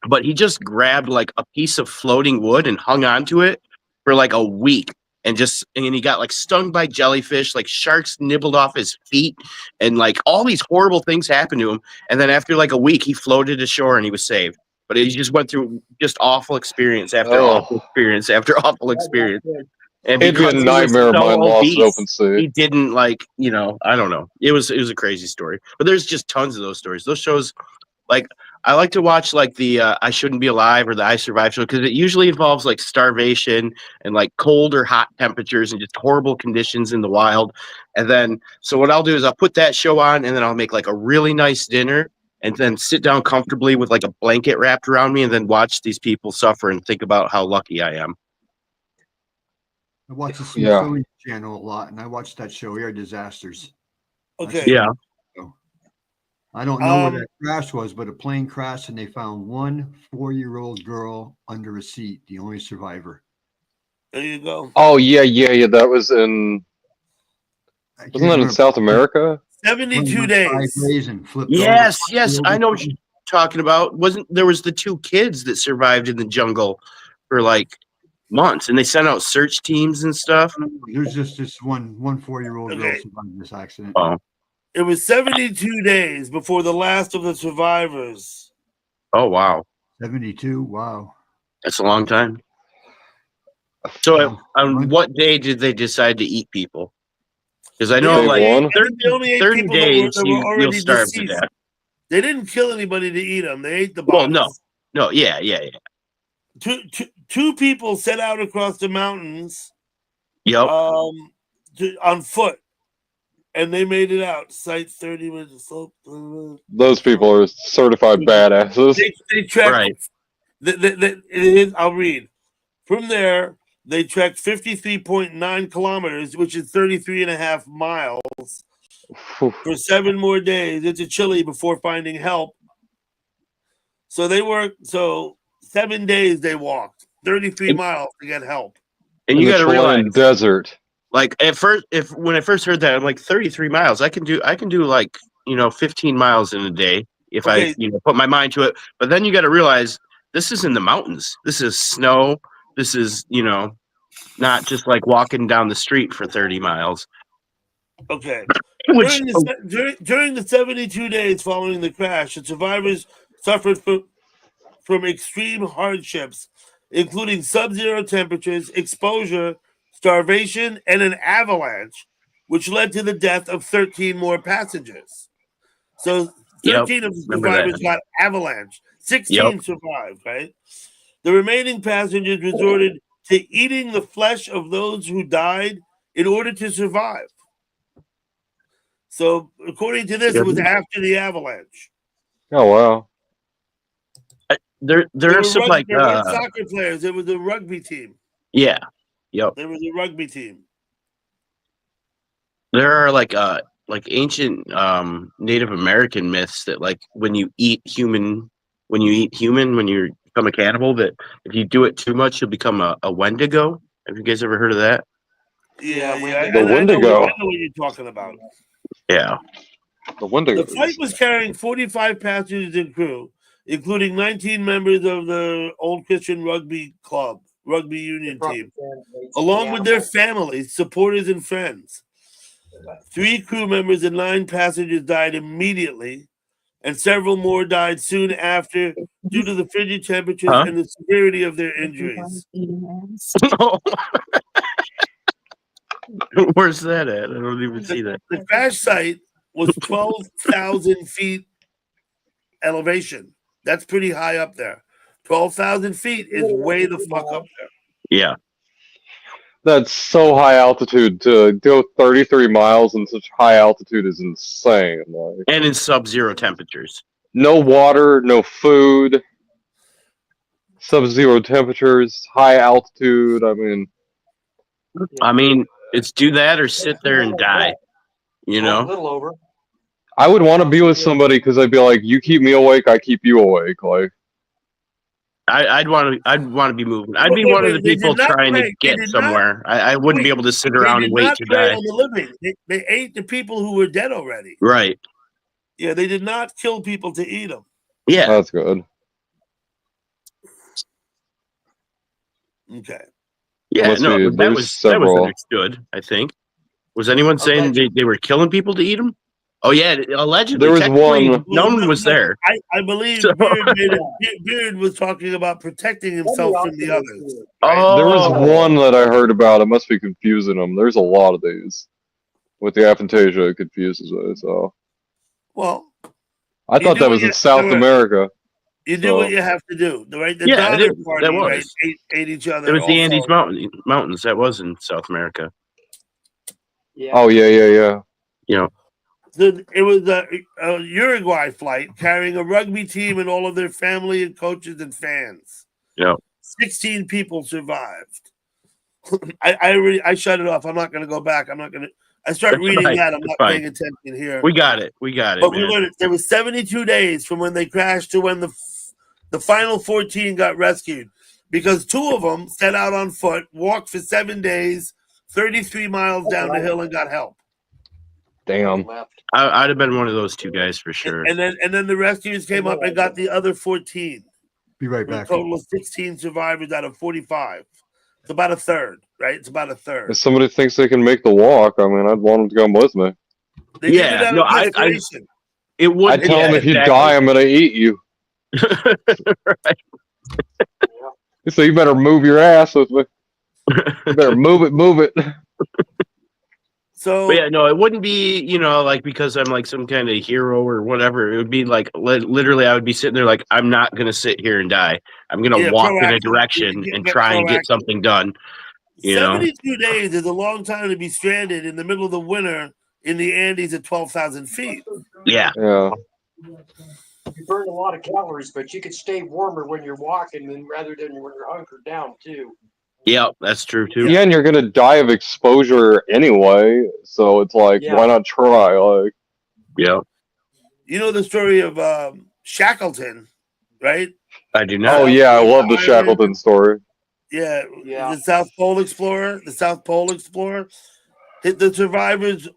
but he just grabbed like a piece of floating wood and hung onto it for like a week. And he got like stung by jellyfish, like sharks nibbled off his feet, and like all these horrible things happened to him. And then after like a week, he floated ashore and he was saved. But he just went through just awful experience after awful experience after awful experience. And It'd be a because he was nightmare of so mine lost at obese, open sea. he didn't I don't know. It was a crazy story. But there's just tons of those stories. Those shows, like I like to watch like the I Shouldn't Be Alive or the I Survived show because it usually involves like starvation and like cold or hot temperatures and just horrible conditions in the wild. And then so what I'll do is I'll put that show on and then I'll make like a really nice dinner and then sit down comfortably with like a blanket wrapped around me and then watch these people suffer and think about how lucky I am. I watch the Smithsonian Channel a lot, and I watch that show, Air Disasters. Okay. Yeah. I don't know where that crash was, but a plane crashed, and they found one 4-year-old girl under a seat, the only survivor. There you go. Oh yeah. That was in. Wasn't that in South America? 72 days. And flipped Yes, over. yes, I know what you're talking about. There was the two kids that survived in the jungle for like months, and they sent out search teams and stuff. There's just this one 4-year-old girl Okay. survived this accident. Oh, It was 72 days before the last of the survivors. oh wow, 72. Wow. that's a long time. So, on what day did they decide to eat people? Because I know, Day like one? I think they only ate 30 people days, that were you'll already starve to deceased. death. They didn't kill anybody to eat them. They ate the Well, bodies. no, yeah. Two people set out across the mountains Yep. on foot, and they made it out. Site 30 minutes of slope. Those people are certified badasses. They trekked. Right. I'll read. From there, they trekked 53.9 kilometers, which is 33.5 miles, for 7 more days into Chile before finding help. So 7 days they walked 33 miles to get help. And In you the got to Chilean realize, desert. like when I first heard that, I'm like 33 miles. I can do like 15 miles in a day if Okay. I put my mind to it. But then you got to realize this is in the mountains. This is snow. This is not just like walking down the street for 30 miles. Okay. Which During the 72 days following the crash, the survivors suffered from extreme hardships, including sub-zero temperatures, exposure, starvation, and an avalanche, which led to the death of 13 more passengers. So 13 of the survivors got avalanche. 16 survived, right? The remaining passengers resorted to eating the flesh of those who died in order to survive. So, according to this, it was after the avalanche. Oh wow. there are some like they weren't soccer players. It was a rugby team. yeah, yep. There was a rugby team. There are like ancient Native American myths that like when you become a cannibal, that if you do it too much, you'll become a Wendigo. Have you guys ever heard of that? Yeah. The Wendigo. I know what you're talking about. Yeah. The Wendigo. The flight was carrying 45 passengers and crew, including 19 members of the Old Christian Rugby Union team, along with their families, supporters, and friends. 3 crew members and 9 passengers died immediately, and several more died soon after due to the frigid temperatures and the severity of their injuries. Where's that at? I don't even see that. The crash site was 12,000 feet elevation. That's pretty high up there. 12,000 feet is way the fuck up there. Yeah. That's so high altitude. To go 33 miles in such high altitude is insane. Like, And in sub-zero temperatures. no water, no food, sub-zero temperatures, high altitude. I mean, it's do that or sit there and die. You A know? little over. I would want to be with somebody because I'd be like, you keep me awake, I keep you awake. Like, I'd want to be moving. I'd be one of the people trying to get somewhere. I wouldn't be able to sit around and wait to die. On the living. They ate the people who were dead already. Right. Yeah, they did not kill people to eat them. Yeah. that's good. Okay. Yeah, Must no, be- that there's was several. understood, I think. Was anyone saying they were killing people to eat them? Oh, yeah, allegedly. There was technically, one- No one was there. I believe So- Beard was talking about protecting himself from the others. Oh, There was one that I heard about. It must be confusing them. There's a lot of these. With the aphantasia, it confuses it. So Well, I You thought do that what was in you- South do it. America. you do So- what you have to do, right? The Yeah, it Donner is. Party, That was. right, ate each other. It was the Andes also. Mountains. That was in South America. Yeah. Oh yeah. You know, It was a Uruguay flight carrying a rugby team and all of their family and coaches and fans. Yeah. 16 people survived. I shut it off. I'm not going to go back. I'm not going to. I start That's reading fine. that. I'm That's not fine. paying attention here. we got it. But we man. learned there was 72 days from when they crashed to when the final 14 got rescued, because 2 of them set out on foot, walked for 7 days, 33 miles down the hill, and got help. Damn. Left. I'd have been one of those 2 guys for sure. And then the rescuers came up and got the other 14. Be right For a back. total of 16 survivors out of 45. It's about a third, right? It's about a third. If somebody thinks they can make the walk, I'd want them to come with me. They did Yeah, it out no, of I- desperation. It would. I tell them if you exactly. die, I'm gonna eat you. Right. So you better move your ass with me. You better move it. So But yeah, no, it wouldn't be, like because I'm like some kind of hero or whatever. It would be like literally, I would be sitting there like, I'm not gonna sit here and die. I'm gonna Yeah, walk in a proactive. direction Get and try and get proactive. something done. You know? 72 days is a long time to be stranded in the middle of the winter in the Andes at 12,000 feet. Yeah, Yeah. You burn a lot of calories, but you can stay warmer when you're walking than rather than when you're hunkered down too. yeah, that's true too. Yeah, and you're gonna die of exposure anyway. So it's like, Yeah. why not try? Like, Yeah, You know the story of Shackleton, right? I do not. oh yeah, I love the Ireland. Shackleton story. Yeah, Yeah. the South Pole Explorer. The survivors,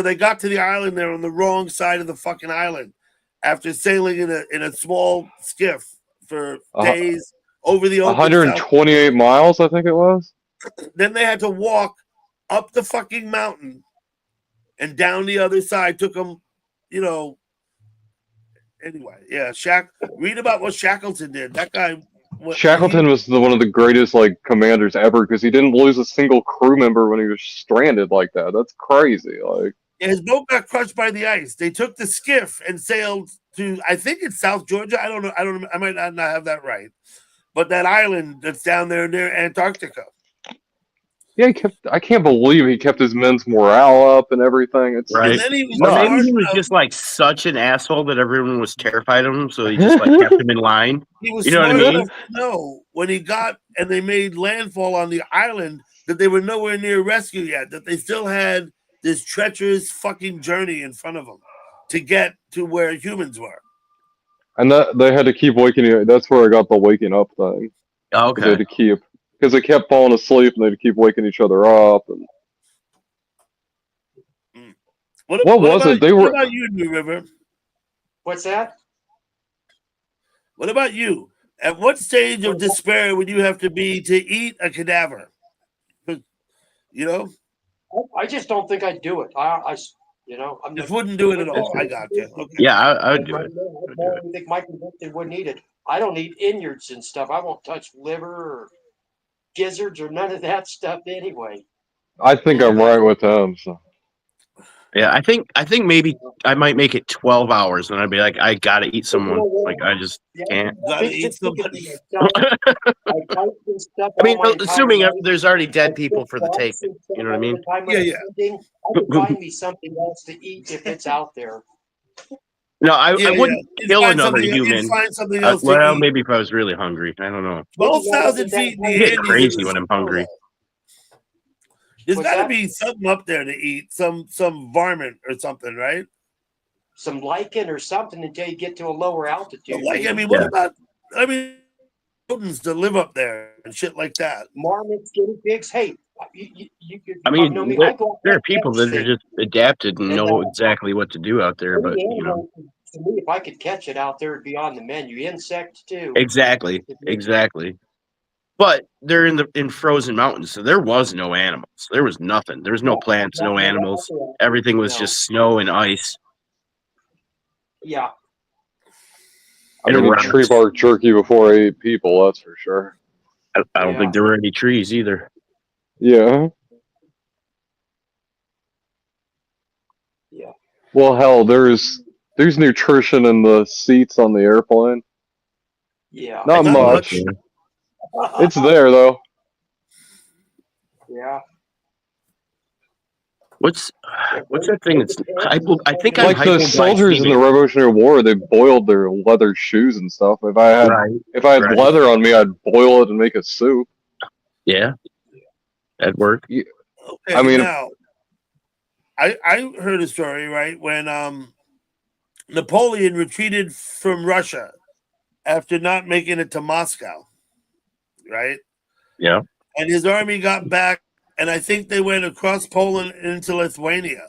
they got to the island. They're on the wrong side of the fucking island after sailing in a small skiff for days over the open 128 miles, I think it was. Then they had to walk up the fucking mountain and down the other side. Took them, Anyway, yeah. Read about what Shackleton did. That guy. Shackleton was one of the greatest commanders ever because he didn't lose a single crew member when he was stranded like that. That's crazy. Like, His boat got crushed by the ice. They took the skiff and sailed to, I think it's South Georgia. I don't know. I might not have that right. But that island that's down there near Antarctica. Yeah, I can't believe he kept his men's morale up and everything. It's Right. And then he was Or maybe smart he was enough. just like such an asshole that everyone was terrified of him, so he just like kept him in line. He was You know what I smart mean? enough to know when he got and they made landfall on the island that they were nowhere near rescue yet, that they still had this treacherous fucking journey in front of them to get to where humans were. And that they had to keep waking you. That's where I got the waking up thing. They Okay. had to keep because they kept falling asleep and they had to keep waking each other up. And what was about, it? They what were. about you, New River? What's that? What about you? At what stage of despair would you have to be to eat a cadaver? You know, I just don't think I'd do it. I'm just wouldn't do it at all. I got you. Okay. Yeah, I would do it. I think Mike Vincent wouldn't eat it. I don't eat innards and stuff. I won't touch liver or gizzards or none of that stuff anyway. I think I'm right with him. So. Yeah, I think maybe I might make it 12 hours, and I'd be like, I gotta eat someone. Like I just can't. Gotta eat somebody. I mean, assuming there's already dead people for the taking. You know what I mean? Yeah. I can find me something else to eat if it's out there. No, I wouldn't kill another human. Find something else Well, to eat. maybe if I was really hungry. I don't know. 12,000 feet in the I get Andes crazy is when I'm hungry. There's What's got to that? be something up there to eat, some varmint or something, right? Some lichen or something until you get to a lower altitude. Like, I maybe. mean, what about? I mean, rodents to live up there and shit like that. Marmots, guinea pigs. Hey, you could. I mean, know me. there are people that are just adapted and know exactly what to do out there, but you know. To me, if I could catch it out there, it'd be on the menu. Insects too. Exactly. But they're in frozen mountains, so there was no animals. There was nothing. There was no plants, no animals. Everything was just snow and ice. Yeah. I mean, a tree bark jerky before I ate people, that's for sure. I don't think there were any trees either. Yeah. Yeah. Well, hell, there's nutrition in the seats on the airplane. Yeah. Not much. It's there though. Yeah. What's that thing? It's I think like the soldiers in the Revolutionary War, they boiled their leather shoes and stuff. If I had leather on me, I'd boil it and make a soup. Yeah, that'd work. Okay, I mean, now I heard a story right when Napoleon retreated from Russia after not making it to Moscow, right? Yeah, and his army got back. And I think they went across Poland into Lithuania,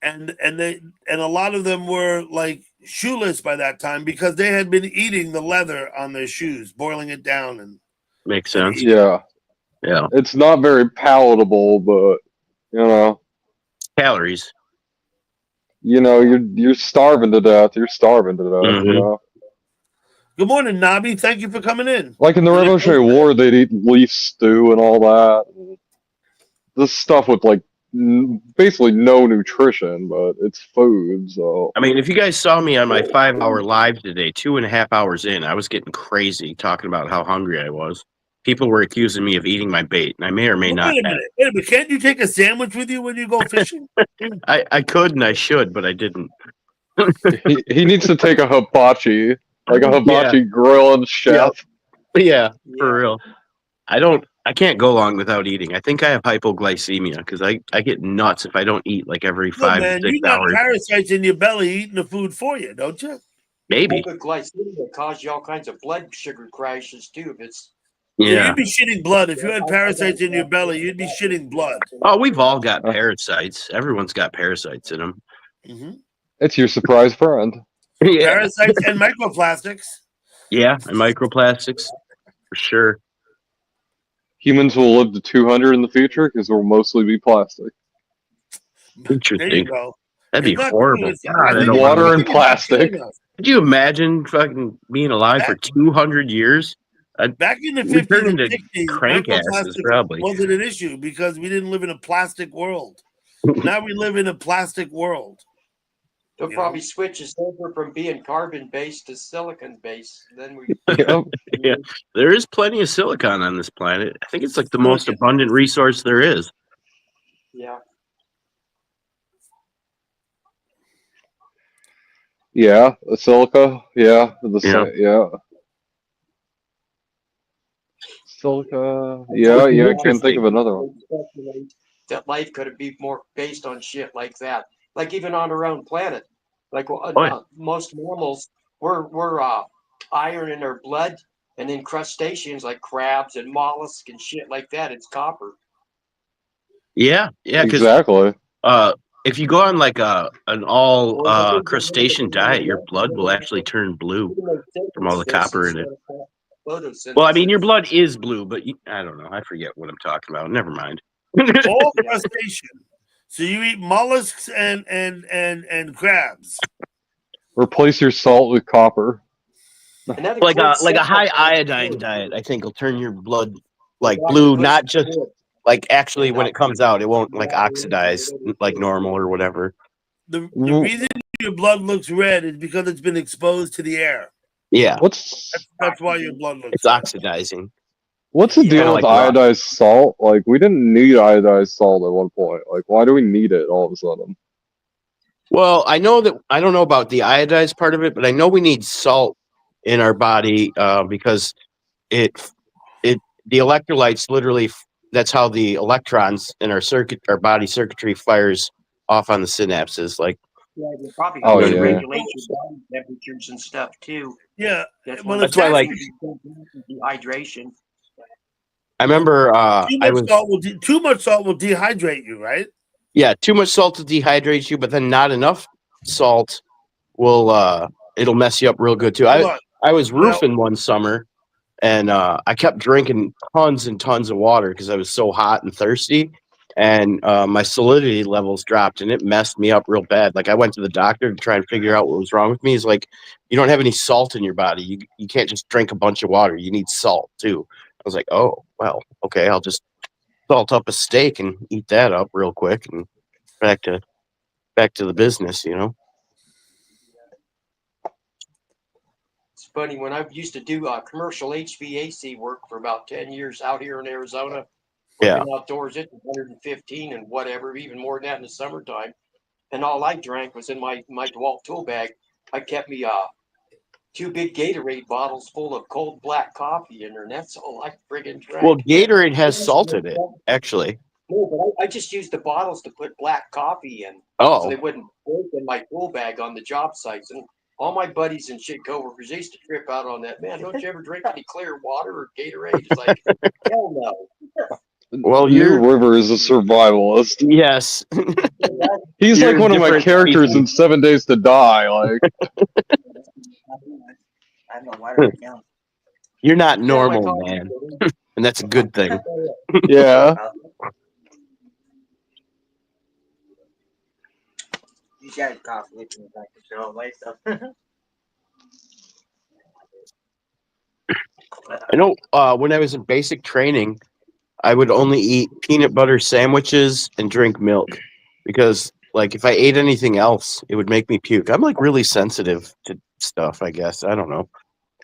and a lot of them were like shoeless by that time because they had been eating the leather on their shoes, boiling it down, and makes sense. Yeah. It's not very palatable, but calories. You're starving to death. You're starving to death. Good morning, Nobby. Thank you for coming in. Like in the Revolutionary War, they'd eat leaf stew and all that. This stuff with like basically no nutrition, but it's food. So I mean, if you guys saw me on my 5-hour live today, 2.5 hours in, I was getting crazy talking about how hungry I was. People were accusing me of eating my bait, and I may or may not. Wait a minute. Can't you take a sandwich with you when you go fishing? I could and I should, but I didn't. he needs to take a hibachi. Like a hibachi grill and chef. Yeah, for real. I can't go long without eating. I think I have hypoglycemia because I get nuts if I don't eat like every 5 to 6 you got hours. parasites in your belly eating the food for you, don't you? Maybe. Hypoglycemia cause you all kinds of blood sugar crashes too. If it's you'd be shitting blood. If you had parasites in your belly, you'd be shitting blood. Oh, we've all got parasites. Everyone's got parasites in them. Mm-hmm. It's your surprise friend. Yeah. Parasites and microplastics. Yeah, and microplastics for sure. Humans will live to 200 in the future because we'll mostly be plastic. Interesting. There you go. That'd be horrible. Water and plastic. Could you imagine fucking being alive for 200 years? Back in the 50s and 60s, crank asses, probably wasn't an issue because we didn't live in a plastic world. Now we live in a plastic world. They'll You probably know? switch us over from being carbon-based to silicon-based. Then we. Yep. Yeah, there is plenty of silicon on this planet. I think it's like the most Silicon. abundant resource there is. Yeah. Yeah, the silica. Yeah, the Yeah. yeah. Silica. Yeah, I can't think of another one. That life could be more based on shit like that. Like even on our own planet. Like yeah. most mammals, we're iron in our blood, and then crustaceans like crabs and mollusks and shit like that, it's copper. Yeah, because Exactly. if you go on like an all Or the things that crustacean diet, your blood will actually turn blue from all the copper in it. Well, I mean, your blood is blue, but I don't know. I forget what I'm talking about. Never mind. All crustacean. So you eat mollusks and crabs. Replace your salt with copper. Like a high iodine diet, I think, will turn your blood like blue, not just like actually when it comes out, it won't like oxidize like normal or whatever. The reason your blood looks red is because it's been exposed to the air. Yeah, That's why your blood looks it's red. oxidizing. What's the deal Kinda with like rock. iodized salt? Like, we didn't need iodized salt at one point. Like, why do we need it all of a sudden? Well, I know that I don't know about the iodized part of it, but I know we need salt in our body because it the electrolytes literally that's how the electrons in our body circuitry fires off on the synapses. Like, Yeah, they probably Oh, help yeah. regulate your body temperatures and stuff too. Yeah. That's Well, why it's why, like, dehydration. I remember too much salt will dehydrate you, right? yeah, too much salt will dehydrate you, but then not enough salt will it'll mess you up real good too. Hold on. I was Now- roofing one summer and I kept drinking tons and tons of water because I was so hot and thirsty, and my salinity levels dropped and it messed me up real bad. Like I went to the doctor to try and figure out what was wrong with me. He's like, you don't have any salt in your body. You can't just drink a bunch of water. You need salt too. I was like, oh well, okay, I'll just salt up a steak and eat that up real quick and back to the business, you know. It's funny when I used to do commercial HVAC work for about 10 years out here in Arizona, Yeah. working outdoors at 115 and whatever, even more than that in the summertime. And all I drank was in my DeWalt tool bag. I kept me 2 big Gatorade bottles full of cold black coffee in there, and that's all I friggin' drank. Well, Gatorade has salt in it, actually. No, but I just used the bottles to put black coffee in, Oh, so they wouldn't break in my tool bag on the job sites. And all my buddies and shit coworkers, they used to trip out on that. Man, don't you ever drink any clear water or Gatorade? It's like, hell no. well, New River is a survivalist. yes. He's You're like one of my different characters in species. 7 Days to Die. Like, I have no water right now. You're not Yeah, my normal, coffee man, good. and that's a good thing. yeah. You got coffee with me if I can show away stuff. I know when I was in basic training, I would only eat peanut butter sandwiches and drink milk because, like, if I ate anything else, it would make me puke. I'm like really sensitive to stuff, I guess. I don't know.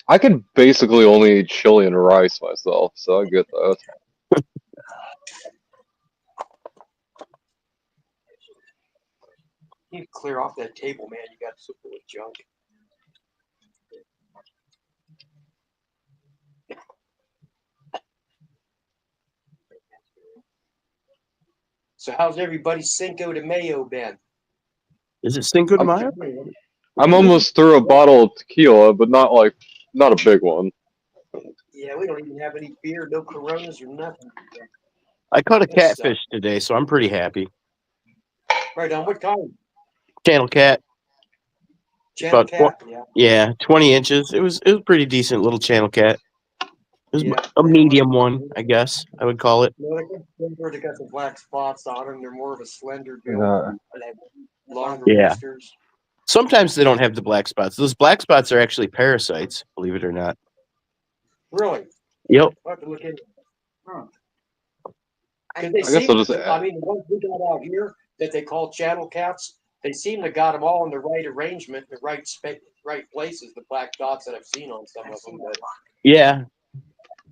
I could basically only eat chili and rice myself, so I get that. You clear off that table, man. You got so full of junk. So how's everybody's Cinco de Mayo been? Is it Cinco de Mayo? I'm almost through a bottle of tequila, but not a big one. Yeah, we don't even have any beer, no Coronas or nothing. I caught a That catfish sucks. today, so I'm pretty happy. Right on. What kind? Channel cat, Channel About cat. Yeah. yeah, 20 inches. It was pretty decent little channel cat. It was Yeah, a they medium are. one, I guess I would call it. No, they got some black spots on them. They're more of a slender build, Yeah. longer Yeah. whiskers. Sometimes they don't have the black spots. Those black spots are actually parasites, believe it or not. Really? Yep. I'll have to look into it. Huh. Because they I guess seem I'll just to, I mean, the ones we got out here that they call channel cats, they seem to got them all in the right arrangement, the right places. The black dots that I've seen on some of them. But Yeah.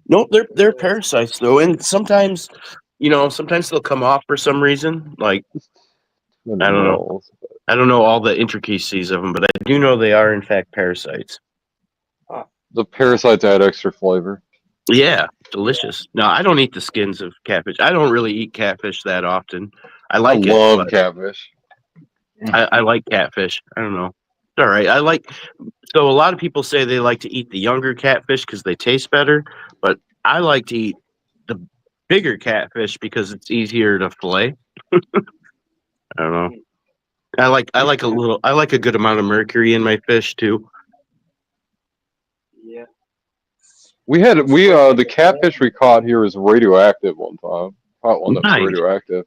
No, they're parasites though, and sometimes, sometimes they'll come off for some reason. Like I don't know. I don't know all the intricacies of them, but I do know they are in fact parasites. The parasites add extra flavor. Yeah, delicious. No, I don't eat the skins of catfish. I don't really eat catfish that often. I I like love it. catfish. I like catfish. I don't know. It's all right. So a lot of people say they like to eat the younger catfish because they taste better, but I like to eat the bigger catfish because it's easier to fillet. I don't know. I like a good amount of mercury in my fish too. yeah, The catfish we caught here was radioactive one time. Caught one that was Nice. radioactive.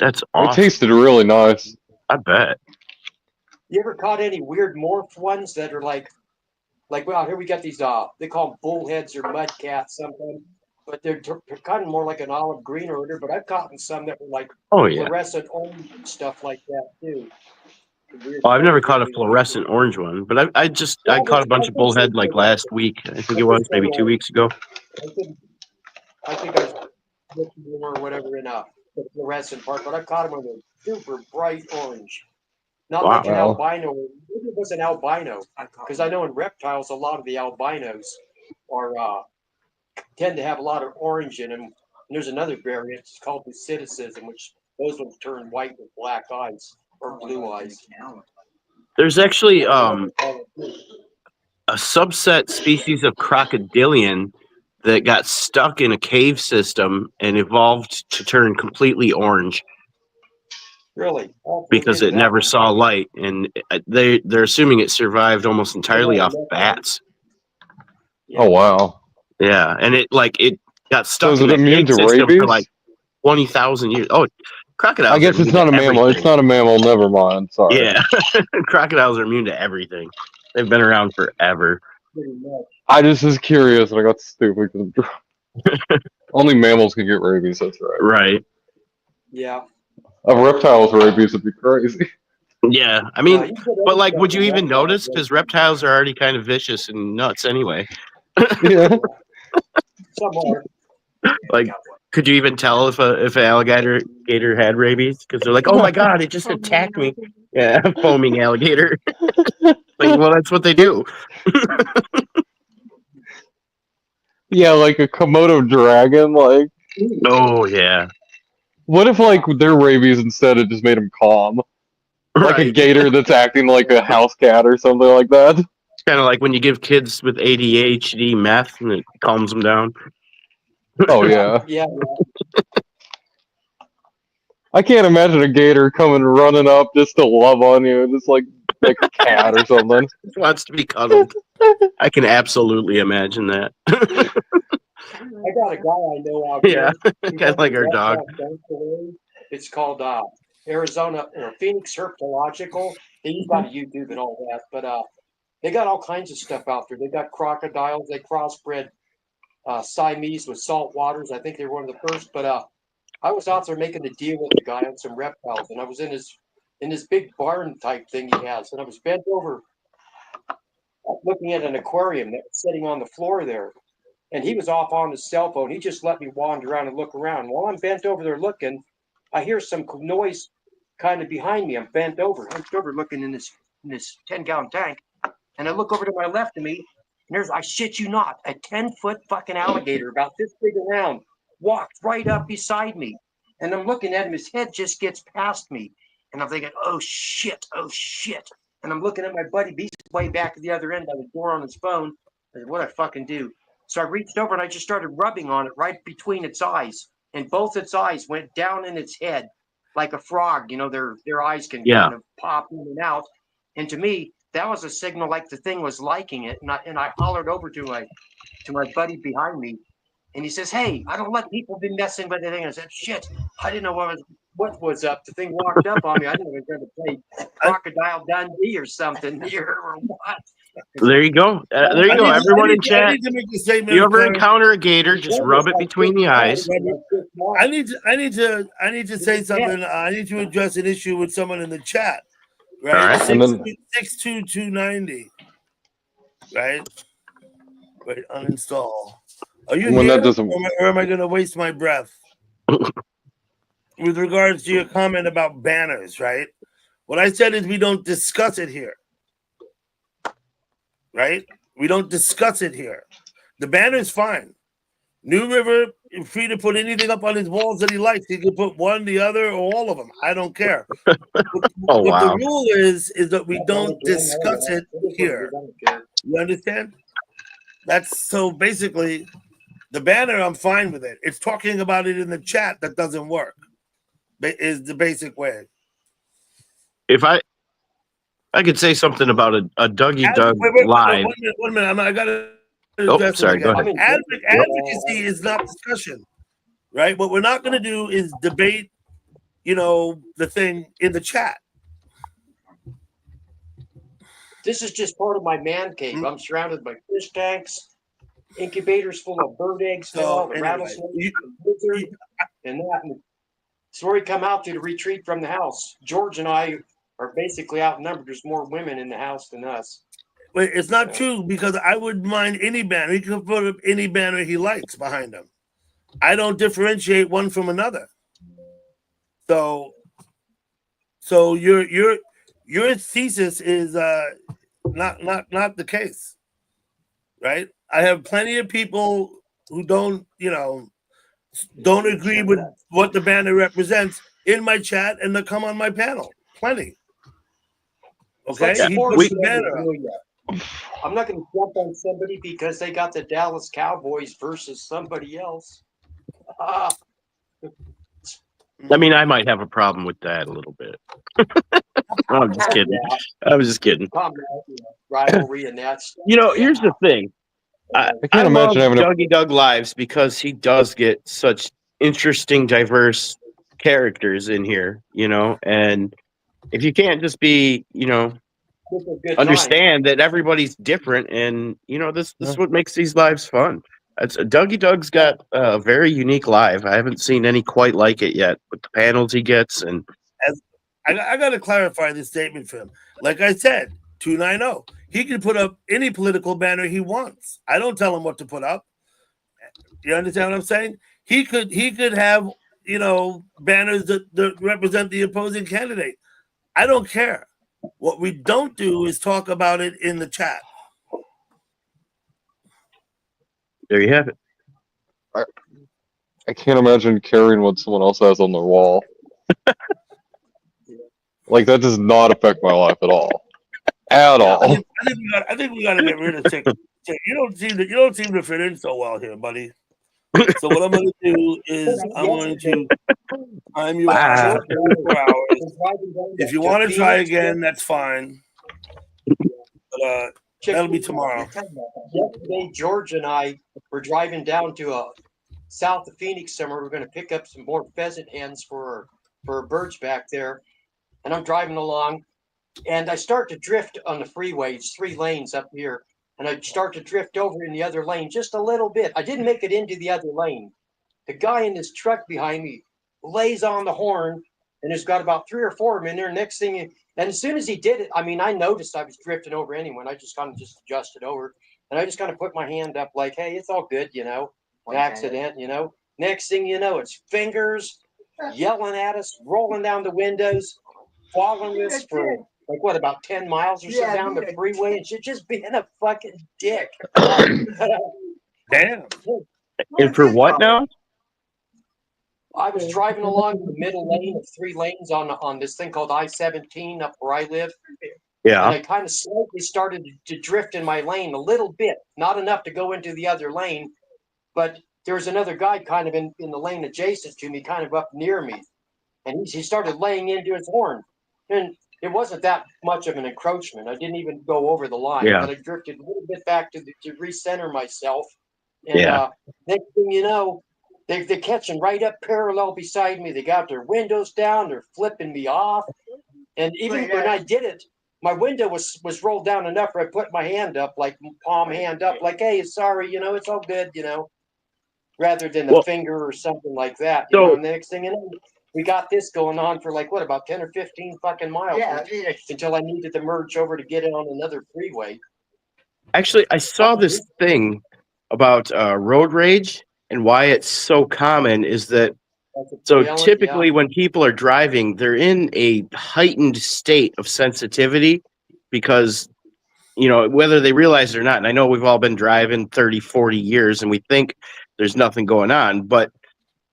That's It awesome. tasted really nice. I bet. you ever caught any weird morph ones that are like well, here we got these they call them bullheads or mud cats sometimes, but they're kind of more like an olive green order. But I've caught some that were like Oh yeah. fluorescent orange and stuff like that too. Oh, I've never caught a fluorescent orange one, but I caught a bunch of bullhead like last week. I think it was maybe 2 weeks ago. I think I was looking or whatever in the fluorescent part, but I caught them when they're super bright orange. Not like an albino. Maybe it was an albino, because I know in reptiles a lot of the albinos are tend to have a lot of orange in them. And there's another variant, it's called parasitism, which those ones turn white with black eyes or blue eyes. There's actually a subset species of crocodilian that got stuck in a cave system and evolved to turn completely orange. Really? Because it never saw light, and they're assuming it survived almost entirely off bats. Yeah. Oh wow! Yeah, and it got stuck So is in it the immune cave to system rabies? for like 20,000 years. Oh, crocodiles. I guess it's not a mammal. It's not a mammal. Never mind. Sorry. Yeah, crocodiles are immune to everything. They've been around forever. I just was curious and I got stupid. Only mammals can get rabies. That's right. Right. Yeah. A reptile with rabies would be crazy. Yeah, I mean, but like, would you even notice? Because reptiles are already kind of vicious and nuts anyway. Yeah. Like, could you even tell if an alligator had rabies? Because they're like, oh my god, it just attacked me. Yeah, foaming alligator. Like, well, that's what they do. Yeah, like a Komodo dragon. Like, oh yeah. What if like their rabies instead it just made them calm? Like a gator that's acting like a house cat or something like that. It's kind of like when you give kids with ADHD meth and it calms them down. Oh yeah. Yeah. I can't imagine a gator coming running up just to love on you, just like a cat or something. Just wants to be cuddled. I can absolutely imagine that. I got a guy I know out here. Yeah, kind of like our dog. It's called Arizona Phoenix Herpetological. He's got a YouTube and all that, but they got all kinds of stuff out there. They got crocodiles. They crossbred Siamese with salt waters. I think they were one of the first. But I was out there making a deal with the guy on some reptiles, and I was in his big barn type thing he has, and I was bent over looking at an aquarium that was sitting on the floor there. And he was off on his cell phone. He just let me wander around and look around. While I'm bent over there looking, I hear some noise kind of behind me. I'm bent over looking in this 10-gallon tank. And I look over to my left of me, and there's, I shit you not, a 10-foot fucking alligator about this big around walked right up beside me. And I'm looking at him. His head just gets past me. And I'm thinking, oh, shit. And I'm looking at my buddy. He's way back at the other end by the door on his phone. I said, what'd I fucking do? So I reached over and I just started rubbing on it right between its eyes. And both its eyes went down in its head like a frog. You know, their eyes can kind of pop in and out. And to me, that was a signal like the thing was liking it. And I hollered over to my buddy behind me. And he says, hey, I don't let people be messing with the thing. I said, shit, I didn't know what was up. The thing walked up on me. I didn't even try to play Crocodile Dundee or something here or what. There you go. There you go. Everyone in I chat. need to make a statement. You of ever clarity. encounter a gator, just rub it between the eyes. I need to say something. I need to address an issue with someone in the chat. Right, All right. And then 62290. Right, wait, uninstall. Are you when here, that doesn't, or am I going to waste my breath? With regards to your comment about banners, right? What I said is we don't discuss it here. Right? We don't discuss it here. The banner's fine. New River is free to put anything up on his walls that he likes. He can put one, the other, or all of them. I don't care. Oh, What the wow. rule is that we don't discuss it here. You understand? That's so basically the banner. I'm fine with it. It's talking about it in the chat that doesn't work. Is the basic way. If I could say something about a Dougie Doug live. 1 minute. I got to Oh, address sorry. it Go again. ahead. Advocacy is not discussion, right? What we're not going to do is debate, the thing in the chat. This is just part of my man cave. I'm surrounded by fish tanks, incubators full of bird eggs, So, the anyway, rattlesnake, lizard, and that. And it's where we come out to retreat from the house. George and I are basically outnumbered. There's more women in the house than us. Wait, it's not true, because I wouldn't mind any banner. He can put up any banner he likes behind him. I don't differentiate one from another. So your thesis is not the case, right? I have plenty of people who don't agree with what the banner represents in my chat, and they come on my panel. Plenty. Okay, Like he puts the banner up. I'm not going to jump on somebody because they got the Dallas Cowboys versus somebody else. I mean, I might have a problem with that a little bit. I'm just kidding. I was just kidding. Rivalry and that's. Here's the thing. I can't love imagine having Dougie Doug lives because he does get such interesting, diverse characters in here. And if you can't just be, understand that everybody's different, and this is what makes these lives fun. Dougie Doug's got a very unique live. I haven't seen any quite like it yet with the panels he gets. And I got to clarify this statement for him. Like I said, 290. He can put up any political banner he wants. I don't tell him what to put up. You understand what I'm saying? He could have banners that represent the opposing candidate. I don't care. What we don't do is talk about it in the chat. There you have it. I can't imagine caring what someone else has on their wall. Like, that does not affect my life at all. At all. I think we got to get rid of Tick. You don't seem to fit in so well here, buddy. So what I'm going to do is I'm going to time you out for 4 hours. If you want to try again, that's fine. But that'll be tomorrow. Yesterday, George and I were driving down to south of Phoenix somewhere. We're going to pick up some more pheasant hens for birds back there. And I'm driving along, and I start to drift on the freeway. It's 3 lanes up here. And I start to drift over in the other lane just a little bit. I didn't make it into the other lane. The guy in this truck behind me lays on the horn, and there's got about 3 or 4 of them in there. Next thing, and as soon as he did it, I mean, I noticed I was drifting over anyway. And I just kind of adjusted over, and I just kind of put my hand up like, hey, it's all good, accident, Next thing you know, it's fingers yelling at us, rolling down the windows, following us for about 10 miles or so down the freeway, and she's just being a fucking dick. Damn. And for what now? I was driving along the middle lane of 3 lanes on this thing called I-17 up where I live. Yeah. And I kind of slightly started to drift in my lane a little bit, not enough to go into the other lane, but there was another guy kind of in the lane adjacent to me, kind of up near me. And he started laying into his horn. And it wasn't that much of an encroachment. I didn't even go over the line, but I drifted a little bit back to recenter myself. And next thing you know, they're catching right up parallel beside me. They got their windows down. They're flipping me off. And even when I did it, my window was rolled down enough where I put my hand up, like palm hand up, like, hey, sorry, it's all good, rather than a finger or something like that, And the next thing you know, we got this going on for like, what, about 10 or 15 fucking miles until I needed to merge over to get it on another freeway. Actually, I saw this thing about road rage and why it's so common is that typically when people are driving, they're in a heightened state of sensitivity because, whether they realize it or not, and I know we've all been driving 30, 40 years and we think there's nothing going on, but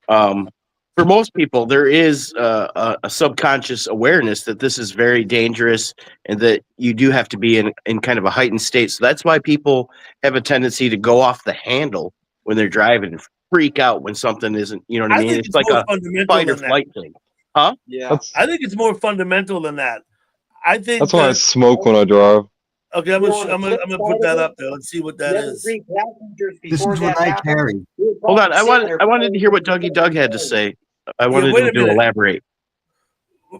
for most people, there is a subconscious awareness that this is very dangerous and that you do have to be in kind of a heightened state. So that's why people have a tendency to go off the handle when they're driving and freak out when something isn't, you know what I mean? Think it's like a fight or flight thing. Huh? Yeah. I think it's more fundamental than that. I think that's why I smoke when I drive. Okay, I'm gonna put that up there. Let's see what that is. This is what I carry. Hold on, I wanted to hear what Dougie Doug had to say. I wanted him to elaborate.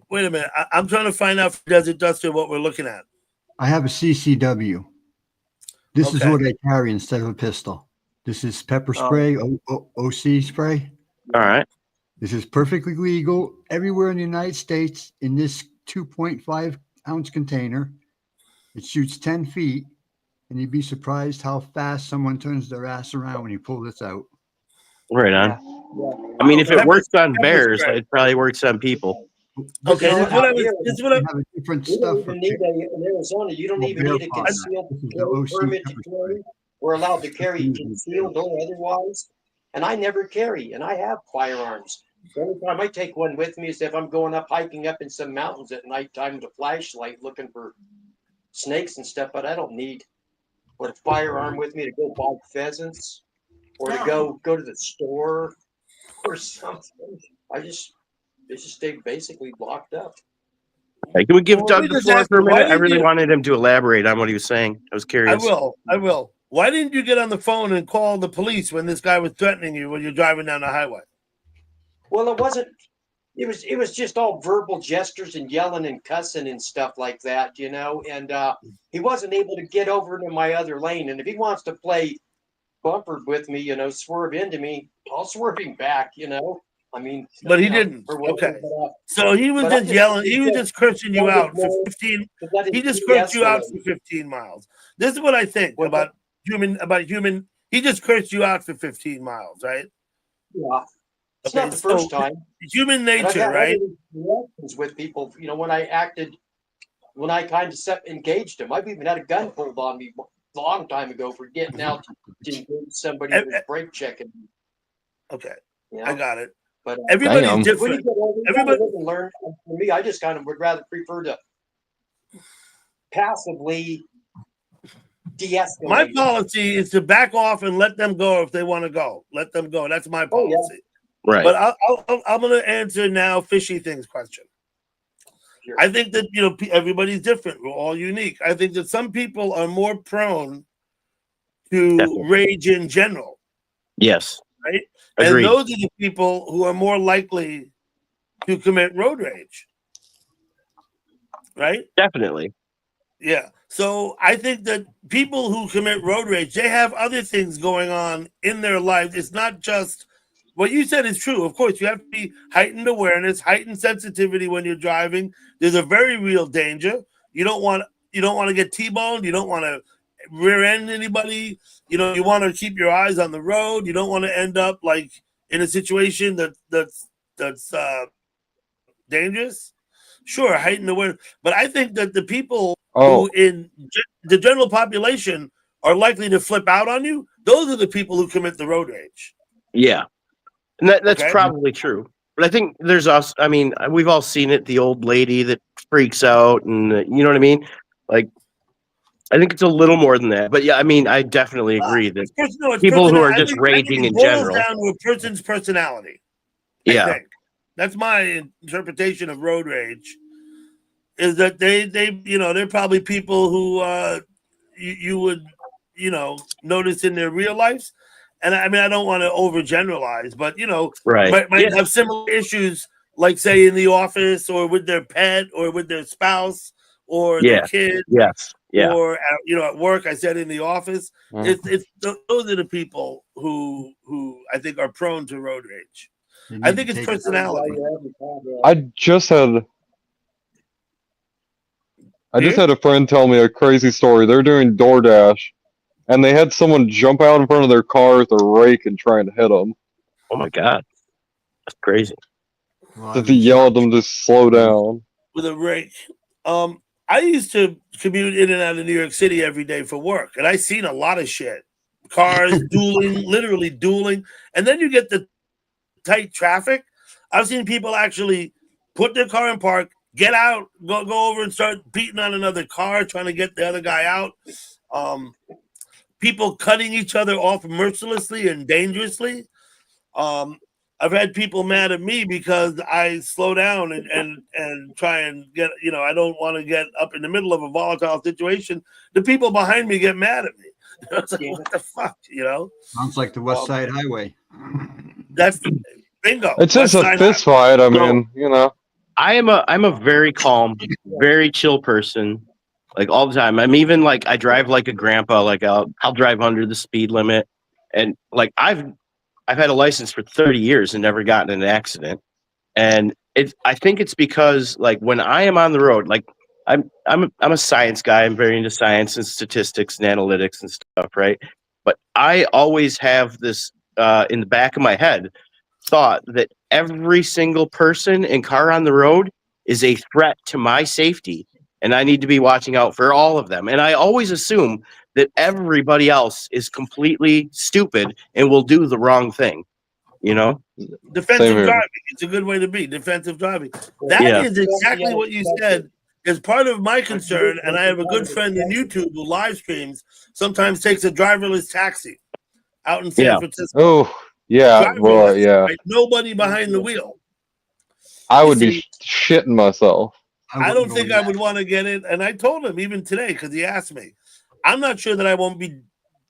Wait a minute. I'm trying to find out for Desert Duster what we're looking at. I have a CCW. This is what I carry instead of a pistol. This is pepper spray, OC spray. All right. This is perfectly legal everywhere in the United States in this 2.5 ounce container. It shoots 10 feet, and you'd be surprised how fast someone turns their ass around when you pull this out. Right on. Yeah. I mean, if it works on bears, it probably works on people. Okay, this is what I have different stuff. In Arizona, you don't even need a concealed permit to carry. We're allowed to carry concealed or otherwise, and I never carry, and I have firearms. The only time I take one with me is if I'm going up hiking up in some mountains at nighttime with a flashlight looking for snakes and stuff, but I don't need a firearm with me to go buy pheasants or to go to the store or something. They just stay basically locked up. Hey, can we give Doug the floor for a minute? I really wanted him to elaborate on what he was saying. I was curious. I will. Why didn't you get on the phone and call the police when this guy was threatening you when you're driving down the highway? Well, it wasn't. It was just all verbal gestures and yelling and cussing and stuff like that, and he wasn't able to get over to my other lane. And if he wants to play bumper with me, swerve into me, I'll swerve him back, I mean, but he didn't. Okay. So he was just yelling. He was just cursing you out for 15. He just cursed you out for 15 miles. This is what I think about human. He just cursed you out for 15 miles, right? Yeah. It's not the first time. Human nature, right? With people, when I kind of engaged him, I've even had a gun pulled on me a long time ago for getting out to engage somebody who was brake checking. Okay, I got it. But everybody's different. Everybody doesn't learn. For me, I just kind of would rather prefer to passively de-escalate. My policy is to back off and let them go if they want to go. Let them go. That's my policy. Oh, yeah. Right. But I'm going to answer now Fishy Things question. Sure. I think that, everybody's different. We're all unique. I think that some people are more prone to rage in general. Yes. Right? Agreed. And those are the people who are more likely to commit road rage. Right? Definitely. Yeah. So I think that people who commit road rage, they have other things going on in their life. It's not just what you said is true. Of course, you have to be heightened awareness, heightened sensitivity when you're driving. There's a very real danger. You don't want to get T-boned. You don't want to rear end anybody. You want to keep your eyes on the road. You don't want to end up like in a situation that's dangerous. Sure, heightened awareness. But I think that the people who in the general population are likely to flip out on you, those are the people who commit the road rage. Yeah. And that's probably true. But I think there's us. I mean, we've all seen it. The old lady that freaks out, and you know what I mean. Like, I think it's a little more than that. But yeah, I mean, I definitely agree that people who are just raging in general. It boils down to a person's personality. Yeah, I think. That's my interpretation of road rage. Is that they're probably people who you would notice in their real lives. And I mean, I don't want to overgeneralize, but might have similar issues, like say in the office or with their pet or with their spouse or their Yeah. kid, Yes. Yeah. or at work. I said in the office. Mm. Those are the people who I think are prone to road rage. They I need think to it's take personality. I just had a friend tell me a crazy story. They're doing DoorDash, and they had someone jump out in front of their car with a rake and trying to hit them. Oh my God, that's crazy. That they yell at them to slow down. With a rake. I used to commute in and out of New York City every day for work, and I seen a lot of shit. Cars dueling, literally dueling, and then you get the tight traffic. I've seen people actually put their car in park, get out, go over and start beating on another car, trying to get the other guy out. People cutting each other off mercilessly and dangerously. I've had people mad at me because I slow down and try and get, I don't want to get up in the middle of a volatile situation. The people behind me get mad at me. It's like, what the fuck, Sounds like the West Side Highway. That's bingo. It's just a fist fight. I mean, I'm a very calm, very chill person, like all the time. I'm even like I drive like a grandpa. Like I'll drive under the speed limit, and like I've had a license for 30 years and never gotten in an accident. And I think it's because like when I am on the road, like I'm a science guy. I'm very into science and statistics and analytics and stuff, right? But I always have this in the back of my head thought that every single person and car on the road is a threat to my safety, and I need to be watching out for all of them. And I always assume that everybody else is completely stupid and will do the wrong thing. Defensive driving. It's a good way to be. Defensive driving. That is exactly what you said is part of my concern. And I have a good friend in YouTube who live streams, sometimes takes a driverless taxi out in San Francisco. Oh, yeah. Well, yeah. Right? Nobody behind the wheel. I would be shitting myself. I don't think I would want to get it. And I told him even today, because he asked me, I'm not sure that I won't be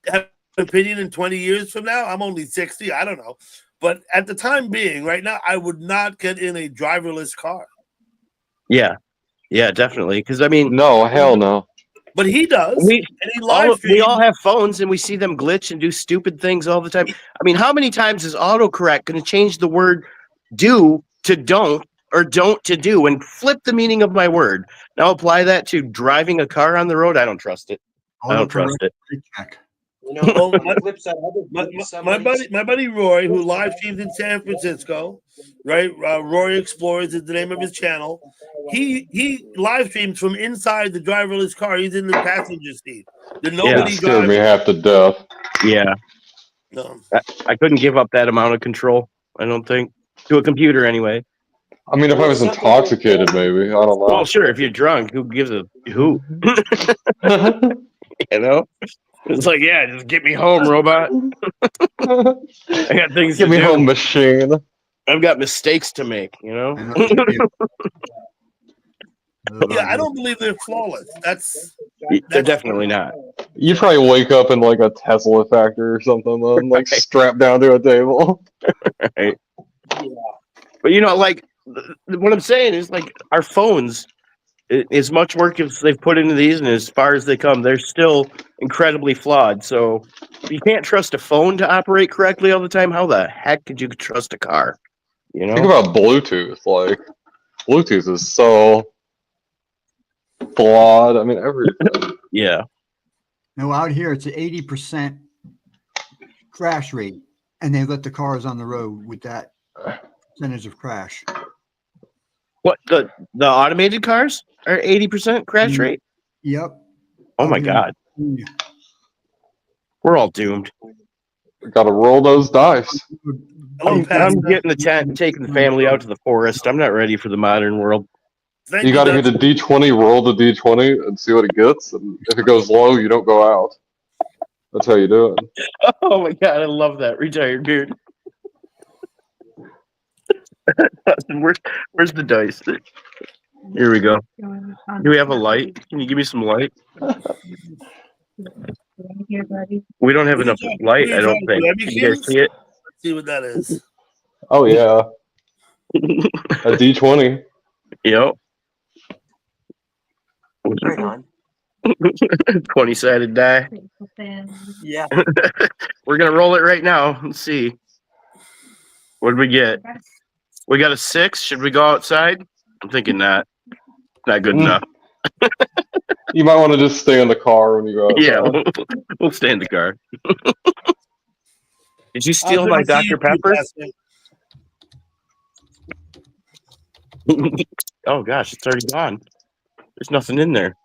have an opinion in 20 years from now. I'm only 60. I don't know. But at the time being, right now, I would not get in a driverless car. Yeah, definitely. Because I mean, no, hell no. But he does. We all have phones, and we see them glitch and do stupid things all the time. I mean, how many times is autocorrect going to change the word "do" to "don't" or "don't" to "do" and flip the meaning of my word? Now apply that to driving a car on the road. I don't trust it. I don't trust it. My buddy Roy, who live streams in San Francisco, right? Roy Explores is the name of his channel. He live streams from inside the driverless car. He's in the passenger seat. Nobody scared me half to death. Yeah. No. I couldn't give up that amount of control. I don't think to a computer anyway. I mean, if I was intoxicated, maybe I don't know. Well, sure. If you're drunk, who gives a who? It's like, yeah, just get me home, robot. I got things get to me do. Home, machine. I've got mistakes to make, Yeah, I don't believe they're flawless. They're definitely not. You probably wake up in like a Tesla factory or something, then, like strapped down to a table. Right. But like what I'm saying is like our phones, as much work as they've put into these and as far as they come, they're still incredibly flawed. So if you can't trust a phone to operate correctly all the time, how the heck could you trust a car? Think about Bluetooth. Like Bluetooth is so flawed. I mean, everything. Yeah. No, out here it's an 80% crash rate, and they let the cars on the road with that percentage of crash. What, the automated cars are 80% crash rate? Yep. Oh my God. We're all doomed. We gotta roll those dice. I'm getting the tent and taking the family out to the forest. I'm not ready for the modern world. You gotta hit a D20, roll the D20, and see what it gets. And if it goes low, you don't go out. That's how you do it. Oh my God, I love that retired beard. Where's the dice? Here we go. Do we have a light? Can you give me some light? We don't have enough light, I don't think. Can you guys see it? Let's see what that is. Oh yeah. A D20. Yep. Right on. 20-sided die. Yeah. We're gonna roll it right now. Let's see. What did we get? We got a 6. Should we go outside? I'm thinking not. Not good enough. You might want to just stay in the car when you go Yeah, outside. we'll stay in the car. Did you Good steal to my see Dr. you too, Pepper? Pastor. Oh gosh, it's already gone. There's nothing in there.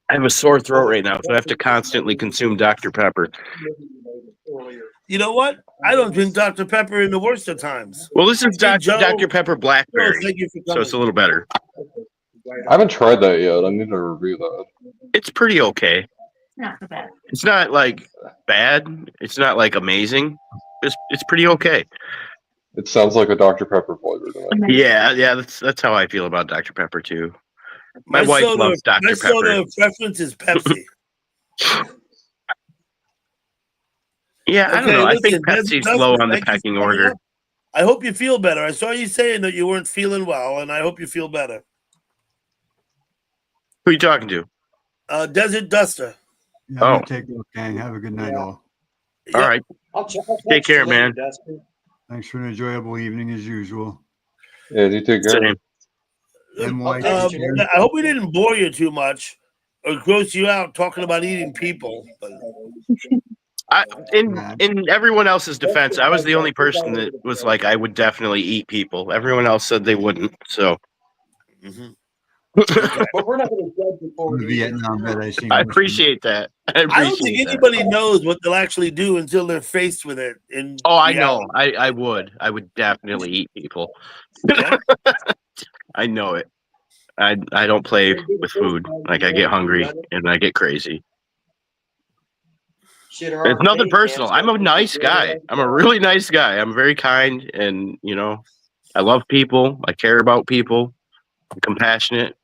I have a sore throat right now, so I have to constantly consume Dr. Pepper. You know what? I don't drink Dr. Pepper in the worst of times. Well, this is Hey, Dr. Joe. Pepper Joe, Blackberry, thank you for so coming. it's a little better. I haven't tried that yet. I need to review that. It's pretty okay. Not so bad. It's not like bad. It's not like amazing. It's pretty okay. It sounds like a Dr. Pepper flavor to me. Yeah. That's how I feel about Dr. Pepper too. My wife loves Dr. My Pepper. soda preference is Pepsi. Yeah, I don't know. I think listen, Pepsi's low on the thank you for pecking coming order. up. I hope you feel better. I saw you saying that you weren't feeling well, and I hope you feel better. Who are you talking to? Desert Duster. Yeah, Oh. I'm gonna take it, gang. Have a good night, all. All right. I'll Take care, you later, man. Dustin. Thanks for an enjoyable evening as usual. Yeah, you take care. Same. MY. text you later. I hope we didn't bore you too much or gross you out talking about eating people. But In everyone else's defense, I was the only person that was like, I would definitely eat people. Everyone else said they wouldn't. So But we're not going to judge before The we eat. Vietnam vet I seen. I appreciate that. I I don't think appreciate that. anybody knows what they'll actually do until they're faced with it. Oh, I know. I would definitely eat people. Yeah. I know it. I don't play with food. Like I get hungry and I get crazy. It's nothing personal. I'm a nice guy. I'm a really nice guy. I'm very kind, and I love people. I care about people. I'm compassionate.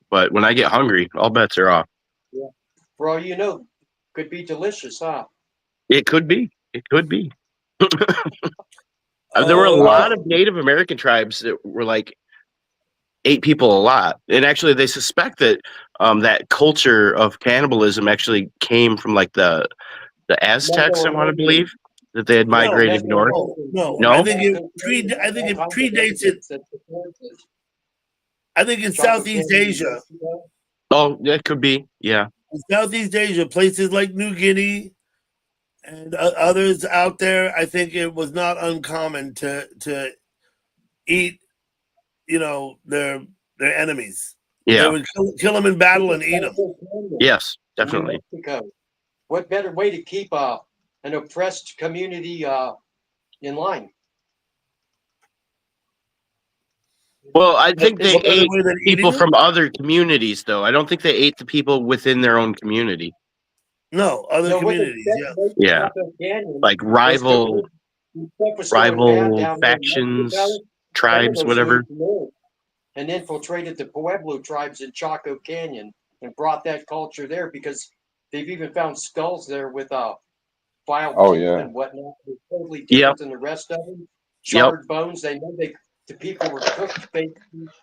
But when I get hungry, all bets are off. Yeah. For all you know, could be delicious, huh? It could be. It could be. There were a lot of Native American tribes that were like ate people a lot, and actually, they suspect that that culture of cannibalism actually came from like the Aztecs. I want to believe that they had migrated north. No. No? I think it predates it. I think in Southeast Asia. Oh, that could be. Yeah. In Southeast Asia, places like New Guinea and others out there, I think it was not uncommon to eat, their enemies. Yeah. They would kill them in battle and eat them. Yes, definitely. What better way to keep an oppressed community in line? Well, I think they What better ate way than people eating from other communities, though. I don't think they ate the people within their own community. No, other communities. Yeah. Like rival factions, tribes, whatever. And infiltrated the Pueblo tribes in Chaco Canyon and brought that culture there, because they've even found skulls there with filed teeth and whatnot. They're totally different than the rest of them. Charred bones. They know the people were cooked face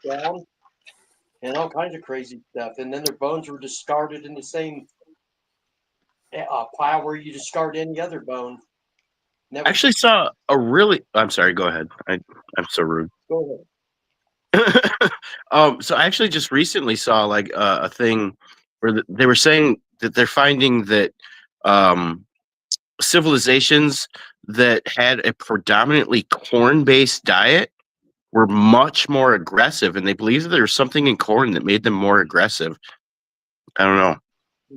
down and all kinds of crazy stuff. And then their bones were discarded in the same pile where you discard any other bone. I actually saw a really. I'm sorry. Go ahead. I'm so rude. Go ahead. So I actually just recently saw like a thing where they were saying that they're finding that civilizations that had a predominantly corn-based diet were much more aggressive, and they believe that there was something in corn that made them more aggressive. I don't know.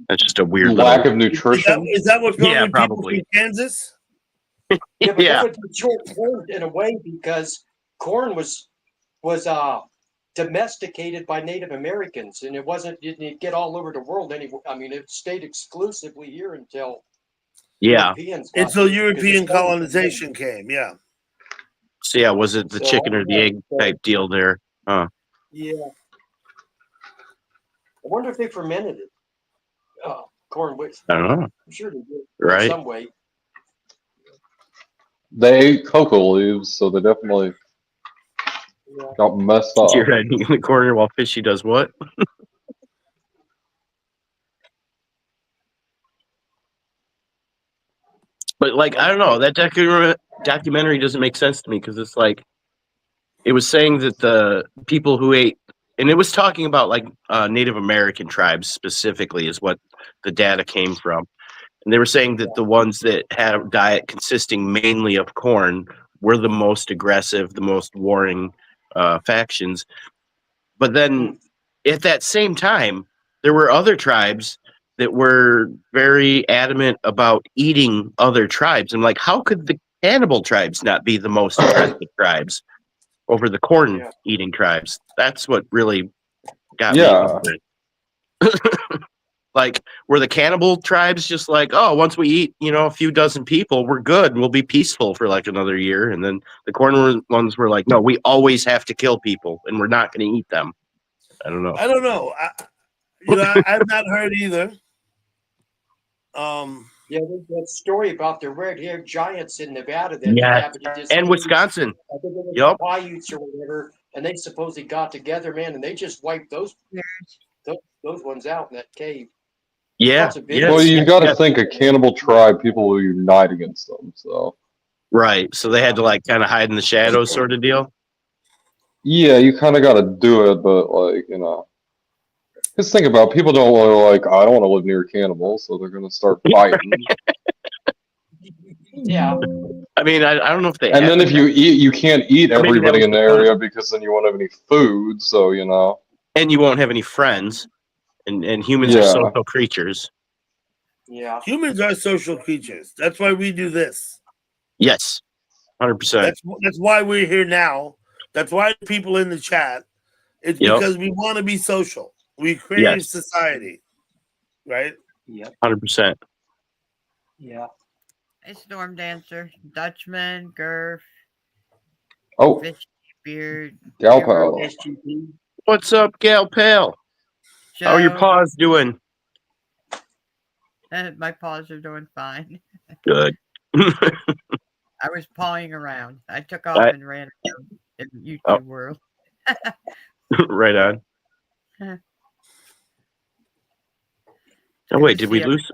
That's just a weird lack of nutrition. Is that what's wrong with probably. people from Kansas? Yeah, but that would be short-lived in a way, because corn was domesticated by Native Americans, and it didn't get all over the world anyway. I mean, it stayed exclusively here until Europeans until European colonization came. Yeah. So yeah, was it the chicken or the egg type deal there? Yeah. I wonder if they fermented it. Corn with. I don't know. I'm sure they did. Right. In some way. They ate cocoa leaves, so they definitely. Got messed up. You're hiding in the corner while Fishy does what? But like, I don't know, that documentary doesn't make sense to me because it's like it was saying that the people who ate, and it was talking about like Native American tribes specifically, is what the data came from, and they were saying that the ones that had a diet consisting mainly of corn were the most aggressive, the most warring factions. But then at that same time, there were other tribes that were very adamant about eating other tribes. I'm like, how could the cannibal tribes not be the most aggressive tribes over the corn eating tribes? That's what really got me. With it. Like, were the cannibal tribes just like, oh, once we eat, a few dozen people, we're good. We'll be peaceful for like another year. And then the corn ones were like, no, we always have to kill people and we're not going to eat them. I don't know. I've not heard either. Yeah, there's that story about the red-haired giants in Nevada and Wisconsin. I think it was the Paiutes or whatever, and they supposedly got together, man, and they just wiped those ones out in that cave. Yeah. Well, you've got to think a cannibal tribe, people will unite against them. So. Right. So they had to like kind of hide in the shadows, sort of deal. Yeah, you kind of got to do it, but like just think about it, people don't want to I don't want to live near cannibals, so they're going to start fighting. Yeah. I mean, I don't know if they. And then if you eat, you can't eat everybody in the area because then you won't have any food. So And you won't have any friends, and humans are social creatures. Yeah. Humans are social creatures. That's why we do this. Yes, 100%. That's why we're here now. That's why people in the chat. It's because we want to be social. We crave society, right? Yeah, 100%. Yeah. Hey, Storm Dancer, Dutchman, Gurf. Oh, Fish Beard. Gal Pal. What's up, Gal Pal? How are your paws doing? My paws are doing fine. Good. I was pawing around. I took off and ran around in YouTube world. Right on. Oh, wait, did we lose?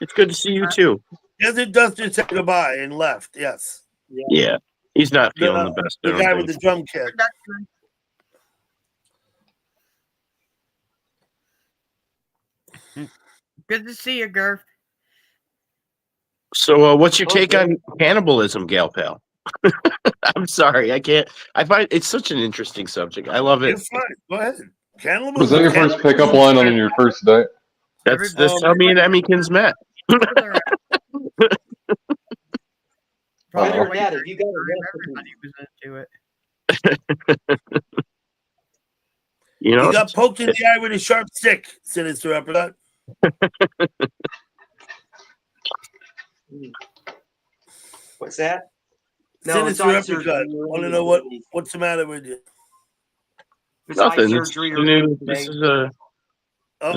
It's good to see you, too. Yes, it does just say goodbye and left. Yes. Yeah. He's not feeling the best. The guy with the drum kit. Good to see you, Gurf. So, what's your take on cannibalism, Gal Pal? I'm sorry, I can't. I find it's such an interesting subject. I love it. You're fine. Go ahead. Cannibalism. Was that your first pickup line on your first date? That's how me and Emmykins met. Probably you got everybody was into it. He got poked in the eye with a sharp stick, Sinister Uppercut. What's that? Sinister Uppercut. Want to know what's the matter with you? Nothing. This is a.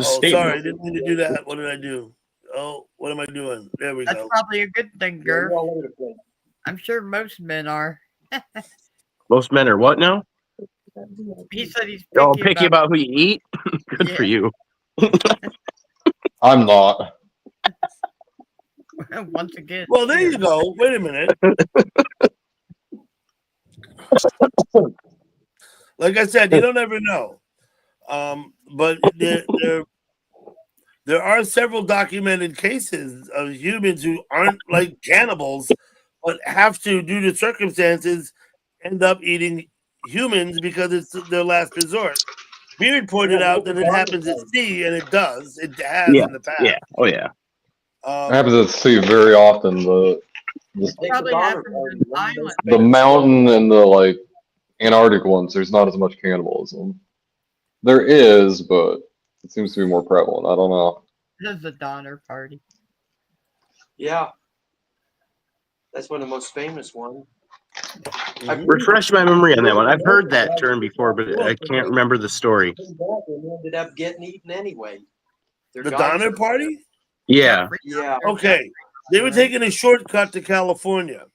Sorry, I didn't mean to do that. What did I do? Oh, what am I doing? There we go. That's probably a good thing, Gurf. I'm sure most men are. Most men are what now? He said he's picky about who you eat. Good for you. I'm not. Once again. Well, there you go. Wait a minute. Like I said, you don't ever know. But there are several documented cases of humans who aren't like cannibals, but have to, due to circumstances, end up eating humans because it's their last resort. Beard pointed out that it happens at sea, and it does. It has in the past. Yeah. Oh, yeah. It happens at sea very often. The mountain and the Antarctic ones, there's not as much cannibalism. There is, but it seems to be more prevalent. I don't know. This is a Donner Party. Yeah. That's one of the most famous ones. Refresh my memory on that one. I've heard that term before, but I can't remember the story. They ended up getting eaten anyway. The Donner Party? Yeah. Yeah. Okay. They were taking a shortcut to California.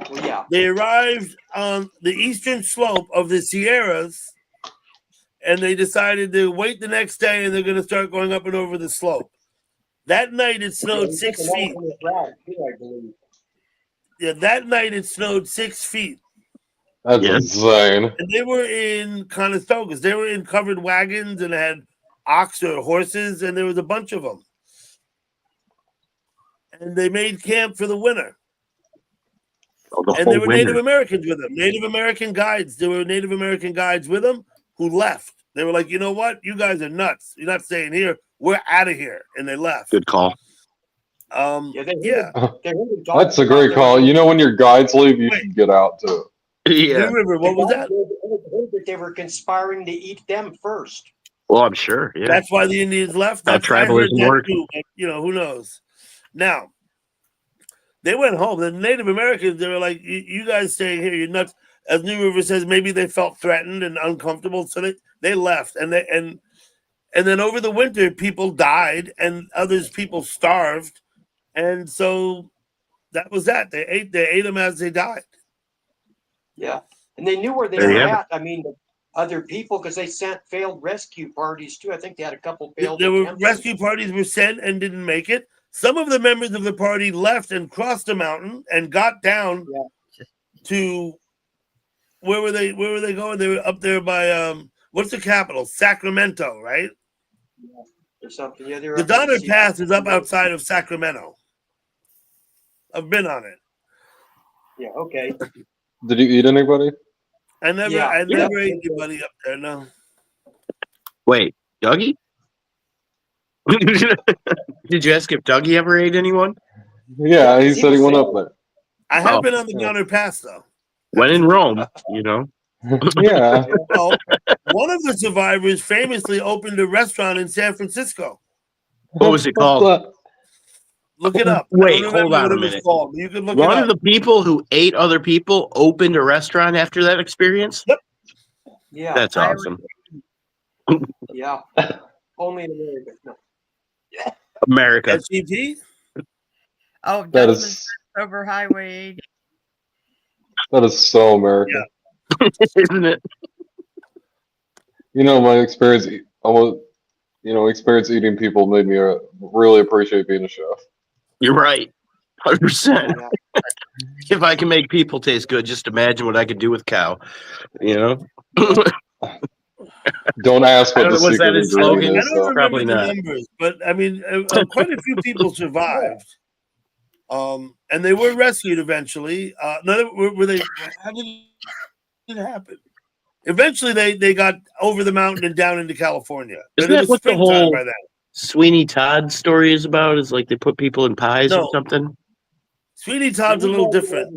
Well, yeah. They arrived on the eastern slope of the Sierras, and they decided to wait the next day, and they're going to start going up and over the slope. That night, it snowed 6 feet. Yeah, that night it snowed 6 feet. That's insane. And they were in Conestogas. They were in covered wagons and had ox or horses, and there was a bunch of them. And they made camp for the winter. And there were Native Americans with them. Native American guides. There were Native American guides with them who left. They were like, you know what? You guys are nuts. You're not staying here. We're out of here. And they left. Good call. Yeah. That's a great call. You know, when your guides leave, you should get out too. Yeah. Remember, what was that? They were conspiring to eat them first. Well, I'm sure. Yeah. That's why the Indians left. That's tribalism works. You know, who knows? Now, they went home. The Native Americans, they were like, you guys staying here, you're nuts. As New River says, maybe they felt threatened and uncomfortable, so they left. And then over the winter, people died and people starved. And so that was that. They ate them as they died. Yeah. And they knew where they were at. I mean, other people, because they sent failed rescue parties too. I think they had a couple failed rescue parties were sent and didn't make it. Some of the members of the party left and crossed the mountain and got down to where were they going? They were up there by what's the capital? Sacramento, right? Yeah, or something. Yeah, the Donner Pass is up outside of Sacramento. I've been on it. Yeah, okay. Did you eat anybody? I never ate anybody up there, no. Wait, Dougie? Did you ask if Dougie ever ate anyone? Yeah, he said he went up there. I have been on the Donner Pass, though. When in Rome, you know. Yeah. Well, one of the survivors famously opened a restaurant in San Francisco. What was it called? Look it up. Wait, hold on a minute. You can look One it of the people who ate other people opened a restaurant after that experience? Yep. Yeah. That's awesome. Yeah. Only in America. No. America. SCP? Oh, That Dutchman's is over Highway 80. that is so American. Yeah. Isn't it? You know, my experience eating people made me really appreciate being a chef. You're right. 100%. Yeah. If I can make people taste good, just imagine what I could do with cow. You know? Don't ask what the Was secret that his ingredient slogan? I is. don't remember Probably the not. numbers, but I mean, quite a few people survived. And they were rescued eventually. Were they? How did it happen? Eventually, they got over the mountain and down into California. Isn't that what the whole by then. Sweeney Todd story is about? Is like they put people in pies or No. something? Sweeney Todd's a little different.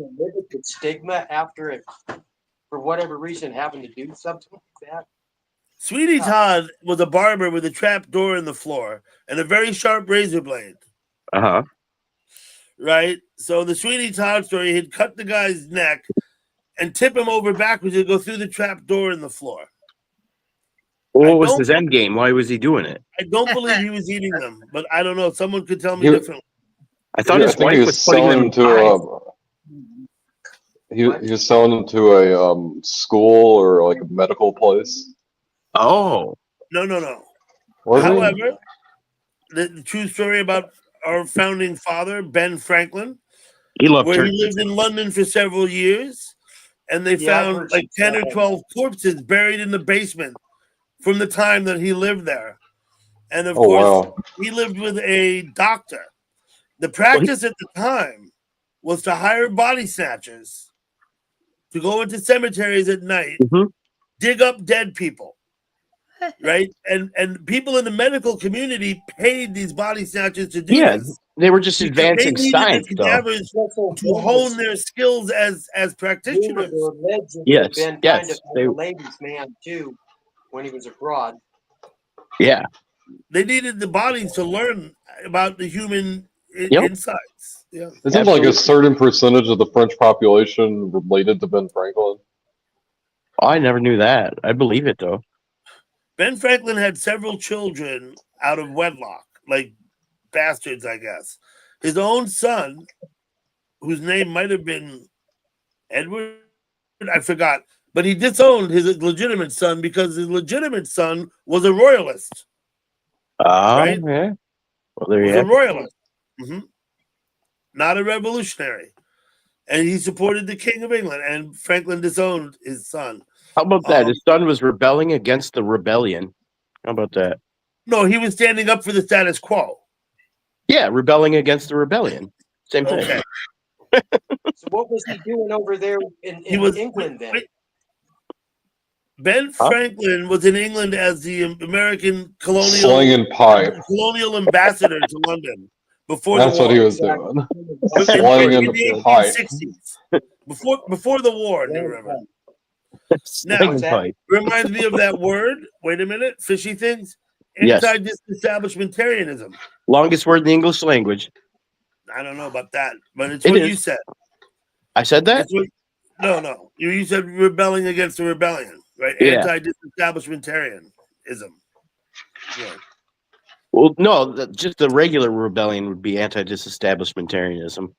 Stigma after it, for whatever reason, having to do something like that. Sweeney Todd was a barber with a trap door in the floor and a very sharp razor blade. Uh-huh. Right? So the Sweeney Todd story, he'd cut the guy's neck and tip him over backwards and go through the trap door in the floor. What was his end game? Why was he doing it? I don't believe he was eating them, but I don't know. Someone could tell me differently. I thought his wife was putting them in pies. He was selling them to a school or like a medical place. Oh. No. Was However, the true story about our founding father, Ben Franklin, he loved where turkey. he lived in London for several years, and they found like 10 or 12 corpses buried in the basement from the time that he lived there. And of course, he lived with a doctor. The practice at the time was to hire body snatchers to go into cemeteries at night, dig up dead people, right? And people in the medical community paid these body snatchers to do this. They were just advancing science, the cadavers to hone their skills as practitioners. Yes, Kind of a ladies' man too, when he was abroad. Yeah, they needed the bodies to learn about the human insides. Yeah, isn't like a certain percentage of the French population related to Ben Franklin? Oh, I never knew that. I believe it though. Ben Franklin had several children out of wedlock, like bastards, I guess. His own son, whose name might have been Edward, I forgot, but he disowned his legitimate son because his legitimate son was a royalist. Right? Yeah. Well, there Was you a have it. royalist, not a revolutionary, and he supported the King of England. And Franklin disowned his son. How about that? His son was rebelling against the rebellion. How about that? No, he was standing up for the status quo. Yeah, rebelling against the rebellion. Same thing. Okay. So what was he doing over there in England then? Ben Franklin was in England as the American Slinging pipe. colonial ambassador to London before That's the war. what he was doing. In Slinging the the pipe. 1860s, before the war. Do you remember? Now, Slinging pipe. reminds me of that word. Wait a minute, fishy things. Yes. Anti-disestablishmentarianism. Longest word in the English language. I don't know about that, but it's It what is. you said. I said that? No. You said rebelling against the rebellion, right? Yeah. Anti-disestablishmentarianism. Yeah. Well, no, just the regular rebellion would be anti-disestablishmentarianism.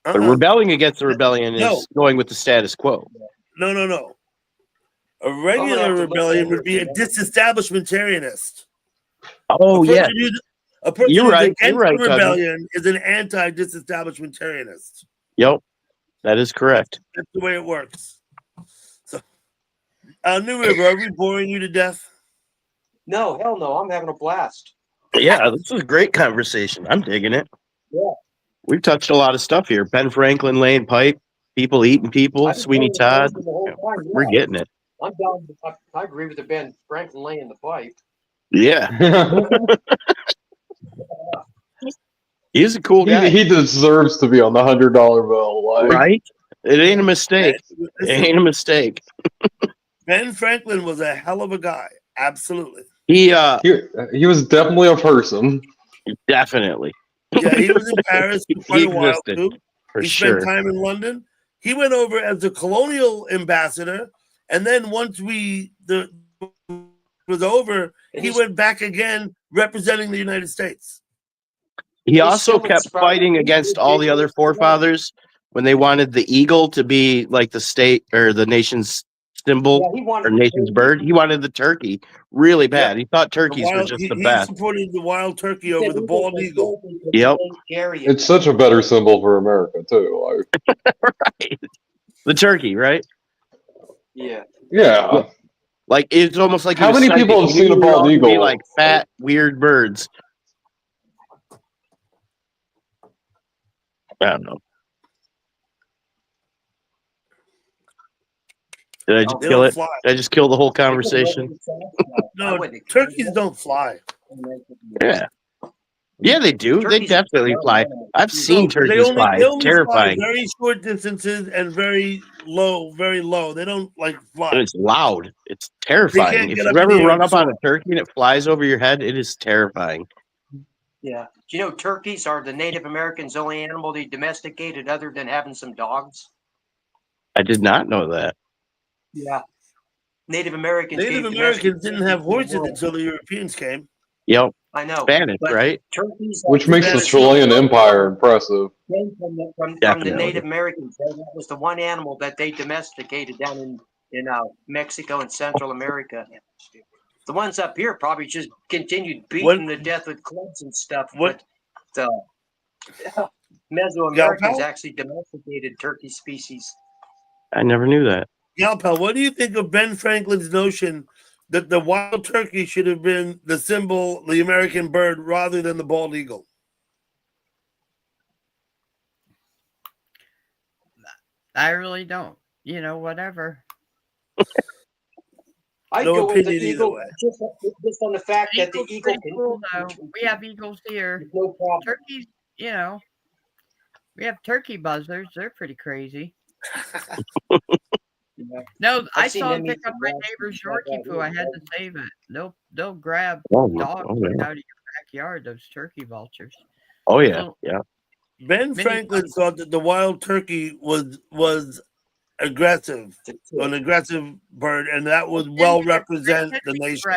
But rebelling against the rebellion is going with the status quo. No. A regular rebellion would be a disestablishmentarianist. Oh, yeah. A person You're who's right. against You're right, the rebellion is an anti-disestablishmentarianist. Yep, that is correct. That's the way it works. So, New River, are we boring you to death? No, hell no. I'm having a blast. Yeah, this is a great conversation. I'm digging it. Yeah. We've touched a lot of stuff here. Ben Franklin laying pipe, people eating people, Sweeney Todd. We're getting it. I'm down. I agree with the Ben Franklin laying the pipe. Yeah. He's a cool guy. He deserves to be on the $100 bill. Right? It ain't a mistake. It ain't a mistake. Ben Franklin was a hell of a guy. Absolutely. He was definitely a person. Definitely. Yeah, he was in Paris for quite a while too. For he sure. spent time in London. He went over as the colonial ambassador, and then once the was over, he went back again representing the United States. He also kept fighting against all the other forefathers when they wanted the eagle to be like the state or the nation's symbol or nation's bird. He wanted the turkey really bad. He thought turkeys were just the best. He supported the wild turkey over the bald eagle. Yep. It's such a better symbol for America too. Right. The turkey, right? Yeah. Yeah. Like it's almost like how many people have seen a bald eagle? Be like fat, weird birds. I don't know. Did I just kill it? Did I just kill the whole conversation? No, turkeys don't fly. Yeah. Yeah, they do. They definitely fly. I've seen turkeys fly. They It's only terrifying. fly very short distances and very low, very low. They don't like fly. And it's loud. It's terrifying. If you've ever run up on a turkey and it flies over your head, it is terrifying. Yeah. Do you know turkeys are the Native Americans' only animal they domesticated other than having some dogs? I did not know that. Yeah. Native Americans didn't have horses until the Europeans came. Yep. I know. Spanish, right? Turkeys, which makes the Chilean Empire impressive. From the Native Americans, that was the one animal that they domesticated down in Mexico and Central America. The ones up here probably just continued beating to death with clubs and stuff. But the Mesoamericans actually domesticated turkey species. I never knew that. Galpel, what do you think of Ben Franklin's notion that the wild turkey should have been the symbol, the American bird, rather than the bald eagle? I really don't. Whatever. I'd go with the eagle just on the fact that the eagle can. Cool, we have eagles here. No problem. Turkeys, we have turkey buzzards. They're pretty crazy. No, I saw them pick up my neighbor's Yorkie poo. I had to save it. They'll grab dogs out of your backyard. Those turkey vultures. Oh yeah, yeah. Ben Franklin thought that the wild turkey was aggressive, an aggressive bird, and that would well represent the nation.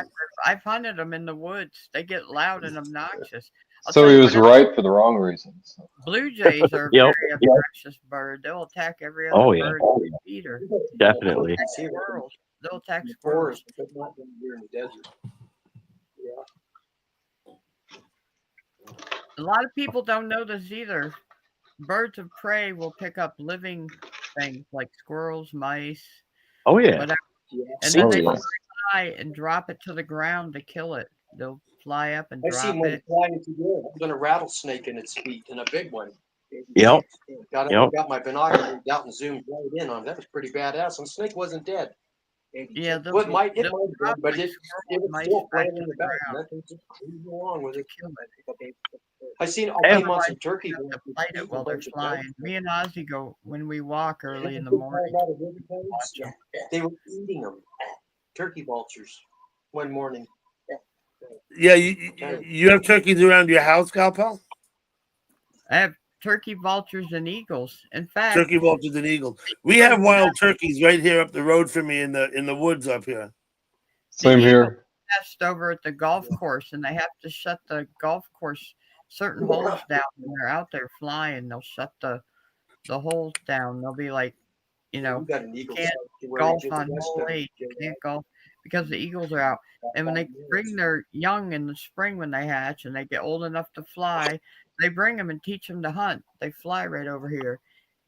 I've hunted them in the woods. They get loud and obnoxious. So he was right for the wrong reasons. Blue jays are a Yep. very obnoxious bird. They'll attack every other Oh, yeah. bird eater. Definitely. Squirrels. They'll attack In the squirrels. forest, but not when you're in the desert. Yeah. A lot of people don't know this either. Birds of prey will pick up living things like squirrels, mice, Oh, yeah. whatever, Yeah. and then Oh, they yeah. fly and drop it to the ground to kill it. They'll fly up and I drop seen one it. flying through the air. There's been a rattlesnake in its feet and a big one. Yep. Got my binoculars out and zoomed right in on it. That was pretty badass. And the snake wasn't dead. Yeah, Well, it might have they'll been, drop but the it squirrel was mice still back flying to in the the back. And ground that thing just cruising along with to it. kill it. I came on Otherwise, some turkey. you have to fight it while they're flying. Me and Ozzy go when we walk early in the They morning. called out of river cones. Watch 'em. They were eating them. Turkey vultures one morning. Yeah, you have turkeys around your house, Calpal? I have turkey vultures and eagles. In fact, Turkey vultures and eagles. We have wild turkeys right here up the road from me in the woods up here. Same here. nest over at the golf course, and they have to shut the golf course certain holes down when they're out there flying. They'll shut the holes down. They'll be like, you know, got an eagle can't golf on hole 8. You can't golf because the eagles are out. And when they bring their young in the spring when they hatch and they get old enough to fly, they bring them and teach them to hunt. They fly right over here.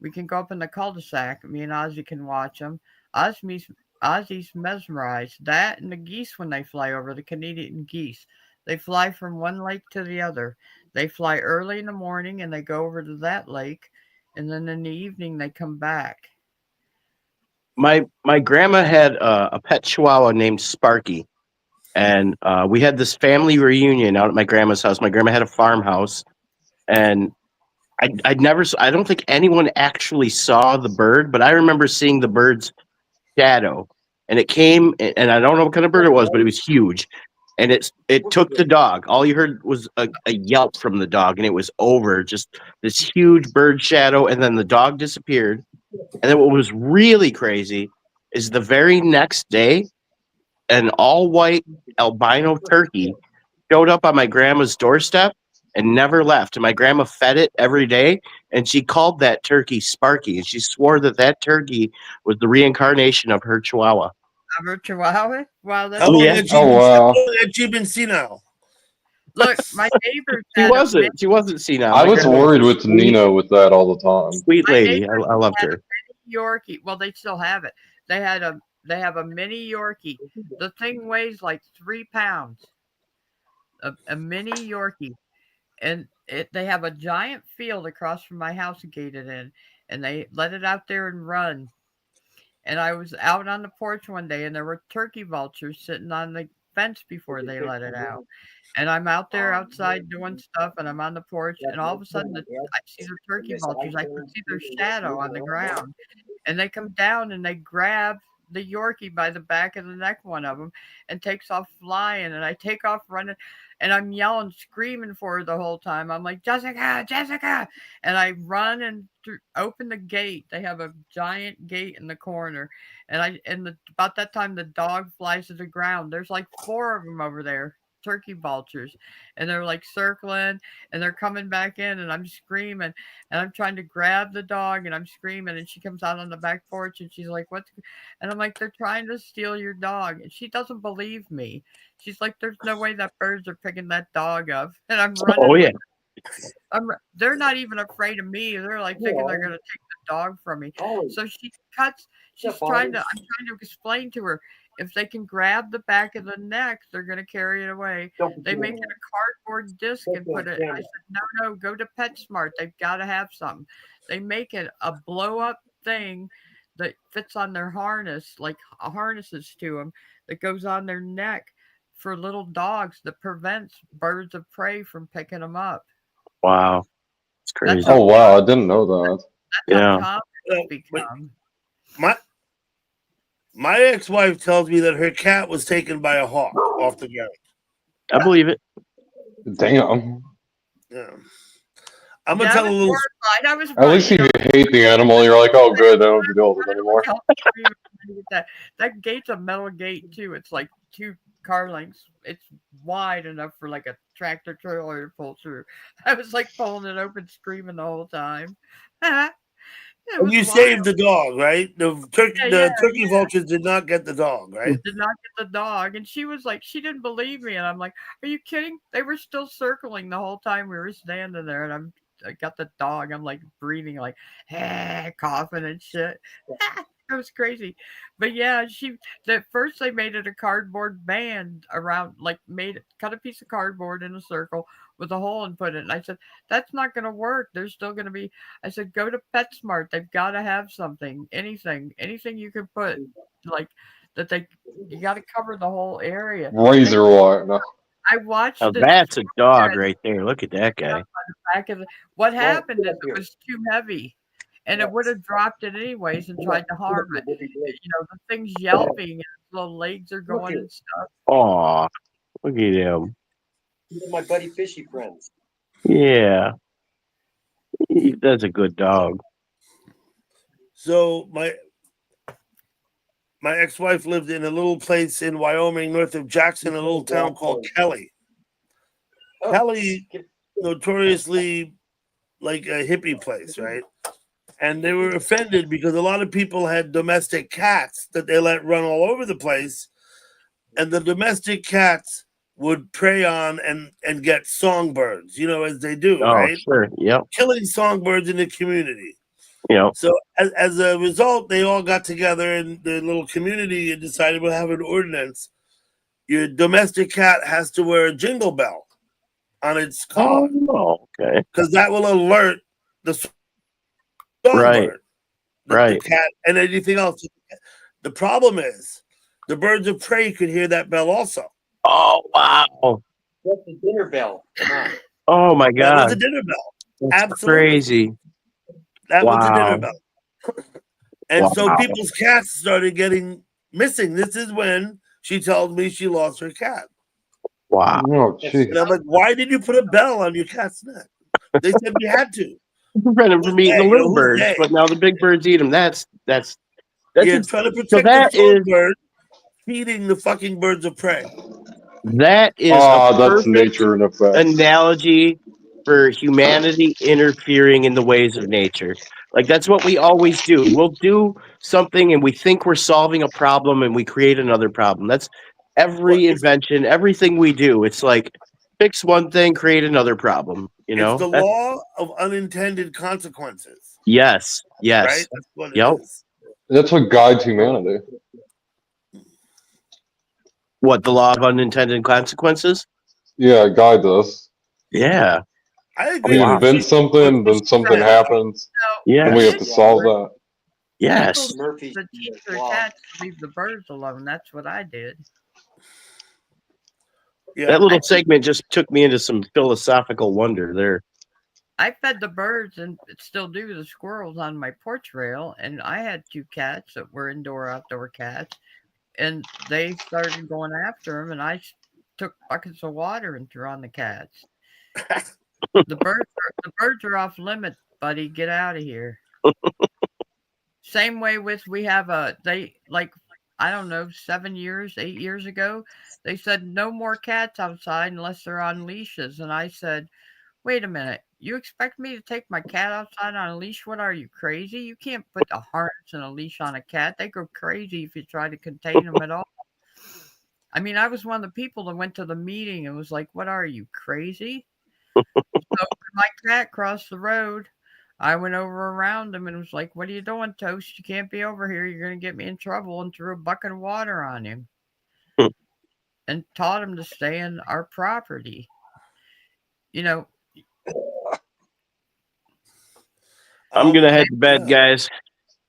We can go up in the cul-de-sac. Me and Ozzy can watch them. Ozzy's mesmerized. That and the geese when they fly over, the Canadian geese. They fly from one lake to the other. They fly early in the morning and they go over to that lake, and then in the evening they come back. My grandma had a pet chihuahua named Sparky, and we had this family reunion out at my grandma's house. My grandma had a farmhouse, and I don't think anyone actually saw the bird, but I remember seeing the bird's shadow, and it came, and I don't know what kind of bird it was, but it was huge, and it took the dog. All you heard was a yelp from the dog, and it was over. Just this huge bird shadow, and then the dog disappeared. And then what was really crazy is the very next day, an all-white albino turkey showed up on my grandma's doorstep and never left. And my grandma fed it every day, and she called that turkey Sparky, and she swore that turkey was the reincarnation of her chihuahua. Of her chihuahua? Wow, that's How long yeah. had she been senile? Look, my neighbors She wasn't senile. I was worried with Nina with that all the time. Sweet lady. I loved her. Yorkie. Well, they still have it. They have a mini Yorkie. The thing weighs like 3 pounds. A mini Yorkie, and they have a giant field across from my house gated in, and they let it out there and run. And I was out on the porch one day, and there were turkey vultures sitting on the fence before they let it out. And I'm out there outside doing stuff, and I'm on the porch, and all of a sudden I see the turkey vultures. I can see their shadow on the ground, and they come down and they grab the Yorkie by the back of the neck, one of them, and takes off flying. And I take off running, and I'm yelling, screaming for her the whole time. I'm like, Jessica, Jessica. And I run and open the gate. They have a giant gate in the corner. And about that time, the dog flies to the ground. There's like 4 of them over there, turkey vultures, and they're like circling, and they're coming back in, and I'm screaming, and I'm trying to grab the dog, and I'm screaming, and she comes out on the back porch, and she's like, what's, and I'm like, they're trying to steal your dog. And she doesn't believe me. She's like, there's no way that birds are picking that dog up. And I'm running. Oh yeah. They're not even afraid of me. They're like thinking they're gonna take the dog from me. So she's trying to, I'm trying to explain to her, if they can grab the back of the neck, they're going to carry it away. They make it a cardboard disc and put it. I said, no, go to PetSmart. They've got to have something. They make it a blow up thing that fits on their harness, like harnesses to them, that goes on their neck for little dogs that prevents birds of prey from picking them up. Wow. It's crazy. Oh, wow. I didn't know that. That's how common it's become. My ex-wife tells me that her cat was taken by a hawk off the ground. I believe it. Damn. Yeah. I'm gonna tell a little. At least if you hate the animal, you're like, oh, good, I don't have to deal with it anymore. That gate's a metal gate too. It's like 2 car lengths. It's wide enough for like a tractor trailer to pull through. I was like pulling it open, screaming the whole time. It And was you wild. saved the dog, right? Yeah, The yeah. turkey vultures did not get the dog, right? Did not get the dog, and she was like, she didn't believe me, and I'm like, "Are you kidding?" They were still circling the whole time we were standing there, and I got the dog. I'm like breathing, like, coughing and shit. It was crazy, but yeah, she. At first, they made it a cardboard band around, like cut a piece of cardboard in a circle with a hole and put it. And I said, "That's not going to work. There's still going to be." I said, "Go to PetSmart. They've got to have something, anything you can put, like." That they you got to cover the whole area. Razor wire. No. I watched Now it that's a dog at right there. Look at that guy. the back of the. What Well, happened get is up it here. was too heavy, and it would have dropped it anyways and tried to harm it. The thing's yelping and its little legs are going here. and stuff. Aw, look at him. These are my buddy fishy friends. Yeah, that's a good dog. So my ex-wife lived in a little place in Wyoming, north of Jackson, a little town called Kelly. Oh, Kelly, notoriously like a hippie place, right? And they were offended because a lot of people had domestic cats that they let run all over the place, and the domestic cats would prey on and get songbirds, as they do, Oh, right? sure. Yep. Killing songbirds in the community. Yep. So as a result, they all got together in the little community and decided we'll have an ordinance. Your domestic cat has to wear a jingle bell on its collar Oh, okay. because that will alert the Right. songbird, Right. the cat, and anything else. The problem is the birds of prey could hear that bell also. Oh, wow. That's the dinner bell. Come on. Oh, my That was a God. dinner bell. That's Absolutely. crazy. That was a dinner Wow. bell. And so Wow. people's cats started getting missing. This is when she told me she lost her cat. Wow. Oh, And jeez. I'm like, why did you put a bell on your cat's neck? They said we had to. Prevent him from eating the Hey, little who's birds, they? but now the big birds eat them. That's You're a, trying to so protect that the is songbird, feeding the fucking birds of prey. that is a Ah, that's perfect nature in effect. analogy for humanity interfering in the ways of nature. Like that's what we always do. We'll do something and we think we're solving a problem and we create another problem. That's Well, every invention, everything we do. It's like fix one thing, create another problem. It's the That's, law of unintended consequences, yes, yes. right? That's what it Yep. is. That's what guides humanity. What, the law of unintended consequences? Yeah, it guides us. Yeah. I agree. We Wow. invent something, then She something said, happens, Yes. and we have to solve that. Yes. People that teach their cats to leave the birds alone. That's what I did. Yeah, That little segment just took me into some philosophical wonder there. I fed the birds and still do the squirrels on my porch rail, and I had 2 cats that were indoor-outdoor cats, and they started going after them, and I took buckets of water and threw on the cats. The birds are off limits, buddy. Get out of here. Same way with we have they like I don't know 7 years, 8 years ago, they said no more cats outside unless they're on leashes, and I said, wait a minute. You expect me to take my cat outside on a leash? What are you, crazy? You can't put a harness and a leash on a cat. They go crazy if you try to contain them at all. I mean, I was one of the people that went to the meeting and was like, what are you, crazy? So when my cat crossed the road, I went over around him and was like, what are you doing, Toast? You can't be over here. You're going to get me in trouble, and threw a bucket of water on him and taught him to stay in our property. I'm going to head to bed, guys.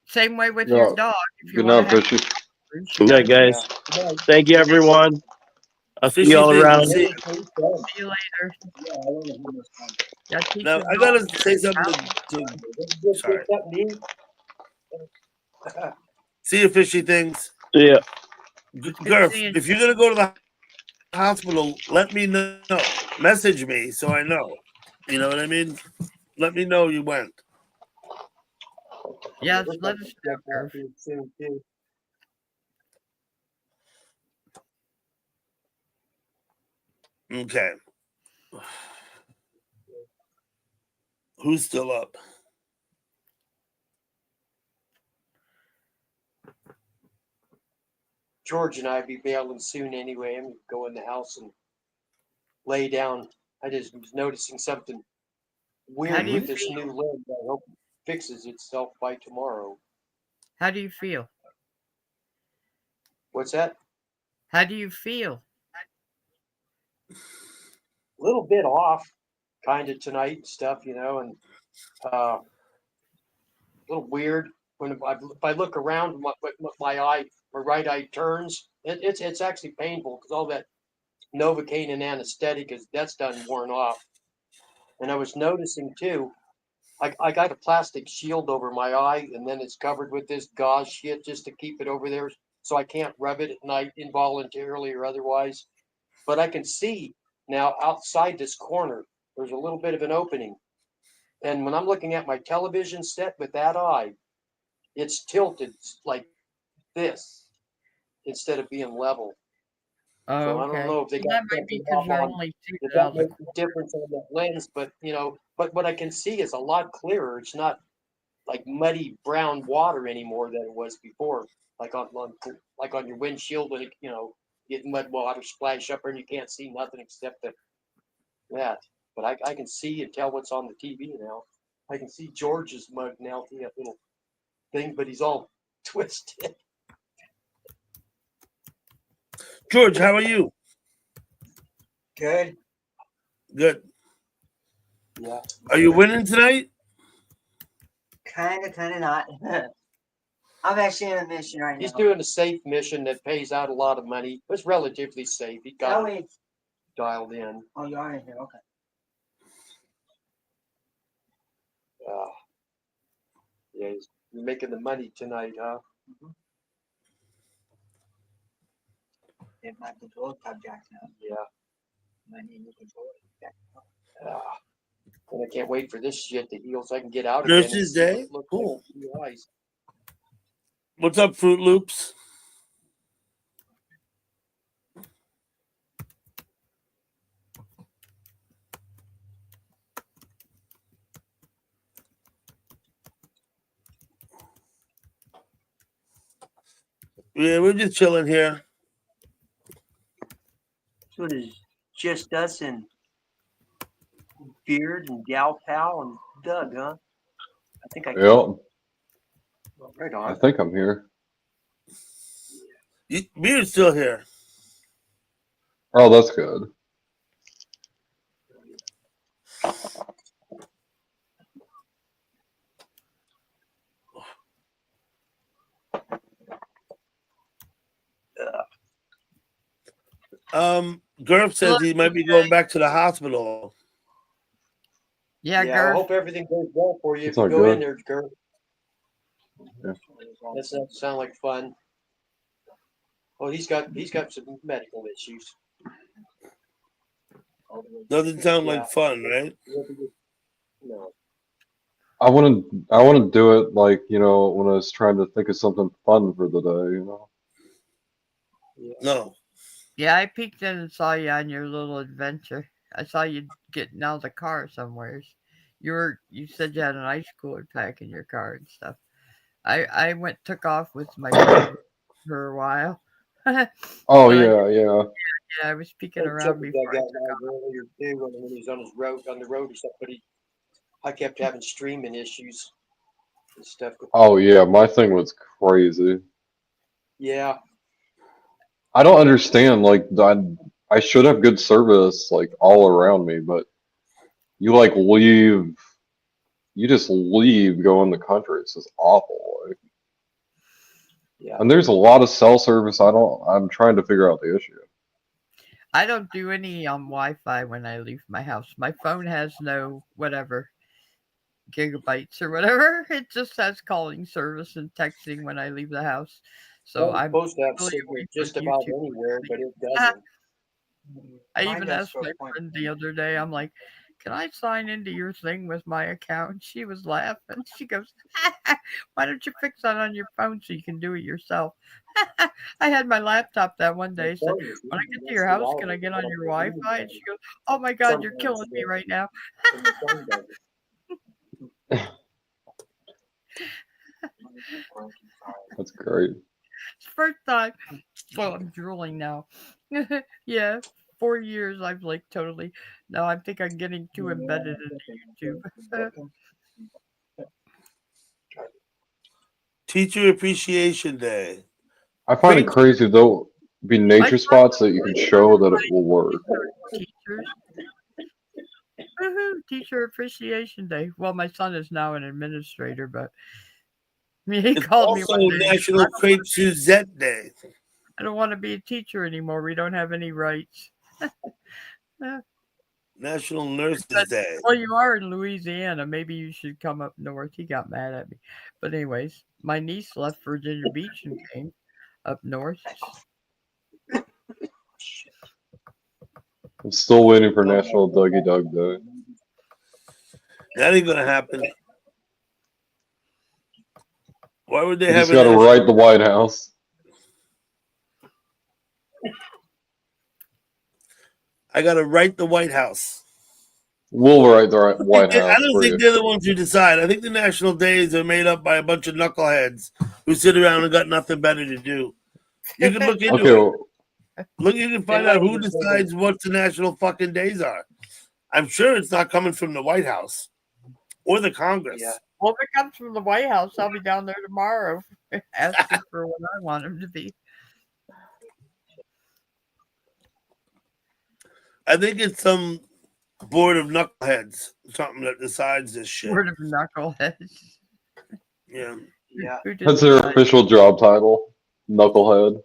Same way with Yeah. your dog. If you Good want night, to fishy. Good night, guys. Thank you, everyone. I'll see you all around. See, See you later. now I gotta say something to sorry. See you, fishy things. Yeah. Gurf, if you're gonna go to the hospital, let me know. Message me so I know. You know what I mean? Let me know you went. Yes, let us know, Gurf. Okay. Who's still up? George and I be bailing soon anyway. I'm gonna go in the house and lay down. I just was noticing something weird do you with this new lens. I hope it fixes itself by tomorrow. How do you feel? What's that? How do you feel? A little bit off, kind of tonight and stuff, and a little weird when if I look around, my right eye turns. It's actually painful because all that Novocaine and anesthetic that's done worn off. And I was noticing too, I got a plastic shield over my eye, and then it's covered with this gauze shit just to keep it over there, so I can't rub it at night involuntarily or otherwise. But I can see now outside this corner, there's a little bit of an opening. And when I'm looking at my television set with that eye, it's tilted like this instead of being level. Oh, So I don't know if they got that might be because you're only seeing Does it out that of the make a difference on the lens? But but what I can see is a lot clearer. It's not like muddy brown water anymore than it was before. Like on your windshield when get mud water splash up and you can't see nothing except that. But I can see and tell what's on the TV now. I can see George's mug now through that little thing, but he's all twisted. George, how are you? Good. Good. Yeah. Are you winning tonight? Kind of not. I'm actually in a mission right He's now. doing a safe mission that pays out a lot of money. It's relatively safe. He got it dialed in. Oh, you are in here. Okay. Yeah, he's making the money tonight, huh? If my control tab jacks now. Yeah. My new control jack. And I can't wait for this shit to heal so I can get out Nurse's again and see Day? what it looks Cool. like with your eyes. What's up, Fruit Loops? Yeah, we're just chilling here. So it is just us and Beard and Gal Pal and Doug, huh? I think Yep. Right I on. think I'm here. Beard's still here. Oh, that's good. Gurf says he might be going back to the hospital. Yeah, I Gurf. hope everything goes well for you It's if you all go in good. there, Gurf. Yeah. That sound like fun. Oh, he's got some medical issues. Doesn't sound like fun, right? No. I want to do it like, when I was trying to think of something fun for the day, No. Yeah, I peeked in and saw you on your little adventure. I saw you getting out of the car somewheres. You said you had an ice cooler pack in your car and stuff. I took off with my phone for a while. Oh, But yeah. I was peeking I around checked with before. that guy earlier too when he was on the road or stuff, but I kept having streaming issues and stuff. Oh, yeah, my thing was crazy. Yeah. I don't understand, like, I should have good service, like, all around me, but you, like, you just leave, go in the country. It's just awful. Like, Yeah. and there's a lot of cell service. I'm trying to figure out the issue. I don't do any Wi-Fi when I leave my house. My phone has no whatever gigabytes or whatever. It just has calling service and texting when I leave the house. So I'm I'm supposed to have really signal away just from about YouTube. anywhere, but it doesn't. I Mine even does asked for a my point. friend the other day, I'm like, can I sign into your thing with my account? She was laughing. She goes, why don't you fix that on your phone so you can do it yourself? I had my laptop that one day. Said, when I get to your house, can I get on your Wi-Fi? And she goes, oh my God, you're killing me right now. That's great. It's the first time. Well, I'm drooling now. Yeah, 4 years I've like totally. No, I think I'm getting too embedded into YouTube. Teacher Appreciation Day. I find it Great. crazy though. Be My nature son spots that you can show that it will work. teachers. Woohoo, Teacher Appreciation Day. Well, my son is now an administrator, but he It's called me also one day. National Crepe Suzette Day. I don't want to be a teacher anymore. We don't have any rights. National Nurses But, Day. well, you are in Louisiana. Maybe you should come up north. He got mad at me. But, anyways, my niece left Virginia Beach and came up north. I'm still waiting for National Dougie Dog Day. That ain't gonna happen. Why would they You have just gotta write the White House. I gotta write the White House. We'll write the White I House don't for think you. they're the ones who decide. I think the national days are made up by a bunch of knuckleheads who sit around and got nothing better to do. You can look into Okay, it. well, Look, you can find out who decides what the national fucking days are. I'm sure it's not coming from the White House or the Congress. Yeah. Well, if it comes from the White House, I'll be down there tomorrow asking for what I want him to be. I think it's some board of knuckleheads, something that decides this shit. Word of knuckleheads. Yeah. Yeah. Who that's their decides? official job title. Knucklehead.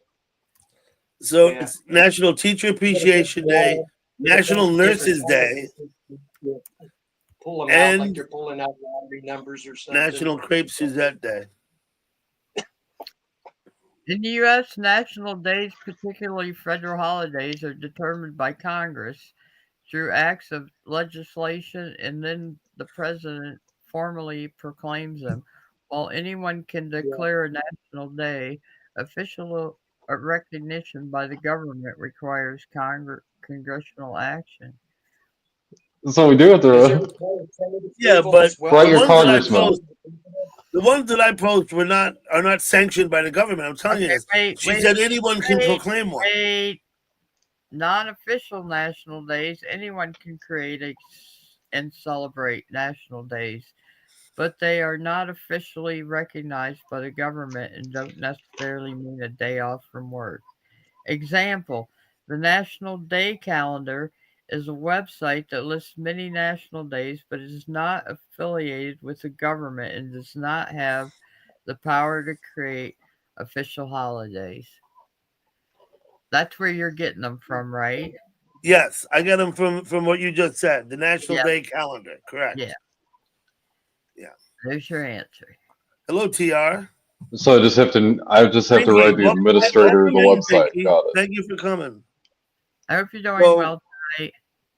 So Yeah. it's National Teacher Appreciation Day, National Nurses Day, Pull them out like and they're pulling out lottery numbers or something. National Crepe Suzette Day. In the U.S., national days, particularly federal holidays, are determined by Congress through acts of legislation, and then the president formally proclaims them. While anyone can declare a national day, official recognition by the government requires congressional action. So we do have to Yeah, but write your congressman. the ones that I post are not sanctioned by the government. I'm telling you this. She said anyone can proclaim one. Wait. Non-official national days, anyone can create and celebrate national days, but they are not officially recognized by the government and don't necessarily mean a day off from work. Example, the National Day Calendar is a website that lists many national days, but is not affiliated with the government and does not have the power to create official holidays. That's where you're getting them from, right? Yes, I got them from what you just said. The National Day Calendar, correct? Yeah. Yeah. There's your answer. Hello, TR. So I just have to write the administrator of the website. Got it. Thank you for coming. I hope you're doing well tonight.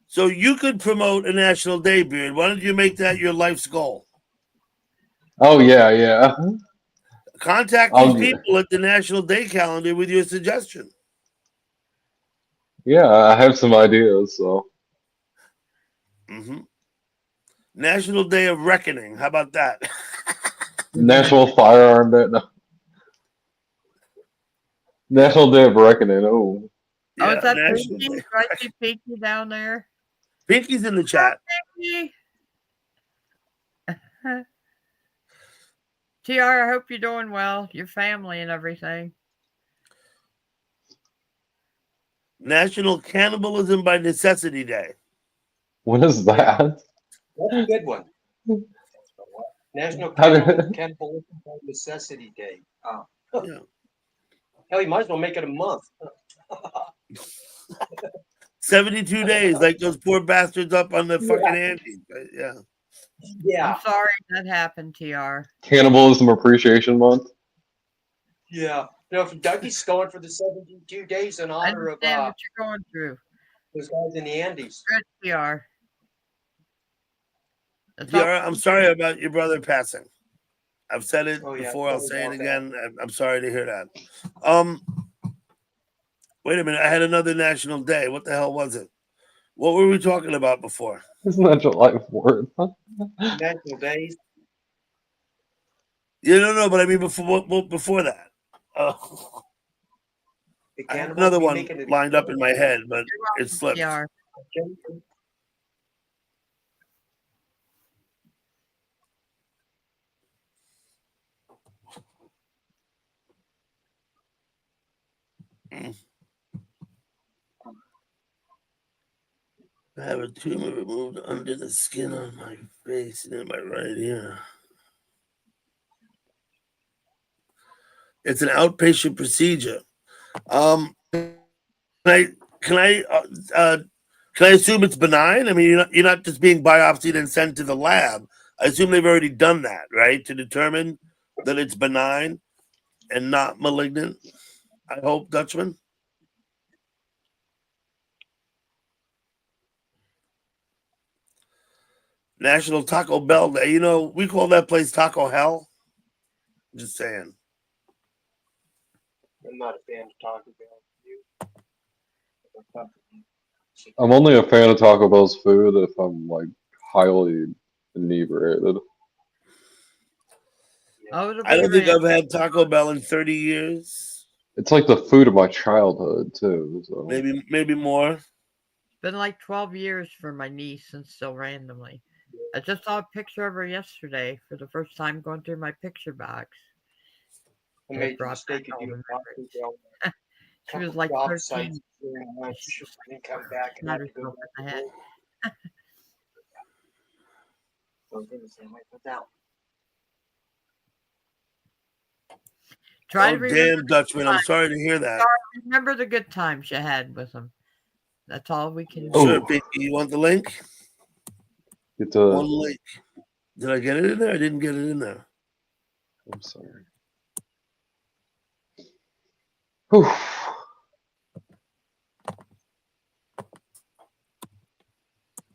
So you could promote a National Day, Beard. Why don't you make that your life's goal? Oh yeah. Contact these people at the National Day Calendar with your suggestion. Yeah, I have some ideas. So. National Day of Reckoning. How about that? National Firearm Day. No. National Day of Reckoning. Oh. Yeah, is that Pinky? Do I see Pinky down there? Pinky's in the chat. Pinky. TR, I hope you're doing well. Your family and everything. National Cannibalism by Necessity Day. What is that? That's a good one. National Cannibalism by Necessity Day. Oh. Yeah. Hell, you might as well make it a month. 72 days, like those poor bastards up on the fucking Andes. Yeah. Yeah. I'm sorry that happened, TR. Cannibalism Appreciation Month. Yeah. You know, if Dougie's going for the 72 days in honor of what you're going through. Those guys in the Andes. Good, TR. That's all. I'm sorry about your brother passing. I've said it Oh, yeah, before. I'll sorry say it about again. I'm sorry to hear that. Wait a minute. I had another national day. What the hell was it? What were we talking about before? Isn't that July 4th? National days. Yeah, no, but I mean before that. The I had cannibal another be one making it lined up in my head, but it slipped. Yeah. I have a tumor removed under the skin on my face near my right ear. It's an outpatient procedure. Can I assume it's benign? I mean, you're not just being biopsied and sent to the lab. I assume they've already done that, right, to determine that it's benign and not malignant. I hope, Dutchman. National Taco Bell Day. You know, we call that place Taco Hell. Just saying. I'm not a fan of Taco Bell. I'm only a fan of Taco Bell's food if I'm like highly inebriated. I don't think I've had Taco Bell in 30 years. It's like the food of my childhood too. So. Maybe more. It's been like 12 years for my niece, and still randomly. I just saw a picture of her yesterday for the first time going through my picture box. I And made it the brought mistake back of all doing the Taco memories. Bell. She was like Job 13. sites during lunch and come back and Not have to go herself back in to the head. work. So I'm gonna say, wait, what's that? Try Oh, to remember damn, Dutchman. I'm sorry to hear that. remember the good times you had with them. That's all we can do. Sure, Pinky. You want the link? It's One link. Did I get it in there? I didn't get it in there. I'm sorry. Whew.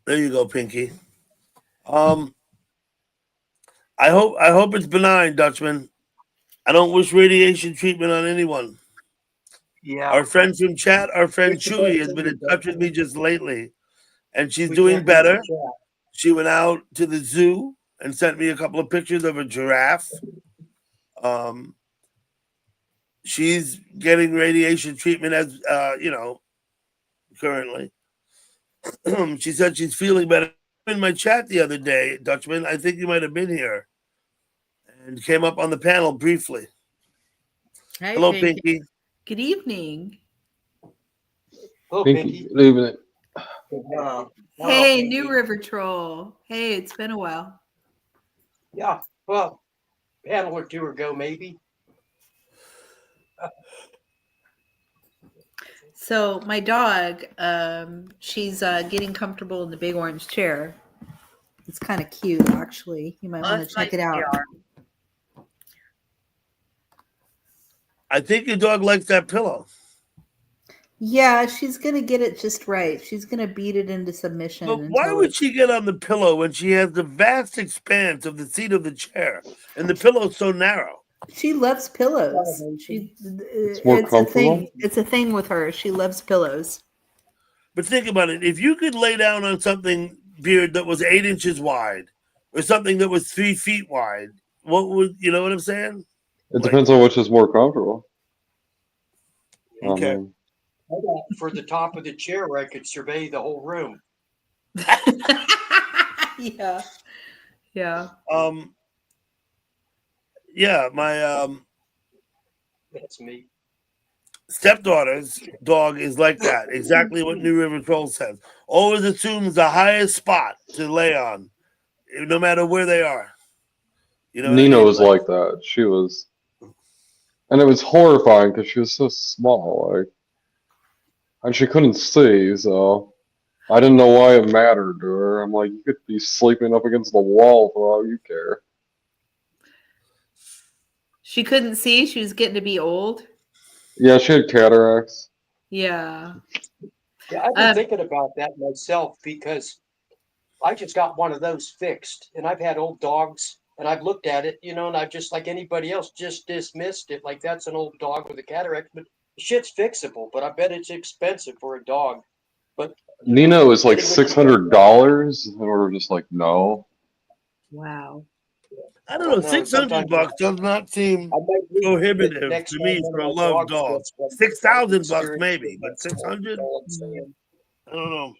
There you go, Pinky. I hope it's benign, Dutchman. I don't wish radiation treatment on anyone. Yeah. Our friend from chat, our friend It's the Chewy, best has thing been in to touch do. with me just lately, and she's We doing can't read the better. chat. She went out to the zoo and sent me a couple of pictures of a giraffe. She's getting radiation treatment as currently. She said she's feeling better. In my chat the other day, Dutchman, I think you might have been here and came up on the panel briefly. Hey, Hello, Pinky. Pinky. Good evening. Hello, Pinky, Pinky. good evening. Hey, Pinky. New River Troll. Hey, it's been a while. Yeah, well, panel or two ago, maybe. So my dog, she's getting comfortable in the big orange chair. It's kind of cute, actually. You might want to check it out. I think your dog likes that pillow. Yeah, she's gonna get it just right. She's gonna beat it into submission. But why would she get on the pillow when she has the vast expanse of the seat of the chair and the pillow's so narrow? She loves pillows. It's more It's a comfortable. thing. It's a thing with her. She loves pillows. But think about it. If you could lay down on something, Beard, that was 8 inches wide or something that was 3 feet wide, what would, you know what I'm saying? It depends on which is more comfortable. Okay. For the top of the chair where I could survey the whole room. Yeah. Yeah. Yeah, my That's me. stepdaughter's dog is like that. Exactly what New River Troll says. Always assumes the highest spot to lay on, no matter where they are. You know what Nina I mean? was like that. She was, and it was horrifying because she was so small, like, and she couldn't see, so I didn't know why it mattered to her. I'm like, you could be sleeping up against the wall for all you care. She couldn't see. She was getting to be old. Yeah, she had cataracts. Yeah. Yeah, I've been thinking about that myself because I just got one of those fixed, and I've had old dogs, and I've looked at it, you know, and I've just like anybody else just dismissed it like that's an old dog with a cataract. But the shit's fixable, but I bet it's expensive for a dog. But Nina was like getting with $600, and we were just like, no. Wow. I don't know. No, $600 sometimes does not seem I might need to prohibitive get next to time me one for of a my love dogs dog. gets one, $6,000 experience maybe, with but that stuff, 600. that's all I'm saying. I don't know.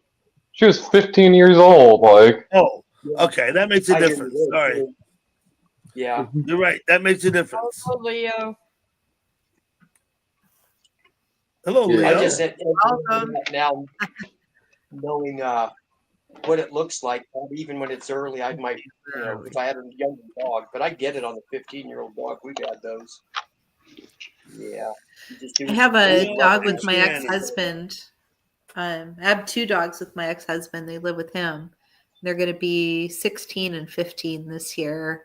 She was 15 years old. Like, Oh, Yeah, okay, that makes a I hear difference. you. Sorry, Yeah. you're right. That makes a difference. Oh, Leo. Hello, Yeah. I Leo. just said Welcome. now knowing what it looks like, even when it's early, I might, you know, if I had a younger dog, but I get it on the 15-year-old dog. We've had those. Yeah. You just do I have a Leo dog and with my Shannon. ex-husband. I have 2 dogs with my ex-husband. They live with him. They're going to be 16 and 15 this year.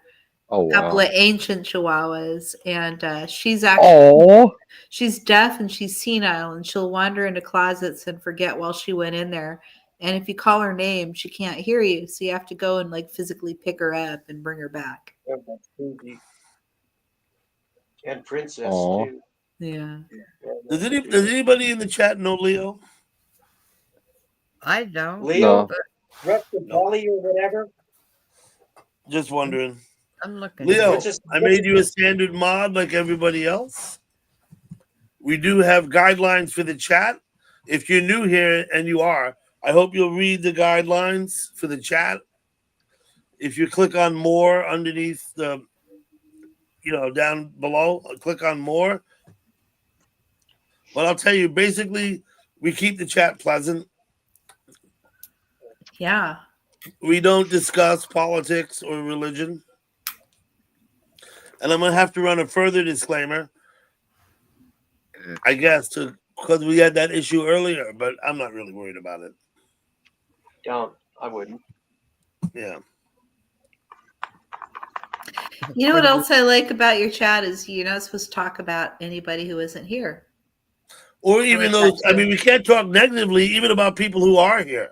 oh A couple wow. of ancient chihuahuas, and she's Oh, deaf and she's senile, and she'll wander into closets and forget while she went in there. And if you call her name, she can't hear you, so you have to go and like physically pick her up and bring her back. Oh, that's creepy. And Princess, Aw. too. Yeah. Does anybody in the chat know Leo? I don't. Leo, no. Reptile or whatever. Just wondering. I'm looking. Leo, What's this- I made you a standard mod like everybody else. We do have guidelines for the chat. If you're new here, and you are, I hope you'll read the guidelines for the chat. If you click on more underneath the, down below, click on more. But I'll tell you, basically, we keep the chat pleasant. Yeah. We don't discuss politics or religion. And I'm going to have to run a further disclaimer, I guess, because we had that issue earlier, but I'm not really worried about it. Don't. I wouldn't. Yeah. You know what else I like about your chat is you're not supposed to talk about anybody who isn't here. Or even like those, that too. we can't talk negatively even about people who are here.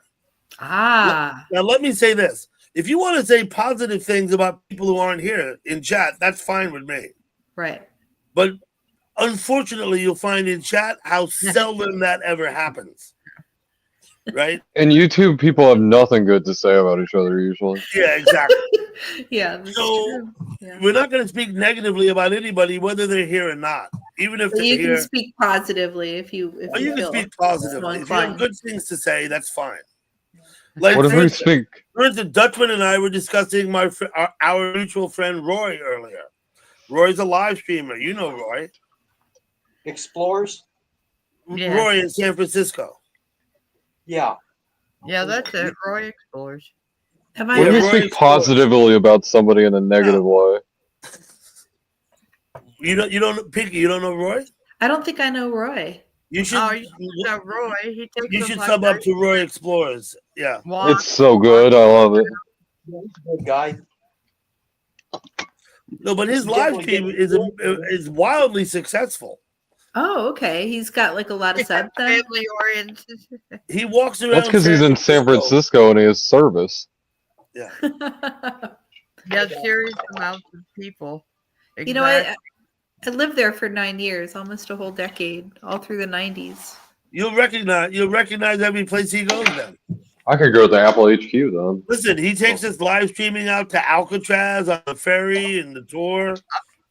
Ah. Now, let me say this. If you want to say positive things about people who aren't here in chat, that's fine with me. Right. But unfortunately, you'll find in chat how seldom that ever happens. Right? And YouTube people have nothing good to say about each other usually. Yeah, exactly. Yeah, that's So true. Yeah. we're not going to speak negatively about anybody, whether they're here or not. Even if But they're you can here. speak positively if you Or you can feel speak so positively. If you have inclined. good things to say, that's fine. Like, What if for we instance, speak? Dutchman and I were discussing our mutual friend Roy earlier. Roy's a live streamer. You know Roy. Explorers? Yeah. Roy in San Francisco. Yeah. Yeah, that's it. Roy Explores. Have What if Yeah, we Roy speak explores. positively about somebody in a negative way? You don't Pinky, you don't know Roy? I don't think I know Roy. You should Oh, you should know Roy. He takes you us should on sub up nice to Roy Explorers. Yeah. walks. It's so good. I love it. He's a good guy. No, but his You live definitely stream get- is wildly successful. Oh, okay. He's got like a lot of subs then. Family oriented. He walks around. That's because he's in San Francisco and he has service. Yeah. Yeah, serious amounts of people. You know, I lived there for 9 years, almost a whole decade, all through the 90s. You'll recognize every place he goes then. I could go to the Apple HQ then. Listen, he takes us live streaming out to Alcatraz on the ferry and the tour.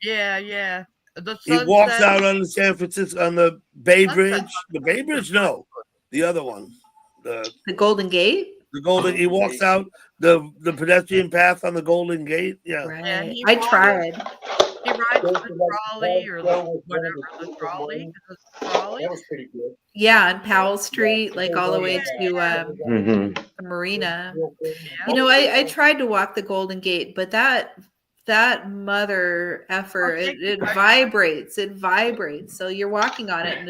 Yeah, yeah. The He walks sunset. out on the San Francisco on the Bay Sunset. Bridge. The Bay Bridge, no, the other one, the Golden Gate. Golden. He walks out the pedestrian path on the Golden Gate. Yeah, Right. Yeah, he I walks- tried. He rides the trolley or whatever, the trolley. The trolley. That was pretty good. Yeah, on Powell Street, like all the way to Mm-hmm. the marina. Yeah. You know, I tried to walk the Golden Gate, but that mother effer, it vibrates. It vibrates. So you're walking on it,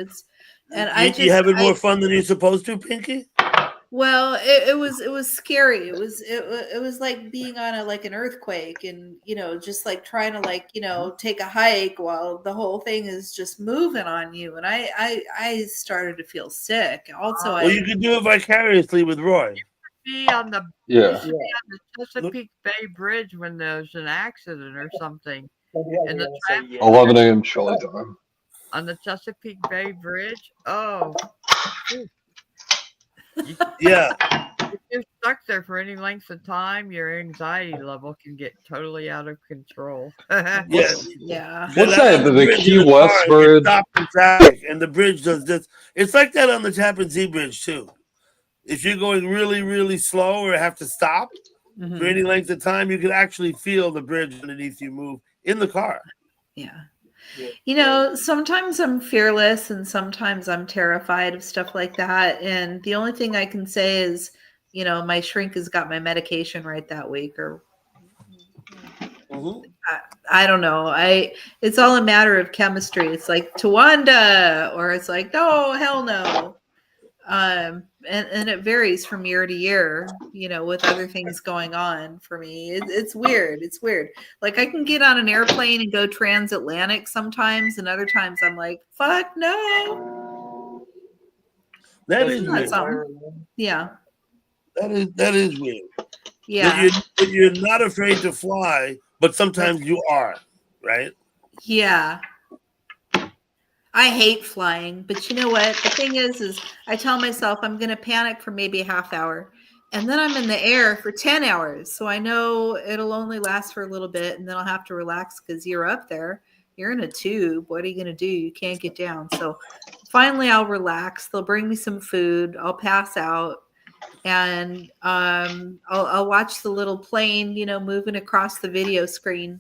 and you having more fun than you're supposed to, Pinky? Well, it was scary. It was like being on an earthquake, and just like trying to take a hike while the whole thing is just moving on you. And I started to feel sick. Also, Well, you can do it vicariously with Roy. be on the Yeah. used to be on the Chesapeake Bay Bridge when there's an accident or something, and the traffic 11 a.m. Chile time. on the Chesapeake Bay Bridge. Oh, phew. You, Yeah. if you're stuck there for any length of time, your anxiety level can get totally out of control. Yeah. Yeah. What's I'm that? on The bridge Key in the West car and get Bridge? stopped in traffic, and the bridge does this. It's like that on the Tappan Zee Bridge too. If you're going really, really slow or have to stop for any length of time, you can actually feel the bridge underneath you move in the car. Yeah. You know, sometimes I'm fearless and sometimes I'm terrified of stuff like that. And the only thing I can say is, you know, my shrink has got my medication right that week, or I don't know. It's all a matter of chemistry. It's like Tawanda, or it's like, no, hell no. And it varies from year to year, you know, with other things going on for me. It's weird. It's weird. Like I can get on an airplane and go transatlantic sometimes, and other times I'm like, fuck no. That is Isn't that weird. something? Yeah. That is weird. Yeah. But you're not afraid to fly, but sometimes you are, right? Yeah. I hate flying, but you know what? The thing is I tell myself I'm going to panic for maybe a half hour, and then I'm in the air for 10 hours. So I know it'll only last for a little bit, and then I'll have to relax because you're up there. You're in a tube. What are you going to do? You can't get down. So finally I'll relax. They'll bring me some food. I'll pass out, and I'll watch the little plane, you know, moving across the video screen.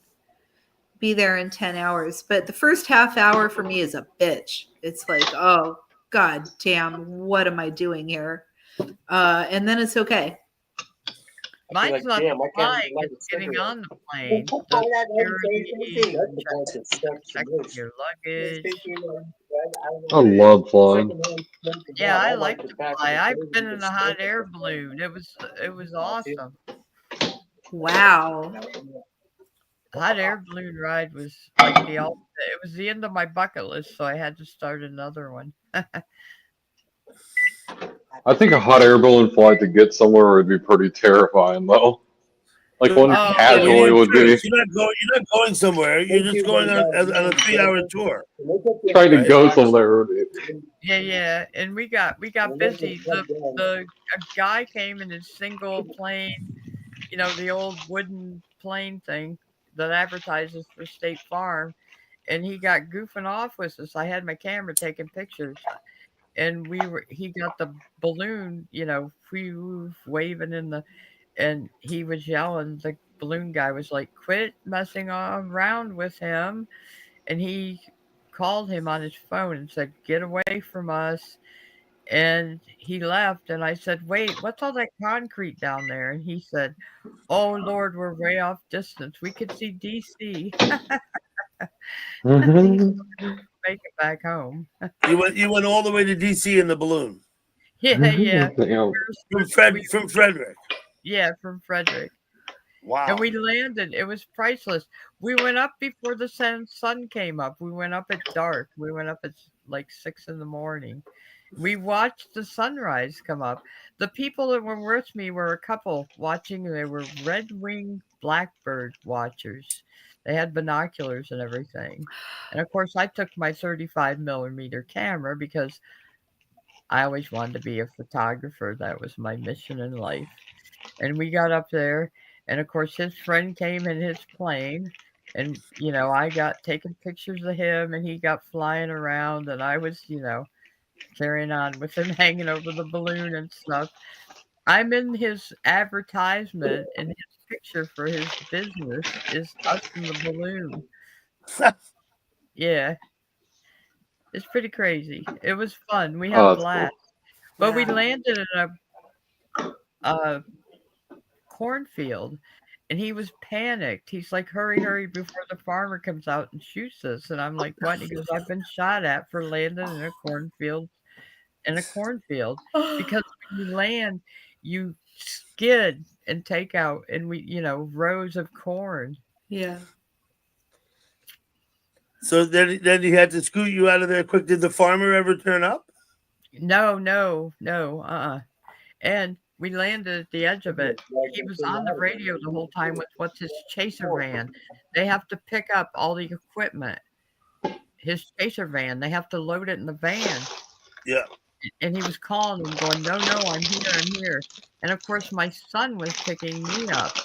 Be there in 10 hours. But the first half hour for me is a bitch. It's like, oh, God damn, what am I doing here? And then it's okay. Mine's not the flying, it's getting on the plane. The security, checking your luggage. I love flying. Yeah, I like to fly. I've been in a hot air balloon. It was awesome. Wow. Hot air balloon ride was like the ultimate. It was the end of my bucket list, so I had to start another one. I think a hot air balloon flight to get somewhere would be pretty terrifying, though. Like one Oh, casually would be You're not going somewhere. You're just going on a 3-hour tour. trying to go somewhere. yeah, and we got busy. A guy came in his single plane, you know, the old wooden plane thing that advertises for State Farm, and he got goofing off with us. I had my camera taking pictures, and he got the balloon, you know, waving in the, and he was yelling. The balloon guy was like, "Quit messing around with him," and he called him on his phone and said, "Get away from us." And he left, and I said, "Wait, what's all that concrete down there?" And he said, "Oh Lord, we're way off distance. We could see DC." Make it back home. You went all the way to DC in the balloon. Yeah. From Frederick. Yeah, from Frederick. Wow. And we landed. It was priceless. We went up before the sun came up. We went up at dark. We went up at like 6 in the morning. We watched the sunrise come up. The people that were with me were a couple watching. They were red-winged blackbird watchers. They had binoculars and everything. And of course, I took my 35 millimeter camera because I always wanted to be a photographer. That was my mission in life. And we got up there, and of course, his friend came in his plane. And, you know, I got taking pictures of him, and he got flying around, and I was, you know, carrying on with him hanging over the balloon and stuff. I'm in his advertisement, and his picture for his business is us in the balloon. Yeah, it's pretty crazy. It was fun. We had a blast. But we landed in a cornfield, and he was panicked. He's like, "Hurry, hurry before the farmer comes out and shoots us." And I'm like, "What?" And he goes, "I've been shot at for landing in a cornfield." Because when you land, you skid and take out, and rows of corn. Yeah. So then he had to scoot you out of there quick. Did the farmer ever turn up? No. And we landed at the edge of it. He was on the radio the whole time with what's his chaser van. They have to pick up all the equipment. His chaser van. They have to load it in the van. Yeah. And he was calling and going, no, I'm here. And of course, my son was picking me up.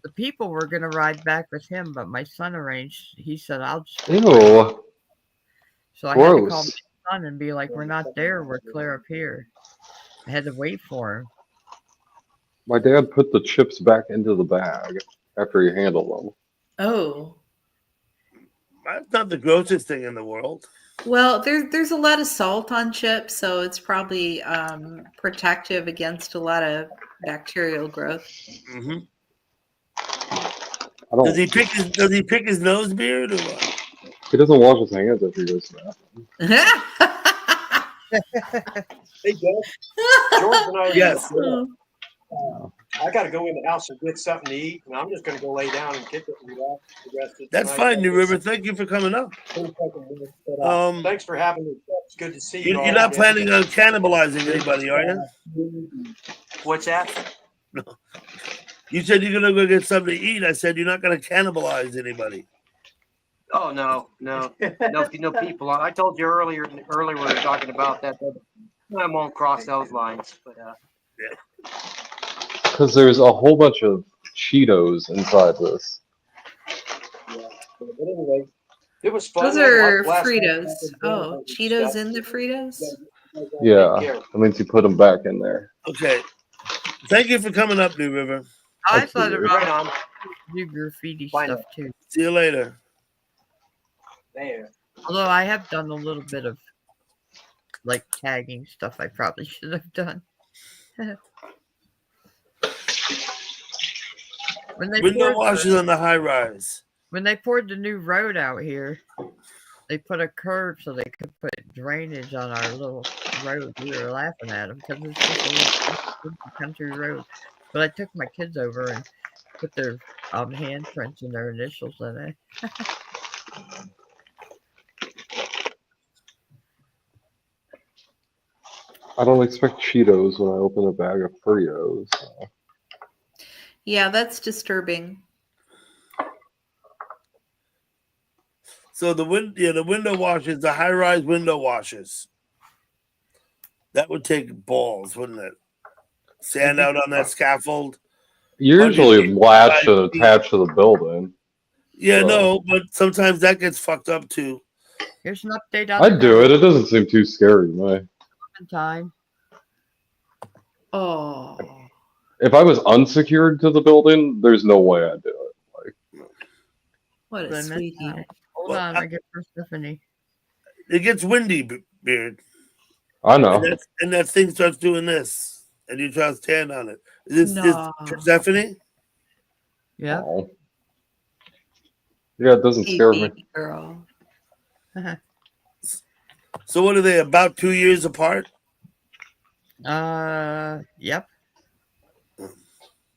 The people were going to ride back with him, but my son arranged. He said, I'll just. Ew. So I had to call Gross. my son and be like, we're not there. We're clear up here. I had to wait for him. My dad put the chips back into the bag after he handled them. Oh. That's not the grossest thing in the world. Well, there's a lot of salt on chips, so it's probably protective against a lot of bacterial growth. Mm-hmm. I don't. Does he pick his nose beard or what? He doesn't wash his hands after he goes to the bathroom. Hey, Jeff. George and I. Yes. I got to go in the house and get something to eat, and I'm just going to go lay down and kick it and relax the rest of the That's night. fine, New River. Thank you for coming up. Thanks for having me. It's good to see you. You're not planning on cannibalizing anybody, are you? What's that? No. You said you're gonna go get something to eat. I said you're not gonna cannibalize anybody. Oh no people. I told you earlier we were talking about that. I won't cross those lines, but Because there's a whole bunch of Cheetos inside this. Yeah. But anyway, it was fun. Those are Fritos. Oh, Cheetos in the Fritos? Yeah, that means you put them back in there. Okay. Thank you for coming up, New River. I thought weird. about do graffiti stuff too. See you later. There. Although I have done a little bit of like tagging stuff I probably should have done. Window washes on the high rise. When they poured the new road out here, they put a curb so they could put drainage on our little road. We were laughing at them because it's just a little country road. But I took my kids over and put their handprints and their initials in it. I don't expect Cheetos when I open a bag of Fritos. So. Yeah, that's disturbing. So the window washers, the high-rise window washers. That would take balls, wouldn't it? Stand out on that scaffold. Usually latch attached to the building. Yeah, so. no, but sometimes that gets fucked up too. Here's an update on I'd do it. It doesn't seem too scary to me. time. Oh. If I was unsecured to the building, there's no way I'd do it. Like, What a sweetie. Hold on, I get Stephanie. It gets windy, Beard. I know. And that thing starts doing this, and you try to stand on it. Is this Persephone? Yeah. Oh. Yeah, it doesn't scare me. Girl. So what are they, about 2 years apart? Yep.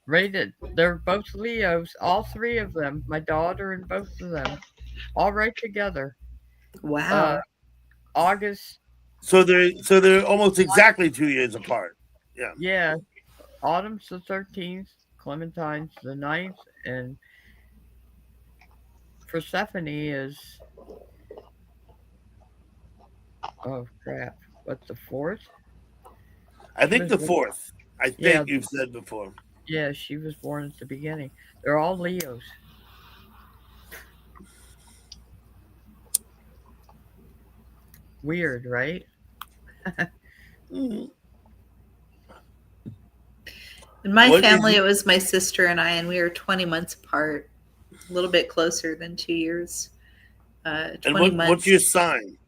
Rated. They're both Leos, all three of them. My daughter and both of them, all right together. Wow. August. So they're almost exactly 2 years apart. Yeah. Yeah. Autumn's the 13th, Clementine's the 9th, and Persephone is. Oh crap! What's the 4th? I think the 4th. I think you've said before. Yeah, she was born at the beginning. They're all Leos. Weird, right? In my family, it was my sister and I, and we were 20 months apart, a little bit closer than 2 years. 20 months. What's your sign?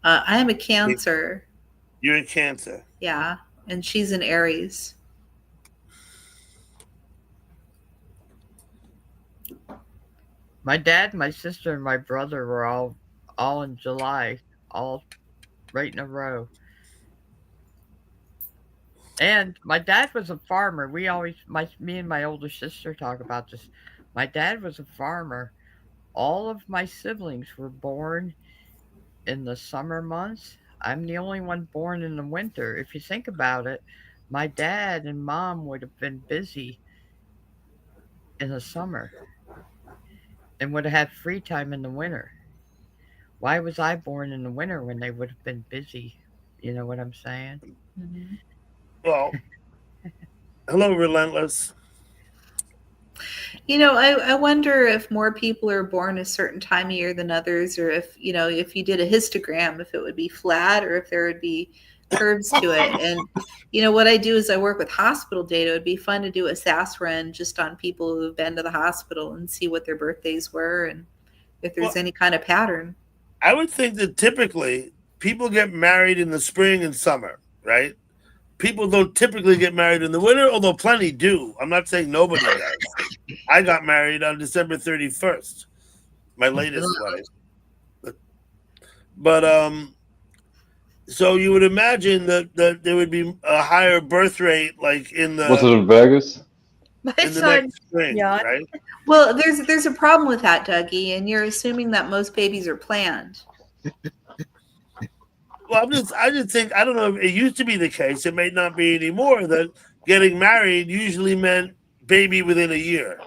I am a Cancer. You're in Cancer. Yeah, and she's an Aries. My dad, my sister, and my brother were all in July, all right in a row. And my dad was a farmer. Me and my older sister talk about this. My dad was a farmer. All of my siblings were born in the summer months I'm the only one born in the winter. If you think about it, my dad and mom would have been busy in the summer and would have had free time in the winter. Why was I born in the winter when they would have been busy? You know what I'm saying? Mhm. Well, hello, Relentless. I wonder if more people are born a certain time of year than others, or if, if you did a histogram, if it would be flat or if there would be curves to it. And, what I do is I work with hospital data. It would be fun to do a SAS run just on people who have been to the hospital and see what their birthdays were and if there's Well, any kind of pattern. I would think that typically people get married in the spring and summer, right? People don't typically get married in the winter, although plenty do. I'm not saying nobody does. I got married on December 31st, my latest wedding. But so you would imagine that there would be a higher birth rate, like in Was it the in Vegas? My next son, spring, yeah. right? Well, there's a problem with that, Dougie, and you're assuming that most babies are planned. Well, I just think, I don't know. It used to be the case. It may not be anymore. That getting married usually meant baby within a year,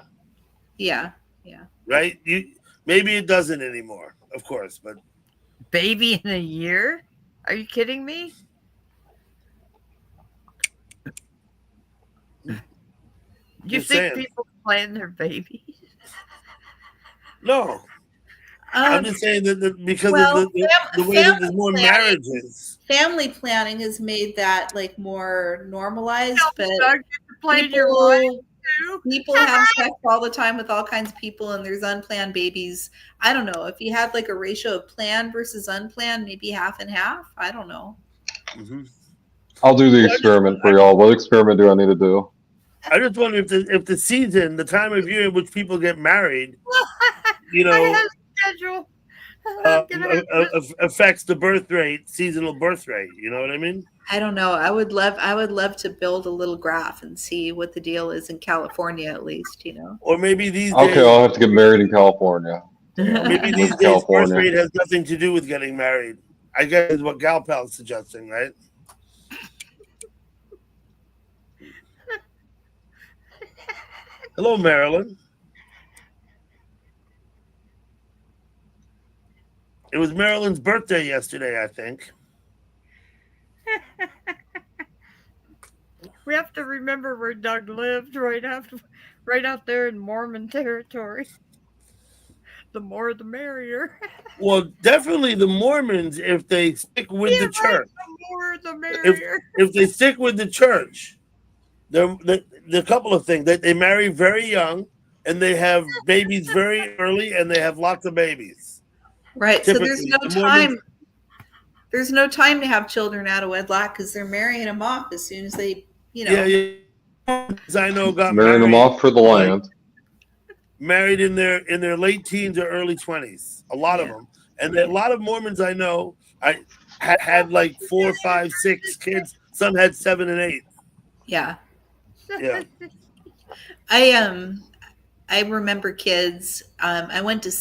Yeah. right? Maybe it doesn't anymore, of course, but Baby in a year? Are you kidding me? You just think saying. people plan their babies? No, I'm just saying that because of the way that there's more marriages. Family planning has made that like more normalized, but Doug, you plan your wife too? people have sex all the time with all kinds of people, and there's unplanned babies. I don't know if you had like a ratio of planned versus unplanned, maybe half and half. I don't know. Mm-hmm. I'll do the experiment for y'all. What experiment do I need to do? I just wonder if the season, the time of year in which people get married, I have a schedule. affects the birth rate, seasonal birth rate. You know what I mean? I don't know. I would love to build a little graph and see what the deal is in California, at least. Or maybe these Okay, days. I'll have to get married in California. Maybe these days birth rate has nothing to do with getting married. I guess is what Galpal's suggesting, right? Hello, Marilyn. It was Marilyn's birthday yesterday, I think. We have to remember where Doug lived, right out there in Mormon territory. The more, the merrier. Well, definitely the Mormons, if they stick with the church. The more, the merrier. If they stick with the church, there a couple of things. They marry very young, and they have babies very early, and they have lots of babies. Right. Typically, so there's no time. There's no time to have children out of wedlock because they're marrying them off as soon as they, Yeah. I know got marrying them off for the land. Married in their late teens or early 20s. A lot of them, and a lot of Mormons I know, I had like 4, 5, 6 kids. Some had 7 and 8. Yeah. Yeah. I remember kids. I went to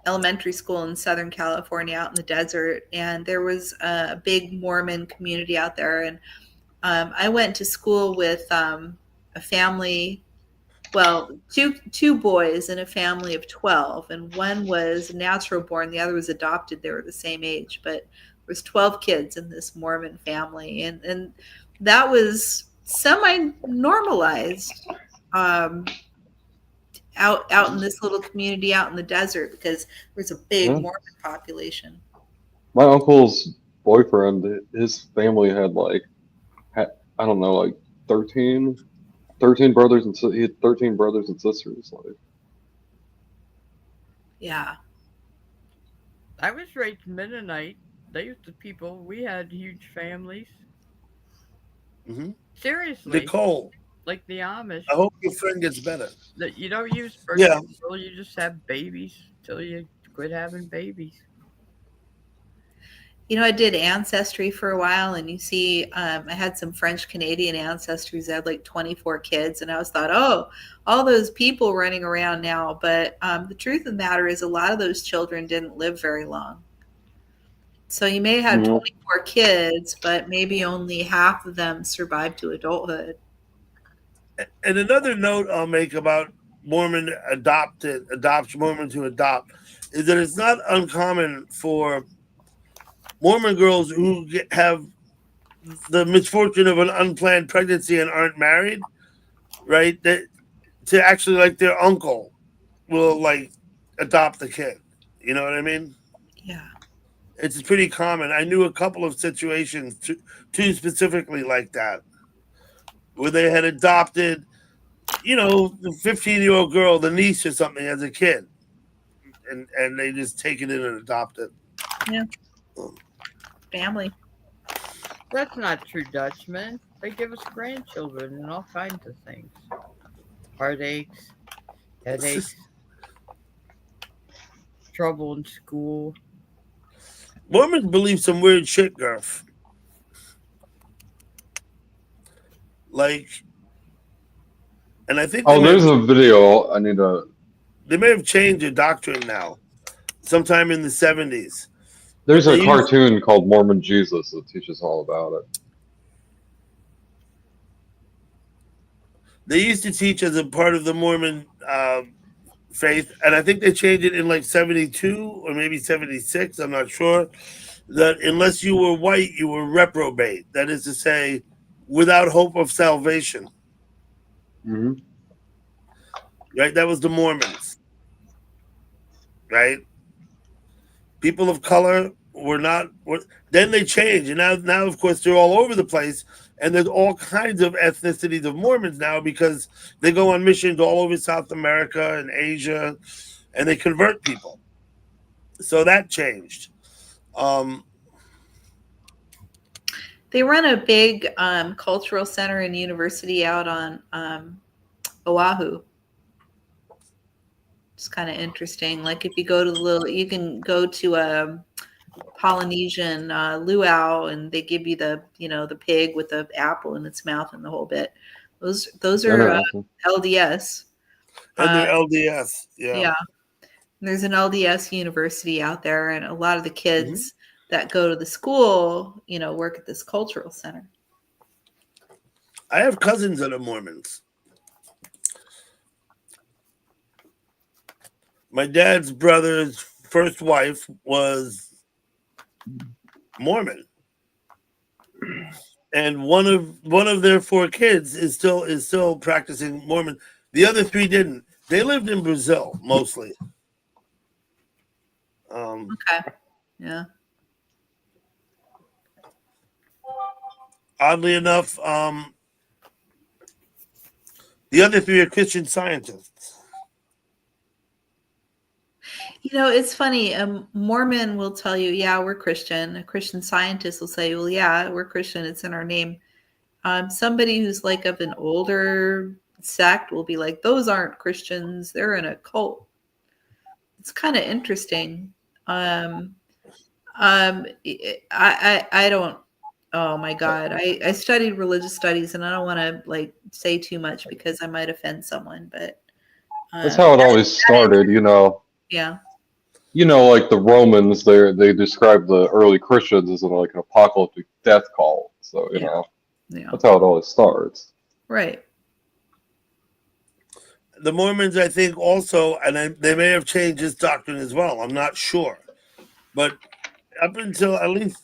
elementary school in Southern California out in the desert, and there was a big Mormon community out there. And I went to school with a family, well, two boys in a family of 12, and one was natural born, the other was adopted. They were the same age, but there was 12 kids in this Mormon family, and that was semi-normalized out in this little community out in the desert because there's a big Mormon population. My uncle's boyfriend, his family had I don't know, like 13 brothers, and he had 13 brothers and sisters. Yeah. I was raised Mennonite. We had huge families. Mm-hmm. Seriously. Nicole. Like the Amish. I hope your friend gets better. That you don't use birth control, you just have babies till you quit having babies. I did Ancestry for a while, and you see, I had some French Canadian ancestors that had like 24 kids, and I was thought, oh, all those people running around now. But the truth of the matter is, a lot of those children didn't live very long. So he may have had Mhm. 24 kids, but maybe only half of them survived to adulthood. And another note I'll make about Mormon Mormon to adopt, is that it's not uncommon for Mormon girls who have the misfortune of an unplanned pregnancy and aren't married, right? That to actually like their uncle will like adopt the kid. You know what I mean? Yeah. It's pretty common. I knew a couple of situations, two specifically like that, where they had adopted, the 15-year-old girl, the niece or something, as a kid, and they just take it in and adopt it. Yeah. Family. That's not true, Dutchman. They give us grandchildren and all kinds of things. Heartaches, headaches, trouble in school. Mormons believe some weird shit, Garf. Like, and I think There's a video I need to. they may have changed their doctrine now, sometime in the 70s. There's a cartoon called Mormon Jesus that teaches all about it. They used to teach as a part of the Mormon faith, and I think they changed it in like 72 or maybe 76, I'm not sure, that unless you were white, you were reprobate. That is to say, without hope of salvation. Mm-hmm. Right? That was the Mormons. Right? People of color were not. Then they changed, and now of course they're all over the place, and there's all kinds of ethnicities of Mormons now because they go on missions all over South America and Asia, and they convert people. So that changed. They run a big cultural center and university out on Oahu. It's kind of interesting. Like if you go to you can go to a Polynesian luau, and they give you the pig with the apple in its mouth and the whole bit. Those are LDS. And they're LDS, yeah. Yeah. There's an LDS university out there, and a lot of the kids that go to the school, work at this cultural center. I have cousins that are Mormons. My dad's brother's first wife was Mormon, and one of their 4 kids is still practicing Mormon. The other 3 didn't. They lived in Brazil mostly. Okay. Yeah. Oddly enough, the other 3 are Christian Scientists. It's funny. A Mormon will tell you, yeah, we're Christian. A Christian Scientist will say, well, yeah, we're Christian. It's in our name. Somebody who's like of an older sect will be like, those aren't Christians. They're in a cult. It's kind of interesting. I don't. Oh my God. I studied religious studies, and I don't want to say too much because I might offend someone, but that's how it always started, Yeah. Like the Romans, they described the early Christians as like an apocalyptic death cult. So, that's how it always starts. Right. The Mormons, I think, also, and they may have changed this doctrine as well. I'm not sure. But up until at least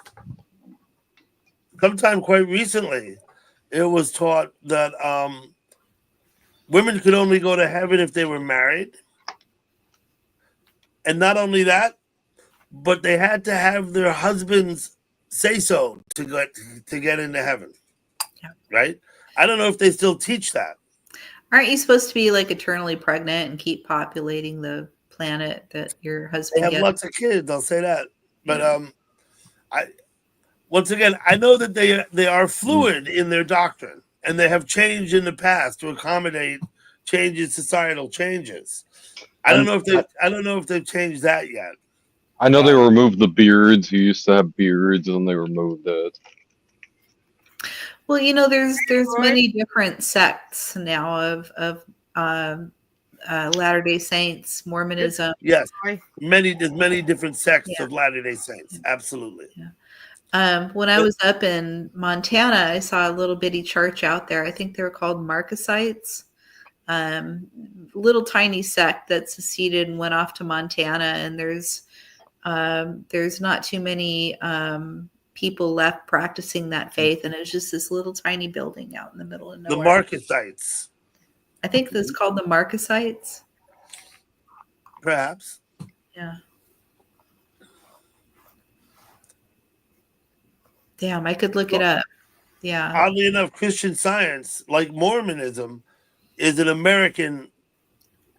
sometime quite recently, it was taught that women could only go to heaven if they were married. And not only that, but they had to have their husbands say so to get into heaven. Yeah. Right? I don't know if they still teach that. Aren't you supposed to be eternally pregnant and keep populating the planet that your husband They have lots of kids, I'll say that. But I know that they are fluid in their doctrine, and they have changed in the past to accommodate societal changes. I don't know if they've changed that yet. I know they removed the beards. You used to have beards, and they removed it. Well, there's many different sects now of Latter-day Saints, Mormonism. Yes, there's many different sects Yeah. of Latter-day Saints. Absolutely. When I was up in Montana, I saw a little bitty church out there. I think they're called Marcasites. Little tiny sect that seceded and went off to Montana, and there's not too many people left practicing that faith, and it's just this little tiny building out in the middle of The nowhere. Marcasites. I think it's called the Marcasites. Perhaps. Yeah. Damn, I could look it up. Yeah. Oddly enough, Christian Science, like Mormonism, is an American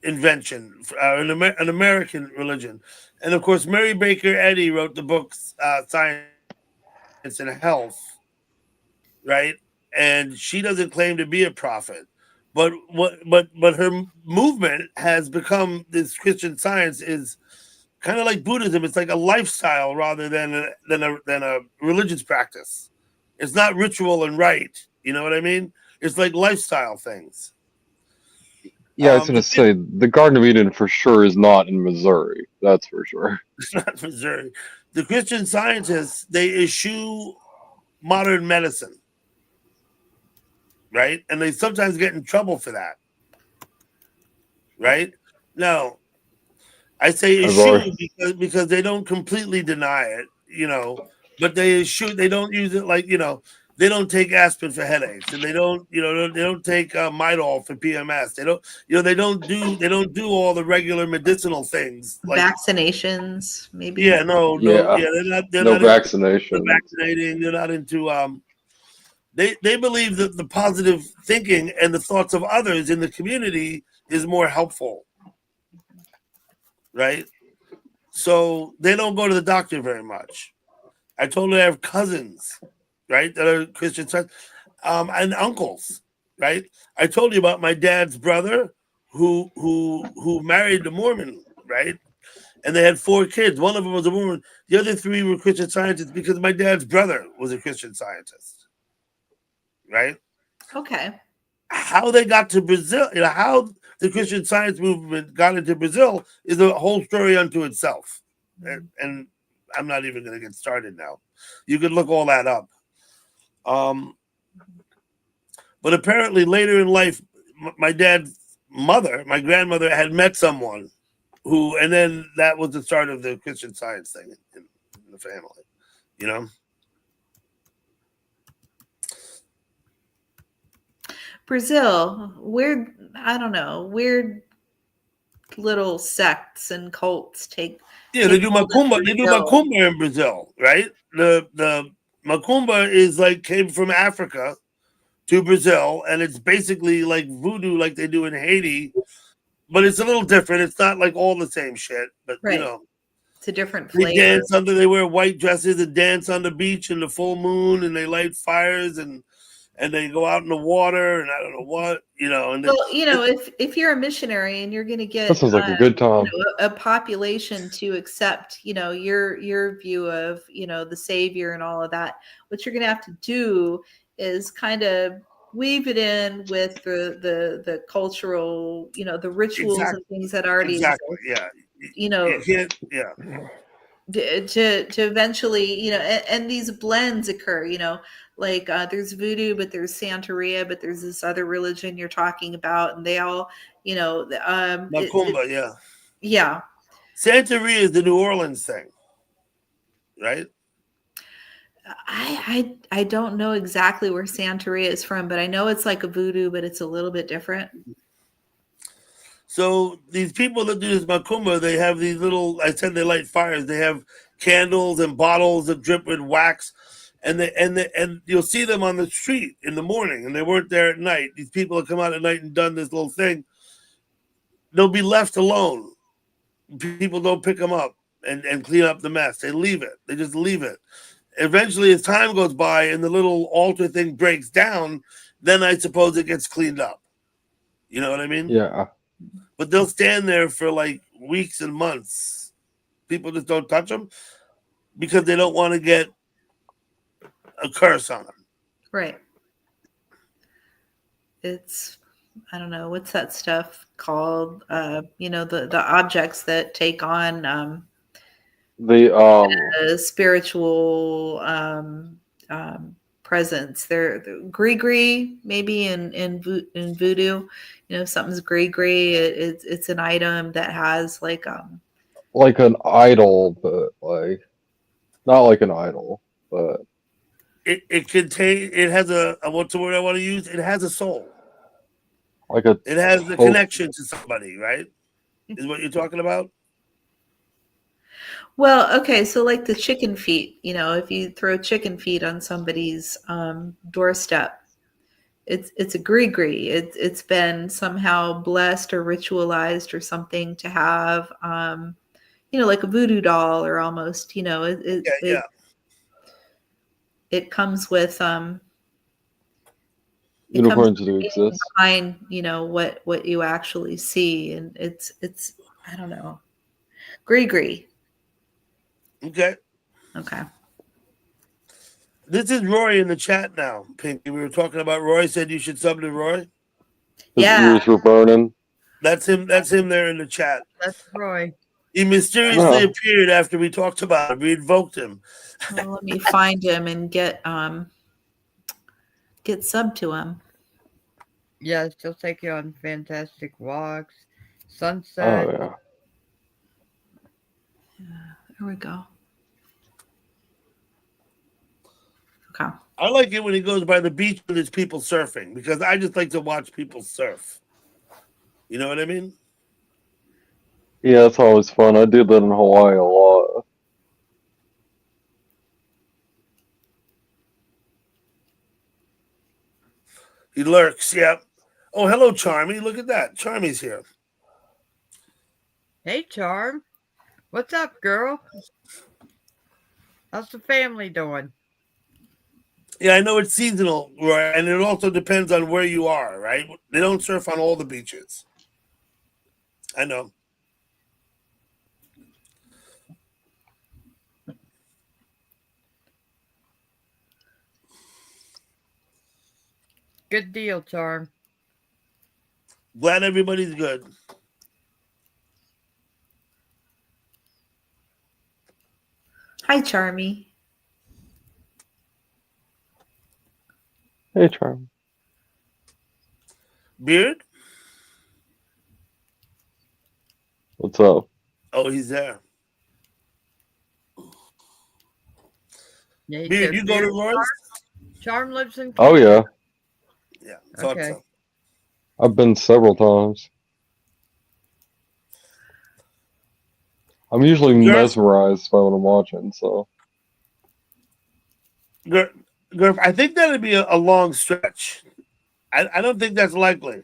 invention, an American religion. And of course, Mary Baker Eddy wrote the books Science and Health, right? And she doesn't claim to be a prophet, but her movement has become, this Christian Science is kind of like Buddhism. It's like a lifestyle rather than a religious practice. It's not ritual and rite. You know what I mean? It's like lifestyle things. Yeah, I was going to say, the Garden of Eden for sure is not in Missouri. That's for sure. It's not Missouri. The Christian Scientists, they eschew modern medicine, right? And they sometimes get in trouble for that, right? Now, I say eschew because they don't completely deny it, you know, but they eschew, they don't use it like, you know, they don't take aspirin for headaches, and they don't take Midol for PMS. They don't do all the regular medicinal things like vaccinations, maybe. Yeah, they're not vaccination. Vaccinating. They're not into They believe that the positive thinking and the thoughts of others in the community is more helpful, right? So they don't go to the doctor very much. I told her I have cousins, right, that are Christian science, and uncles, right? I told you about my dad's brother who married a Mormon, right? And they had 4 kids. One of them was a woman. The other 3 were Christian scientists because my dad's brother was a Christian scientist, right? Okay. How they got to Brazil, how the Christian Science movement got into Brazil is a whole story unto itself. And I'm not even going to get started now. You could look all that up. But apparently later in life, my dad's mother, my grandmother, had met someone who, and then that was the start of the Christian Science thing in the family, you know? Brazil, weird little sects and cults take. Yeah, they do macumba. They do macumba in Brazil, right? The macumba is came from Africa to Brazil, and it's basically like voodoo, like they do in Haiti, but it's a little different. It's not like all the same shit, but right. You know, it's a different they flavor. dance they wear white dresses and dance on the beach in the full moon, and they light fires and they go out in the water, and I don't know what, you know. And well, if you're a missionary and you're going to get that sounds like a good time. A population to accept, your view of, the Savior and all of that, what you're going to have to do is kind of weave it in with the cultural, the rituals and things that already exist. Yeah. You can't, to eventually, and these blends occur, there's voodoo, but there's Santeria, but there's this other religion you're talking about, and they all, macumba, yeah. Santeria is the New Orleans thing, right? I don't know exactly where Santeria is from, but I know it's like a voodoo, but it's a little bit different. So these people that do this macumba, they have these little, I said they light fires. They have candles and bottles that drip with wax, and you'll see them on the street in the morning, and they weren't there at night. These people that come out at night and done this little thing, they'll be left alone. People don't pick them up and clean up the mess. They leave it. They just leave it. Eventually, as time goes by and the little altar thing breaks down, then I suppose it gets cleaned up. You know what I mean? Yeah. But they'll stand there for weeks and months. People just don't touch them because they don't want to get a curse on them. Right. It's I don't know, what's that stuff called? The objects that take on The spiritual presence. They're gree maybe in voodoo. If something's gree, it's an item that has like like an idol, but like not like an idol, but it has a what's the word I want to use? It has a soul. like a It has a connection to somebody, right? Is what you're talking about? well, okay, so like the chicken feet, if you throw chicken feet on somebody's doorstep, it's a gree. It's been somehow blessed or ritualized or something to have like a voodoo doll, or almost, Yeah. it comes with unicorns do exist. behind what you actually see, and it's I don't know, gree. Okay. This is Roy in the chat now, Pinky. We were talking about Roy. Said you should sub to Roy. His ears were burning. That's him. That's him there in the chat. That's Roy. He mysteriously appeared after we talked about him. We invoked him. Well, let me find him and get sub to him. Yeah, she'll take you on fantastic walks, Oh sunset. yeah. There we go. Okay. I like it when he goes by the beach with his people surfing, because I just like to watch people surf. You know what I mean? Yeah, it's always fun. I did that in Hawaii a lot. He lurks, yep. Oh, hello, Charmy. Look at that. Charmy's here. Hey, Charm. What's up, girl? How's the family doing? Yeah, I know it's seasonal, right? And it also depends on where you are, right? They don't surf on all the beaches. I know. Good deal, Charm. Glad everybody's good. Hi, Charmy. Hey, Charm. Beard? What's up? Oh, he's there. Yeah, Beard, you go to Roy's? Charm lives in Oh yeah. Yeah, thought Okay. so. I've been several times. I'm usually mesmerized by what I'm watching, so. Gerf, I think that'd be a long stretch. I don't think that's likely.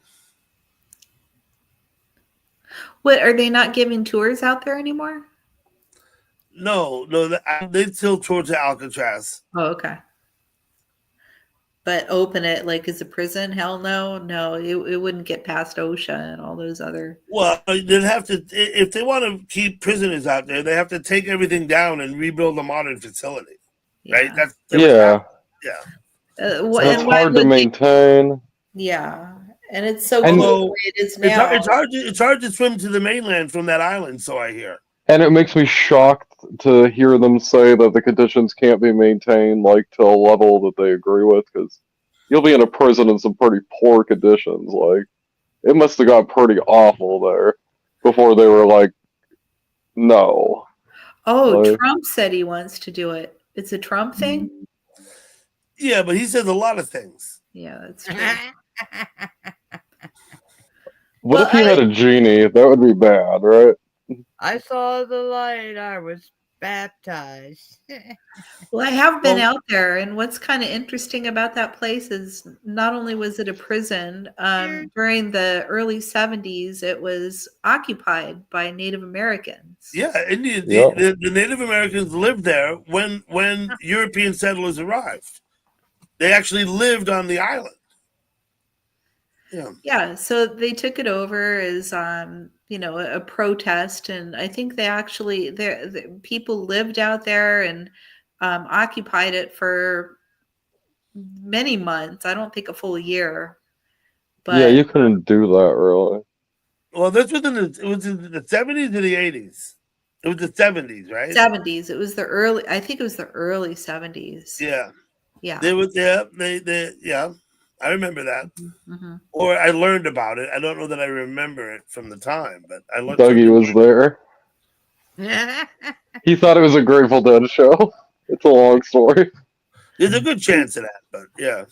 What, are they not giving tours out there anymore? No, they still towards the Alcatraz. Oh, okay. But open it like as a prison? Hell no. No, it wouldn't get past OSHA and all those other. Well, they'd have to, if they want to keep prisoners out there, they have to take everything down and rebuild a modern facility. Right? That's yeah. It's hard to maintain. Yeah. And it's so And- cool the way it is now. It's hard to swim to the mainland from that island, so I hear. And it makes me shocked to hear them say that the conditions can't be maintained like to a level that they agree with, because you'll be in a prison in some pretty poor conditions. Like, it must have got pretty awful there before they were like, no. Oh, Like, Trump said he wants to do it. It's a Trump thing? Yeah, but he says a lot of things. Yeah, that's true. what if he had a genie? That would be bad, right? I saw the light. I was baptized. Well, I have been out there, and what's kind of interesting about that place is not only was it a prison, during the early 70s, it was occupied by Native Americans. Yeah, the Native Americans lived there when European settlers arrived. They actually lived on the island. Yeah. Yeah, so they took it over as a protest, and I think they actually the people lived out there and occupied it for many months. I don't think a full year, But Yeah, you couldn't do that really. Well, this was in the 70s or the 80s. It was the 70s, right? 70s. It was the early. I think it was the early 70s. Yeah. Yeah. They was yeah. I remember that. Mm-hmm. Or I learned about it. I don't know that I remember it from the time, but I learned. Dougie was there. He thought it was a Grateful Dead show. It's a long story. There's a good chance of that, but yeah.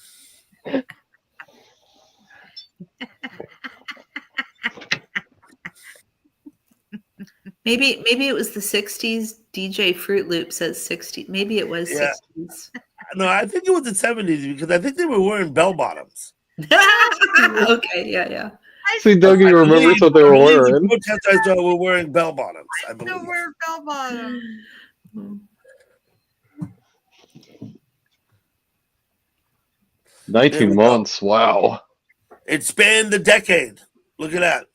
Maybe it was the 60s. DJ Fruit Loop says 60. Maybe it was Yeah. 60s. No, I think it was the 70s because I think they were wearing bell bottoms. Okay, yeah. See, Dougie remembers what they were wearing. The protests I saw were wearing bell bottoms, I Still believe. wear bell bottoms. 19 months. Wow. It spanned the decade. Look at that.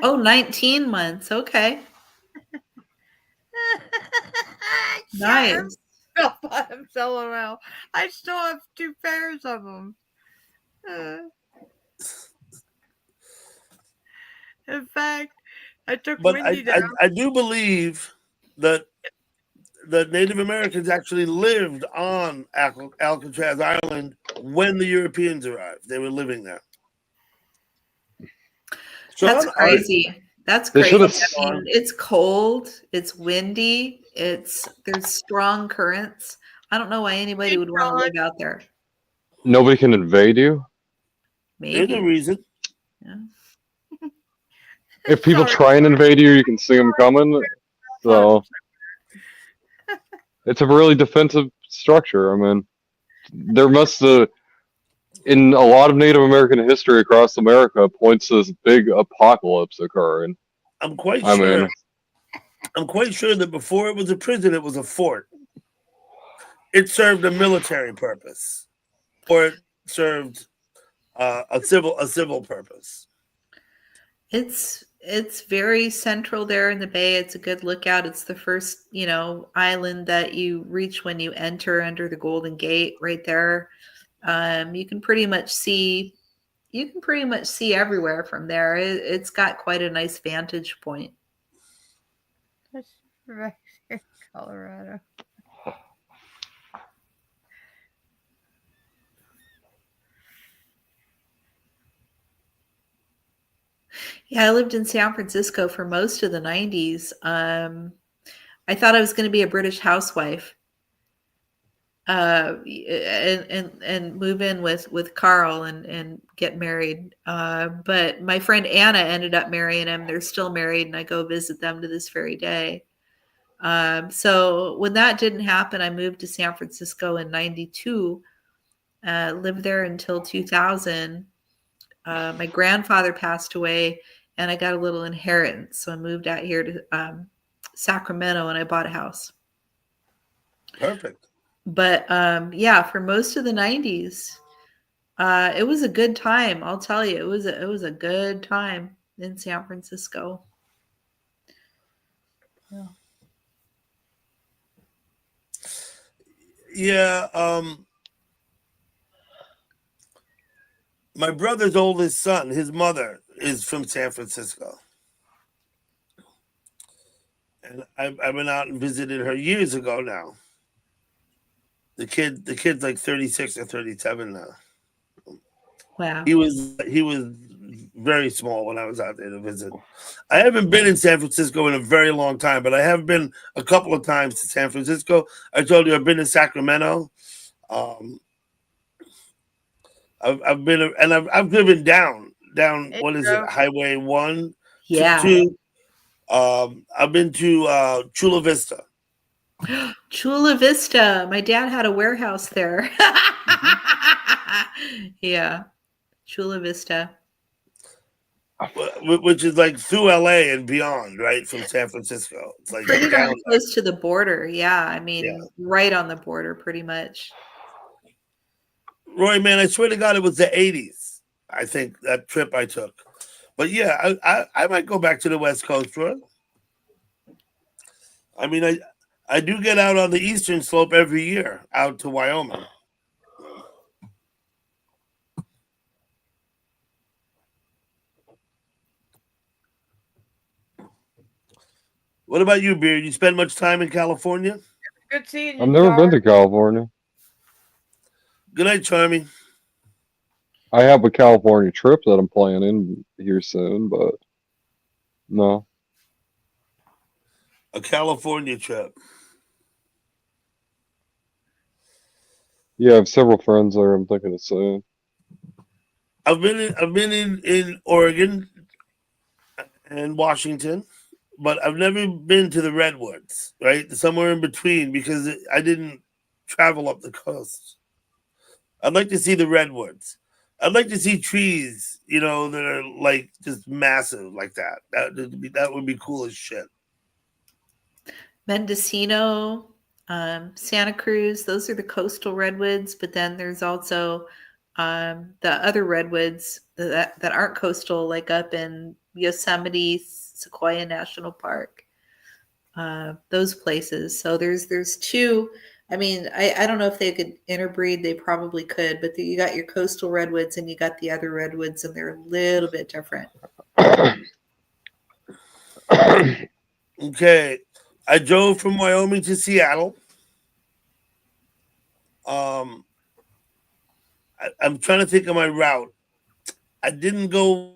Oh, 19 months. Okay. Nice. Bell bottoms, LOL. I still have 2 pairs of them. In fact, I took But Wendy down. I do believe that the Native Americans actually lived on Alcatraz Island when the Europeans arrived. They were living there. That's crazy. That's They crazy. should've- I mean, it's cold. It's windy. There's strong currents. I don't know why anybody would want to live out there. Nobody can invade you. There's Maybe. a reason. Yeah. If people try and invade you, you can see them coming. So it's a really defensive structure. I mean, there must have, in a lot of Native American history across America, points to this big apocalypse occurring. I'm quite I sure. mean, I'm quite sure that before it was a prison, it was a fort. It served a military purpose, or it served a civil purpose. It's very central there in the bay. It's a good lookout. It's the first, island that you reach when you enter under the Golden Gate right there. You can pretty much see everywhere from there. It's got quite a nice vantage point. That's right in Colorado. Yeah, I lived in San Francisco for most of the 90s. I thought I was going to be a British housewife and move in with Carl and get married. But my friend Anna ended up marrying him. They're still married, and I go visit them to this very day. So when that didn't happen, I moved to San Francisco in 92, lived there until 2000. My grandfather passed away, and I got a little inheritance. So I moved out here to Sacramento, and I bought a house. Perfect. But yeah, for most of the 90s, it was a good time. I'll tell you, it was a good time in San Francisco. Yeah. My brother's oldest son, his mother is from San Francisco. And I went out and visited her years ago now. The kid's like 36 or 37 now. Wow. He was very small when I was out there to visit. I haven't been in San Francisco in a very long time, but I have been a couple of times to San Francisco. I told you I've been to Sacramento. I've been and I've driven down what is it, Highway 1 Yeah. to 2. I've been to Chula Vista. Chula Vista. My dad had a warehouse there. Yeah. Chula Vista. Which is like through LA and beyond, right? From San Francisco. It's like Pretty down darn close to the border. Yeah. I mean, right on the border, pretty much. Roy, man, I swear to God, it was the 80s. I think that trip I took. But yeah, I might go back to the West Coast, Roy. I mean, I do get out on the eastern slope every year, out to Wyoming. What about you, Beard? You spend much time in California? Good seeing you. I've never been Char. to California. Good night, Charmy. I have a California trip that I'm planning here soon, but no. A California trip. Yeah, I have several friends there I'm thinking of soon. I've been in Oregon and Washington, but I've never been to the Redwoods, right? Somewhere in between, because I didn't travel up the coast. I'd like to see the Redwoods. I'd like to see trees, that are like just massive like that. That would be cool as shit. Mendocino, Santa Cruz, those are the coastal redwoods, but then there's also the other redwoods that aren't coastal, like up in Yosemite, Sequoia National Park, those places. So there's two. I mean, I don't know if they could interbreed. They probably could, but you got your coastal redwoods and you got the other redwoods, and they're a little bit different. Okay. I drove from Wyoming to Seattle. I'm trying to think of my route. I didn't go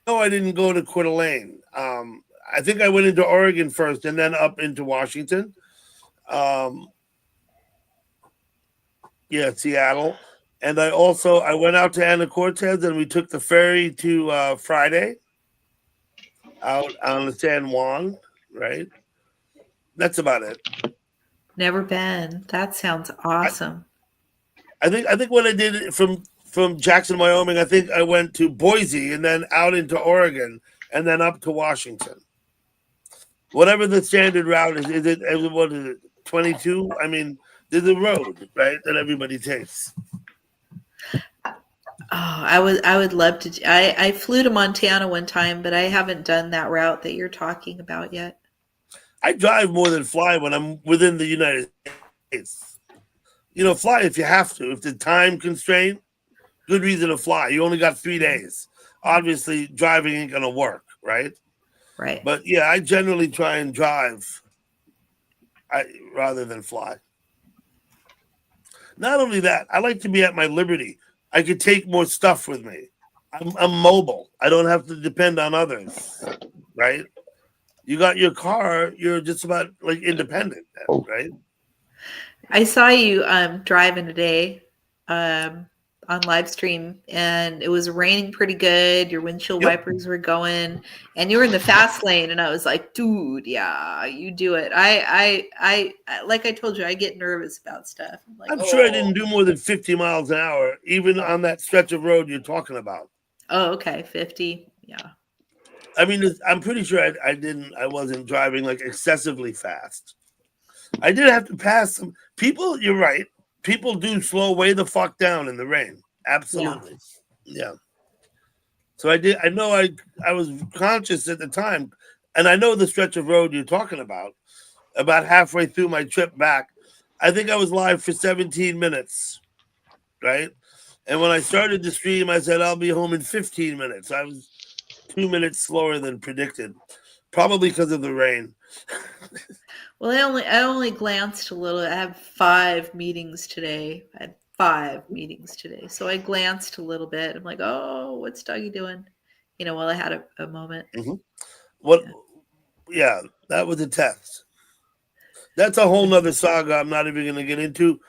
to Coeur d'Alene. I think I went into Oregon first and then up into Washington. Seattle. And I went out to Anacortez and we took the ferry to Friday out on the San Juan, right? That's about it. Never been. That sounds awesome. I think what I did from Jackson, Wyoming, I think I went to Boise and then out into Oregon and then up to Washington. Whatever the standard route is what is it, 22? I mean, there's a road, right, that everybody takes. Oh, I would love to. I flew to Montana one time, but I haven't done that route that you're talking about yet. I drive more than fly when I'm within the United States. Fly if you have to. If the time constraint, good reason to fly. You only got 3 days. Obviously, driving ain't gonna work, right? Right. But yeah, I generally try and drive rather than fly. Not only that, I like to be at my liberty. I could take more stuff with me. I'm mobile. I don't have to depend on others, right? You got your car, you're just about like independent, right? I saw you driving today on live stream, and it was raining pretty good. Your windshield wipers were going, and you were in the fast lane. And I was like, dude, yeah, you do it. I like I told you, I get nervous about stuff. I'm sure I didn't do more than 50 miles an hour, even on that stretch of road you're talking about. Oh, okay, 50, yeah. I mean, I'm pretty sure I wasn't driving like excessively fast. I did have to pass some people. You're right. People do slow way the fuck down in the rain. Absolutely. Yeah. So I did. I know I was conscious at the time, and I know the stretch of road you're talking about halfway through my trip back. I think I was live for 17 minutes. Right. And when I started the stream, I said, I'll be home in 15 minutes. I was 2 minutes slower than predicted, probably because of the rain. Well, I only glanced a little. I have 5 meetings today. I had 5 meetings today. So I glanced a little bit. I'm like, oh, what's Dougie doing? While I had a moment. Mm-hmm. Yeah, that was a test. That's a whole nother saga I'm not even going to get into.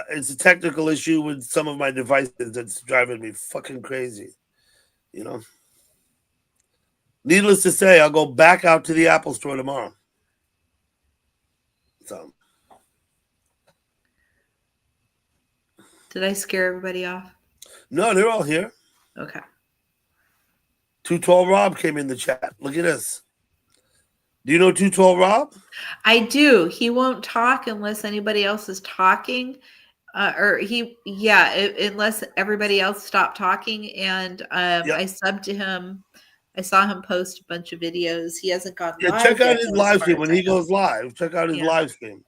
It's a technical issue with some of my devices that's driving me fucking crazy. Needless to say, I'll go back out to the Apple store tomorrow. So, did I scare everybody off? No, they're all here. Okay. Too Tall Rob came in the chat. Look at this. Do you know Too Tall Rob? I do. He won't talk unless anybody else is talking. Unless everybody else stopped talking. And I subbed to him. I saw him post a bunch of videos. He hasn't gone live. Check out his live stream when he goes live. Check out his live stream.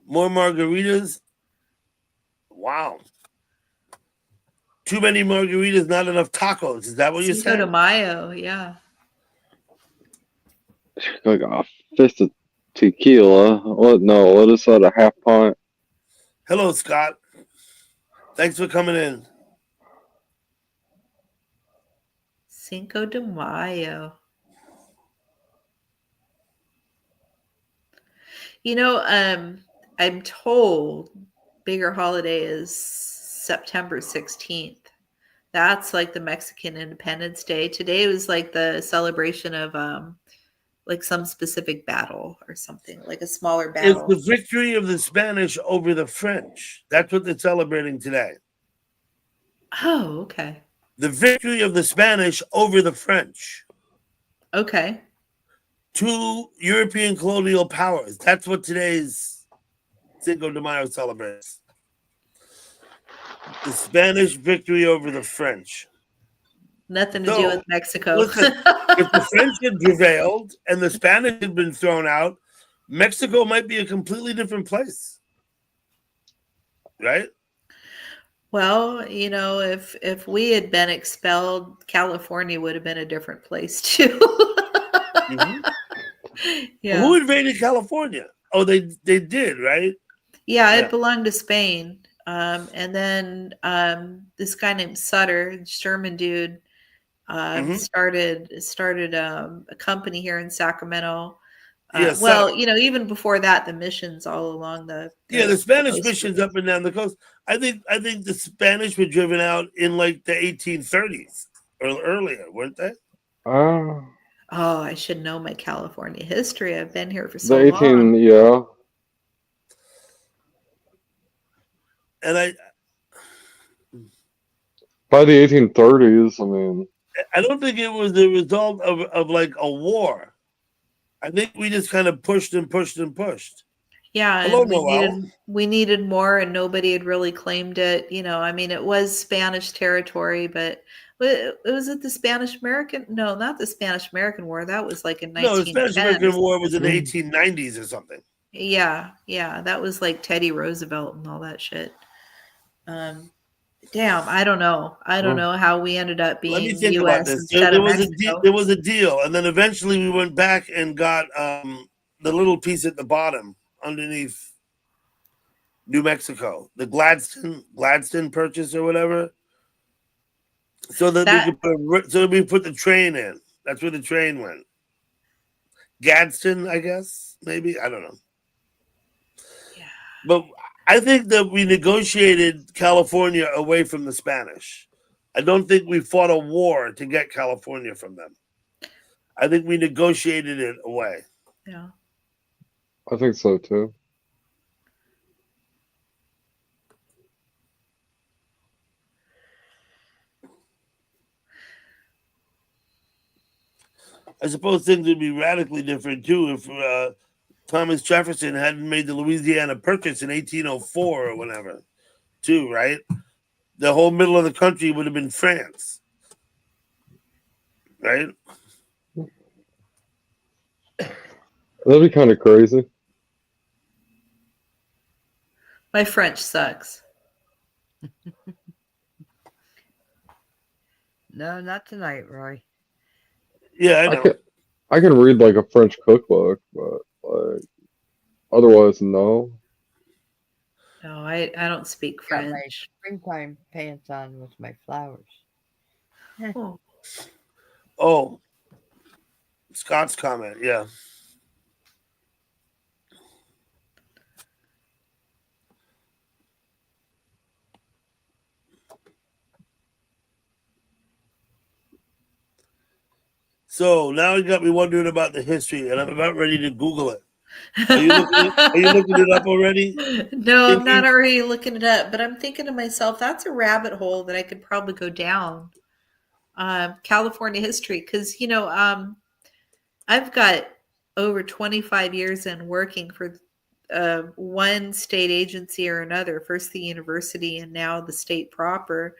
More margaritas. Wow. Too many margaritas, not enough tacos. Is that what you're Cinco de saying? Mayo, yeah. Like a fist of tequila. What? No, what is that? A half pint? Hello, Scott. Thanks for coming in. Cinco de Mayo. You know, I'm told bigger holiday is September 16th. That's like the Mexican Independence Day. Today was like the celebration of like some specific battle or something, like a smaller It's battle. the victory of the Spanish over the French. That's what they're celebrating today. Oh, okay. The victory of the Spanish over the French. Okay. Two European colonial powers. That's what today's Cinco de Mayo celebrates. The Spanish victory over the French. Nothing to do with Mexico. Listen, if the French had prevailed and the Spanish had been thrown out, Mexico might be a completely different place. Right? Well, you know, if we had been expelled, California would have been a different place too. Mm-hmm. Yeah. Who invaded California? Oh, they did, right? Yeah, it belonged to Spain. And then this guy named Sutter, Sherman dude, started a company here in Sacramento. Well, you know, even before that, the missions all along the Spanish coast. missions up and down the coast. I think the Spanish were driven out in like the 1830s or earlier, weren't they? Oh, I should know my California history. I've been here for The so 18, long. yeah. And by the 1830s, I mean, I don't think it was the result of like a war. I think we just kind of pushed and pushed and pushed. Yeah, Hello, and Morel. we needed more, and nobody had really claimed it. You know, I mean, it was Spanish territory, but was it the Spanish American? No, not the Spanish American War. That was like in 1910. No, the Spanish American War was in the 1890s or something. Yeah, that was like Teddy Roosevelt and all that shit. Damn, I don't know. I don't know how we ended up being Let me think about U.S. this. instead of Mexico. There was a deal, and then eventually we went back and got the little piece at the bottom underneath New Mexico, the Gladstone Purchase or whatever, so that we put the train in. That's where the train went. Gadsden, I guess, maybe, I don't know. Yeah. But I think that we negotiated California away from the Spanish. I don't think we fought a war to get California from them. I think we negotiated it away. Yeah. I think so too. I suppose things would be radically different too if Thomas Jefferson hadn't made the Louisiana Purchase in 1804 or whatever, too, right? The whole middle of the country would have been France, right? That'd be kind of crazy. My French sucks. No, not tonight, Roy. Yeah, I know. I can read like a French cookbook, but like otherwise, no. No, I don't speak Got my French. springtime pants on with my flowers. Oh, Scott's comment, yeah. So now you got me wondering about the history, and I'm about ready to Google it. Are you looking it up already? No, I'm not already looking it up, but I'm thinking to myself, that's a rabbit hole that I could probably go down. California history, because, you know, I've got over 25 years in working for one state agency or another, first the university and now the state proper.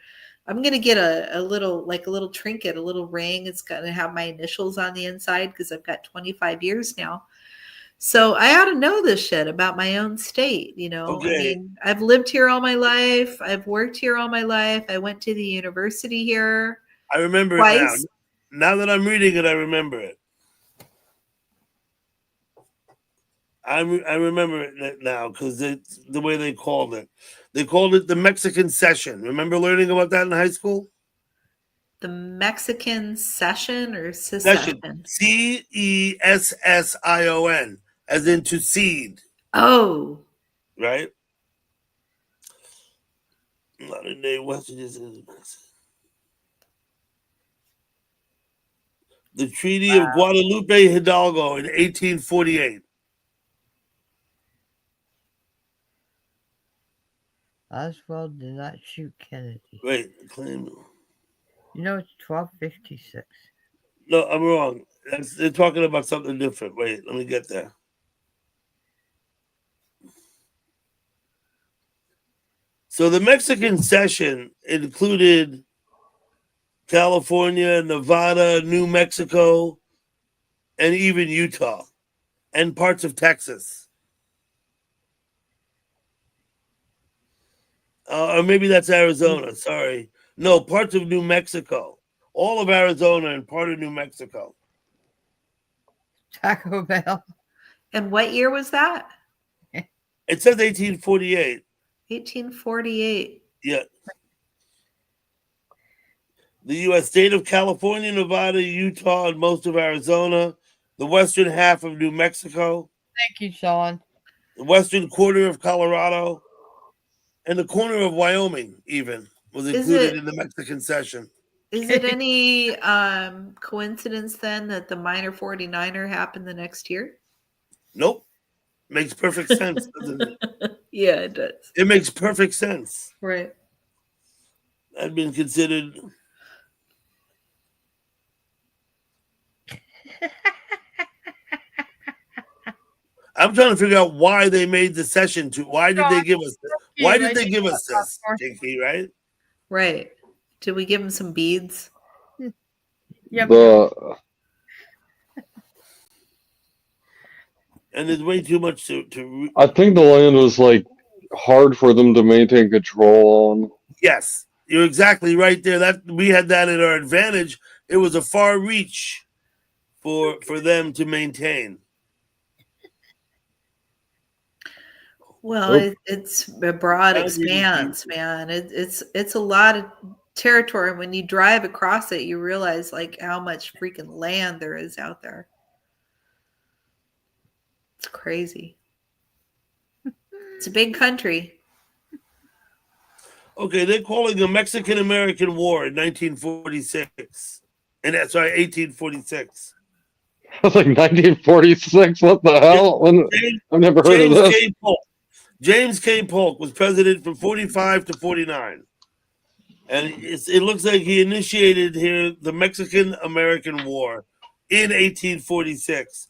I'm going to get a little trinket, a little ring. It's going to have my initials on the inside because I've got 25 years now. So I ought to know this shit about my own state, you know. I Okay. mean, I've lived here all my life. I've worked here all my life. I went to the university here. I remember it now. Twice. Now that I'm reading it, I remember it. I remember it now because it's the way they called it. They called it the Mexican Session. Remember learning about that in high school? The Mexican session or Session. secession? Cession, as in to seed, Oh, right? Modern day Western is in Mexico. The Treaty of Guadalupe Hidalgo in 1848. Oswald did not shoot Kennedy. Wait, claim. You know, it's 1256. No, I'm wrong. They're talking about something different. Wait, let me get there. So the Mexican Session included California, Nevada, New Mexico, and even Utah, and parts of Texas. Or maybe that's Arizona. Sorry. No, parts of New Mexico. All of Arizona and part of New Mexico. Taco Bell. and what year was that? It says 1848. 1848. Yeah. The U.S. state of California, Nevada, Utah, and most of Arizona, the western half of New Mexico, Thank you, Sean. the western quarter of Colorado, and the corner of Wyoming even was included in the Mexican Session. Is it any coincidence then that the minor 49er happened the next year? Nope. Makes perfect sense, doesn't it? Yeah, it does. It makes perfect sense. Right. I'd been considered. I'm trying to figure out why they made the session to. Why did they give us this? Why did they give us this, Jinky, right? Right. Did we give him some beads? Yeah. And there's way too much to. I think the land was like hard for them to maintain control on. Yes, you're exactly right there. That we had that at our advantage. It was a far reach for them to maintain. Well, it's a broad expanse, man. It's a lot of territory. When you drive across it, you realize like how much freaking land there is out there. It's crazy. It's a big country. Okay, they're calling the Mexican-American War in 1946. And that's sorry, 1846. I was like 1946. What the hell? I've never heard of this. James K. Polk was president from 45 to 49. And it looks like he initiated here the Mexican-American War in 1846.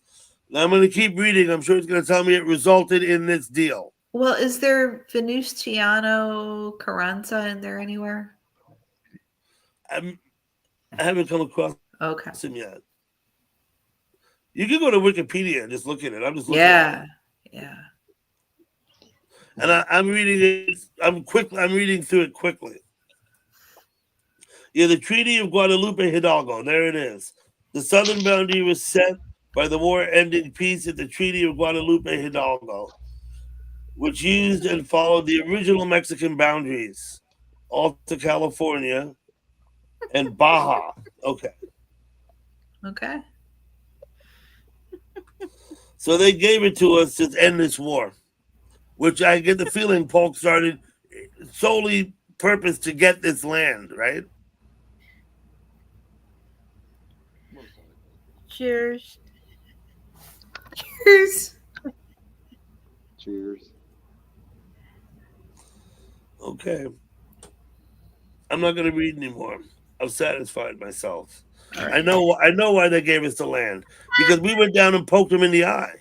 Now I'm going to keep reading. I'm sure it's going to tell me it resulted in this deal. Well, is there Venustiano Carranza in there anywhere? I haven't come across him yet. You can go to Wikipedia and just look at it. I'm just looking at it. Yeah. And I'm reading it. I'm reading through it quickly. Yeah, the Treaty of Guadalupe Hidalgo. There it is. The southern boundary was set by the war-ending peace at the Treaty of Guadalupe Hidalgo, which used and followed the original Mexican boundaries, Alta California and Baja. Okay. So they gave it to us to end this war, which I get the feeling Polk started solely purpose to get this land, right? Cheers. Cheers. Okay. I'm not going to read anymore. I've satisfied myself. Right. I know why they gave us the land, because we went down and poked them in the eye,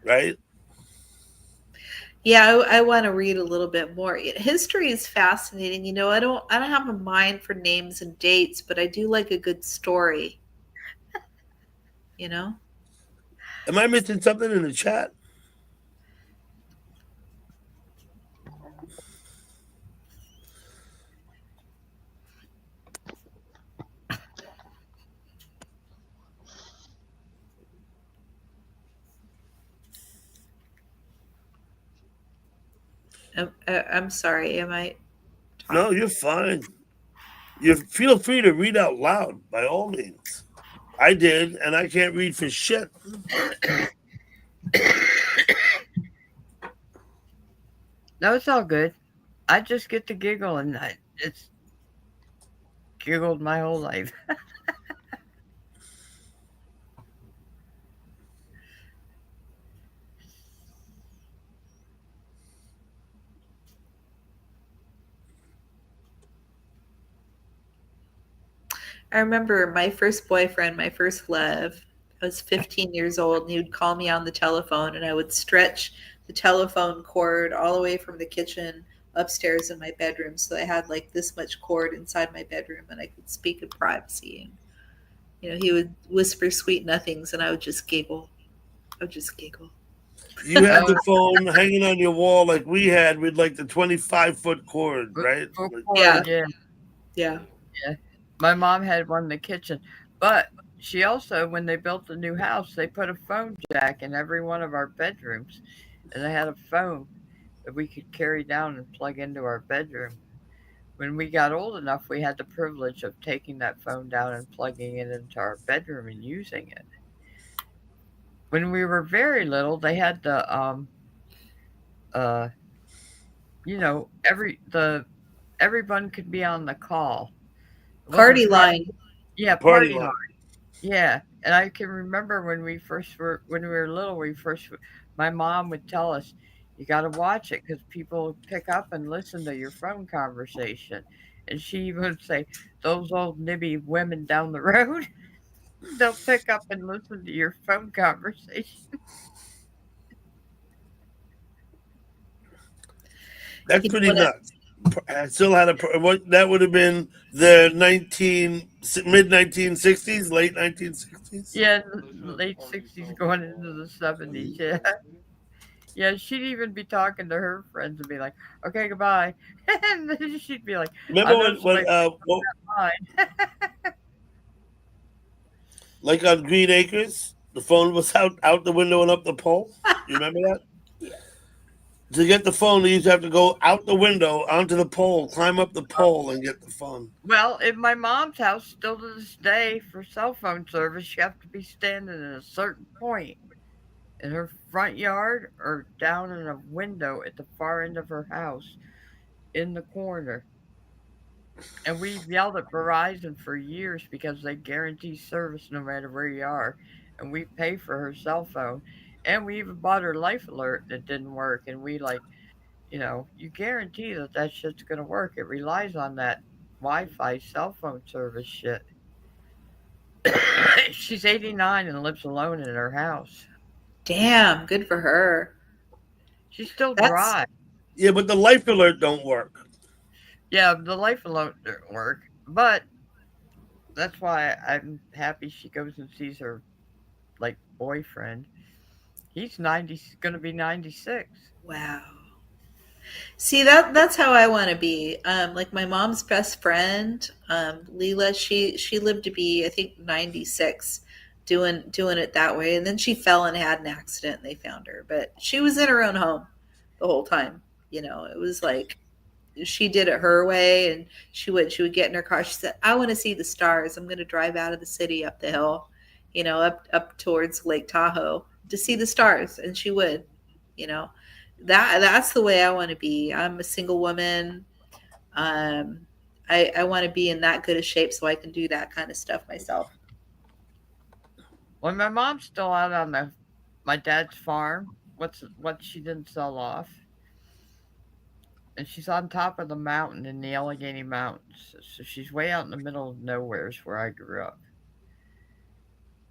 right? Yeah, I want to read a little bit more. History is fascinating. You know, I don't have a mind for names and dates, but I do like a good story. You know? Am I missing something in the chat? I'm sorry. Am I? No, you're fine. You feel free to read out loud by all means. I did, and I can't read for shit. No, it's all good. I just get to giggle, and it's giggled my whole life. I remember my first boyfriend, my first love. I was 15 years old, and he would call me on the telephone, and I would stretch the telephone cord all the way from the kitchen upstairs in my bedroom. So I had like this much cord inside my bedroom, and I could speak in privacy. And, he would whisper sweet nothings, and I would just giggle. I would just giggle. You had the phone hanging on your wall like we had with like the 25-foot cord, right? Yeah. Yeah. My mom had one in the kitchen, but she also, when they built the new house, they put a phone jack in every one of our bedrooms, and they had a phone that we could carry down and plug into our bedroom. When we got old enough, we had the privilege of taking that phone down and plugging it into our bedroom and using it. When we were very little, they had uh, everyone could be on the call. It wasn't Party line. Yeah, Party party line. line. Yeah, and I can remember when we were little, my mom would tell us, "You got to watch it because people pick up and listen to your phone conversation." And she would say, "Those old nibby women down the road, they'll pick up and listen to your phone conversation." That's pretty nuts. I still had what that would have been the mid 1960s, late 1960s. Yeah, late 60s going into the 70s. Yeah. Yeah, she'd even be talking to her friends and be like, "Okay, goodbye," and then she'd be like, "I Remember know somebody mine." like on Green Acres, the phone was out the window and up the pole. You remember that? Yeah. To get the phone, you used to have to go out the window onto the pole, climb up the pole, and get the phone. Well, in my mom's house, still to this day, for cell phone service, you have to be standing at a certain point in her front yard or down in a window at the far end of her house in the corner. And we've yelled at Verizon for years because they guarantee service no matter where you are. And we pay for her cell phone. And we even bought her Life Alert and it didn't work. And we you guarantee that that shit's going to work. It relies on that Wi Fi cell phone service shit. She's 89 and lives alone in her house. Damn, good for her. She's still That's- dry. Yeah, but the Life Alert don't work. Yeah, the Life Alert didn't work. But that's why I'm happy she goes and sees her like boyfriend. He's 90, going to be 96. Wow. See, that's how I want to be. Like my mom's best friend, Leela, she lived to be I think 96, doing it that way, and then she fell and had an accident, and they found her, but she was in her own home the whole time. It was like she did it her way, and she would get in her car. She said, "I want to see the stars. I'm going to drive out of the city up the hill, up towards Lake Tahoe to see the stars," and she would, you know that's the way I want to be. I'm a single woman. I want to be in that good a shape so I can do that kind of stuff myself. Well, my mom's still out on my dad's farm. What she didn't sell off, and she's on top of the mountain in the Allegheny Mountains. So she's way out in the middle of nowhere, is where I grew up.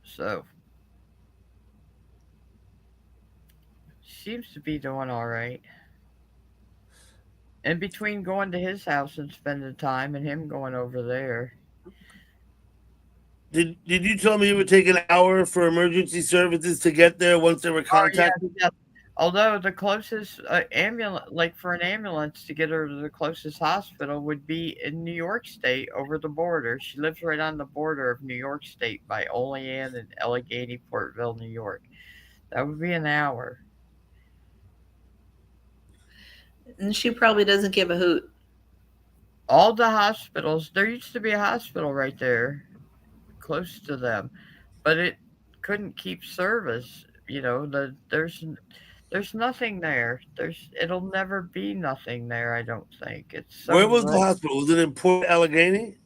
So seems to be doing all right. And between going to his house and spending time and him going over there, Did you tell me it would take an hour for emergency services to get there once they were Oh yeah, contacted? yeah. Although the closest ambulance, like for an ambulance to get her to the closest hospital, would be in New York State over the border. She lives right on the border of New York State by Olean and Allegheny, Portville, New York. That would be an hour. And she probably doesn't give a hoot. All the hospitals, there used to be a hospital right there close to them, but it couldn't keep service. There's nothing there. It'll never be nothing there. I don't think it's so Where was the red. hospital? Was it in Port Allegheny?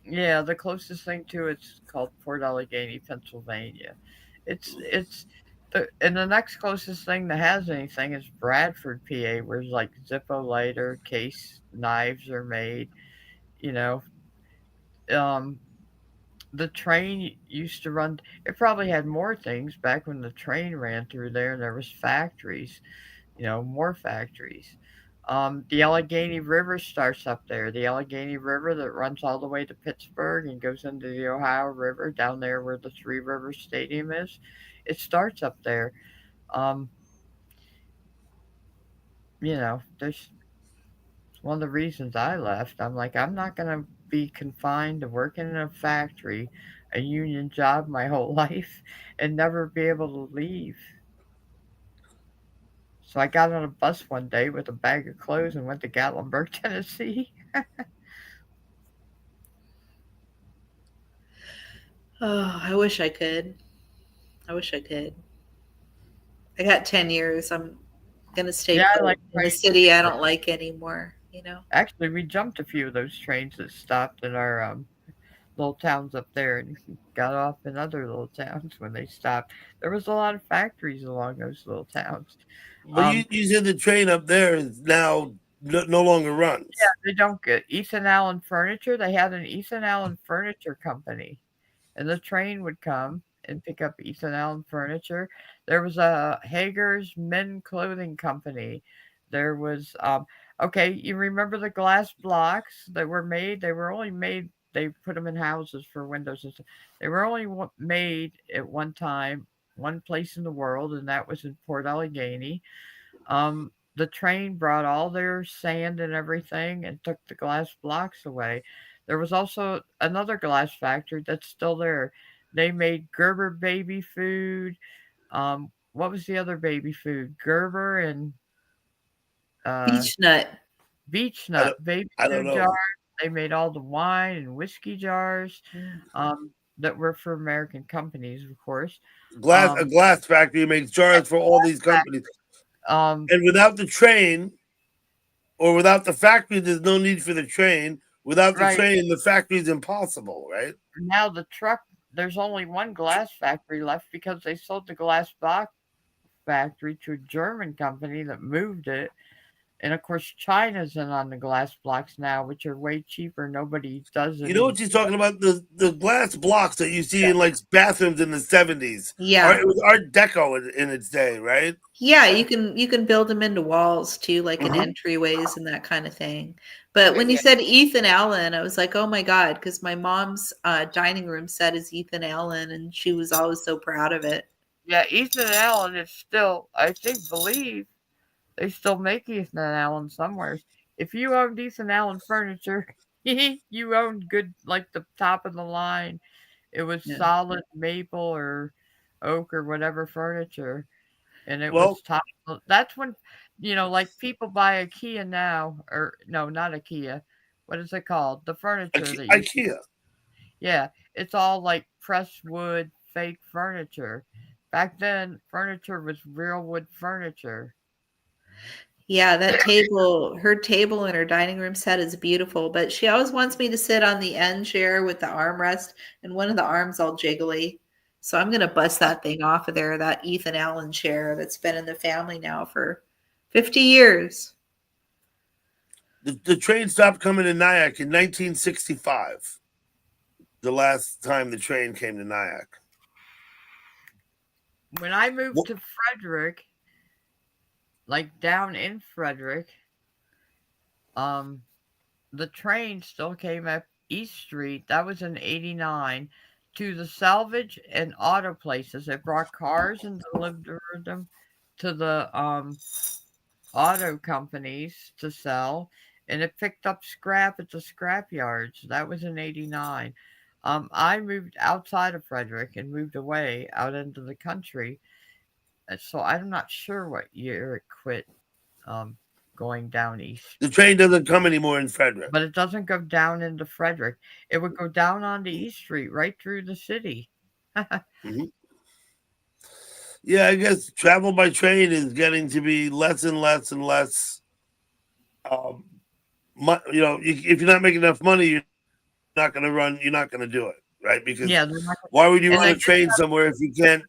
Yeah, the closest thing to it's called Port Allegheny, Pennsylvania. And the next closest thing that has anything is Bradford, PA, where like Zippo lighter case knives are made. You know, um, the train used to run. It probably had more things back when the train ran through there, and there was factories. More factories. The Allegheny River starts up there. The Allegheny River that runs all the way to Pittsburgh and goes into the Ohio River down there where the Three Rivers Stadium is. It starts up there. Um, there's one of the reasons I left. I'm like, I'm not going to be confined to working in a factory, a union job my whole life, and never be able to leave. So I got on a bus one day with a bag of clothes and went to Gatlinburg, Tennessee. Oh, I wish I could. I wish I could. I got 10 years. I'm going to stay Yeah, I put like in the trains. city I don't like anymore, you know? Actually, we jumped a few of those trains that stopped in our little towns up there and got off in other little towns when they stopped. There was a lot of factories along those little towns. But you said the train up there is now no longer runs. They don't get Ethan Allen Furniture. They had an Ethan Allen Furniture company, and the train would come and pick up Ethan Allen Furniture. There was a Hager's Men Clothing Company. There was okay, you remember the glass blocks that were made? They were only made. They put them in houses for windows and stuff. They were only made at one time, one place in the world, and that was in Port Allegheny. The train brought all their sand and everything and took the glass blocks away. There was also another glass factory that's still there. They made Gerber baby food. What was the other baby food? Gerber and uh, Beach nut. beech I nut don't, baby I don't food jars. know. They made all the wine and whiskey jars that were for American companies, of course. A Um, glass factory makes jars for all these companies. um, And without the train or without the factory, there's no need for the train. Without the right train, the factory is impossible, right? now the truck. There's only one glass factory left because they sold the glass box factory to a German company that moved it. And of course, China's in on the glass blocks now, which are way cheaper. Nobody does You know any. what she's talking about? The glass blocks that you see Yeah. in like bathrooms in the 70s. Yeah. It was Art Deco in its day, right? Yeah, you can build them into walls too, like in Uh-huh. entryways and that kind of thing. But when you Yeah, said Ethan Allen, I was like, oh my God, because my mom's dining room set is Ethan Allen, and she was always so proud of it. yeah. Ethan Allen is still, I think, believe they still make Ethan Allen somewhere. If you owned Ethan Allen furniture, you owned good, like the top of the line. It was Yeah. solid maple or oak or whatever furniture, and it Well, was top. That's when, like people buy IKEA now, or no, not IKEA. What is it called? The furniture that you, IKEA. yeah, it's all like pressed wood, fake furniture. Back then, furniture was real wood furniture. Yeah, her table in her dining room set is beautiful, but she always wants me to sit on the end chair with the armrest and one of the arms all jiggly. So I'm going to bust that thing off of there, that Ethan Allen chair that's been in the family now for 50 years. The train stopped coming to Nyack in 1965. The last time the train came to Nyack. When I moved What? to Frederick, like down in Frederick, um, the train still came up East Street. That was in '89. to the salvage and auto places. It brought cars and delivered them to the auto companies to sell, and it picked up scrap at the scrap yards. That was in '89. I moved outside of Frederick and moved away out into the country, so I'm not sure what year it quit um, going down east. The train doesn't come anymore in Frederick. But it doesn't go down into Frederick. It would go down onto East Street, right through the city. Mm-hmm. Yeah, I guess travel by train is getting to be less and less and less. If you're not making enough money, you're not going to run. You're not going to do it, right? Because why would you run a train somewhere if you can't?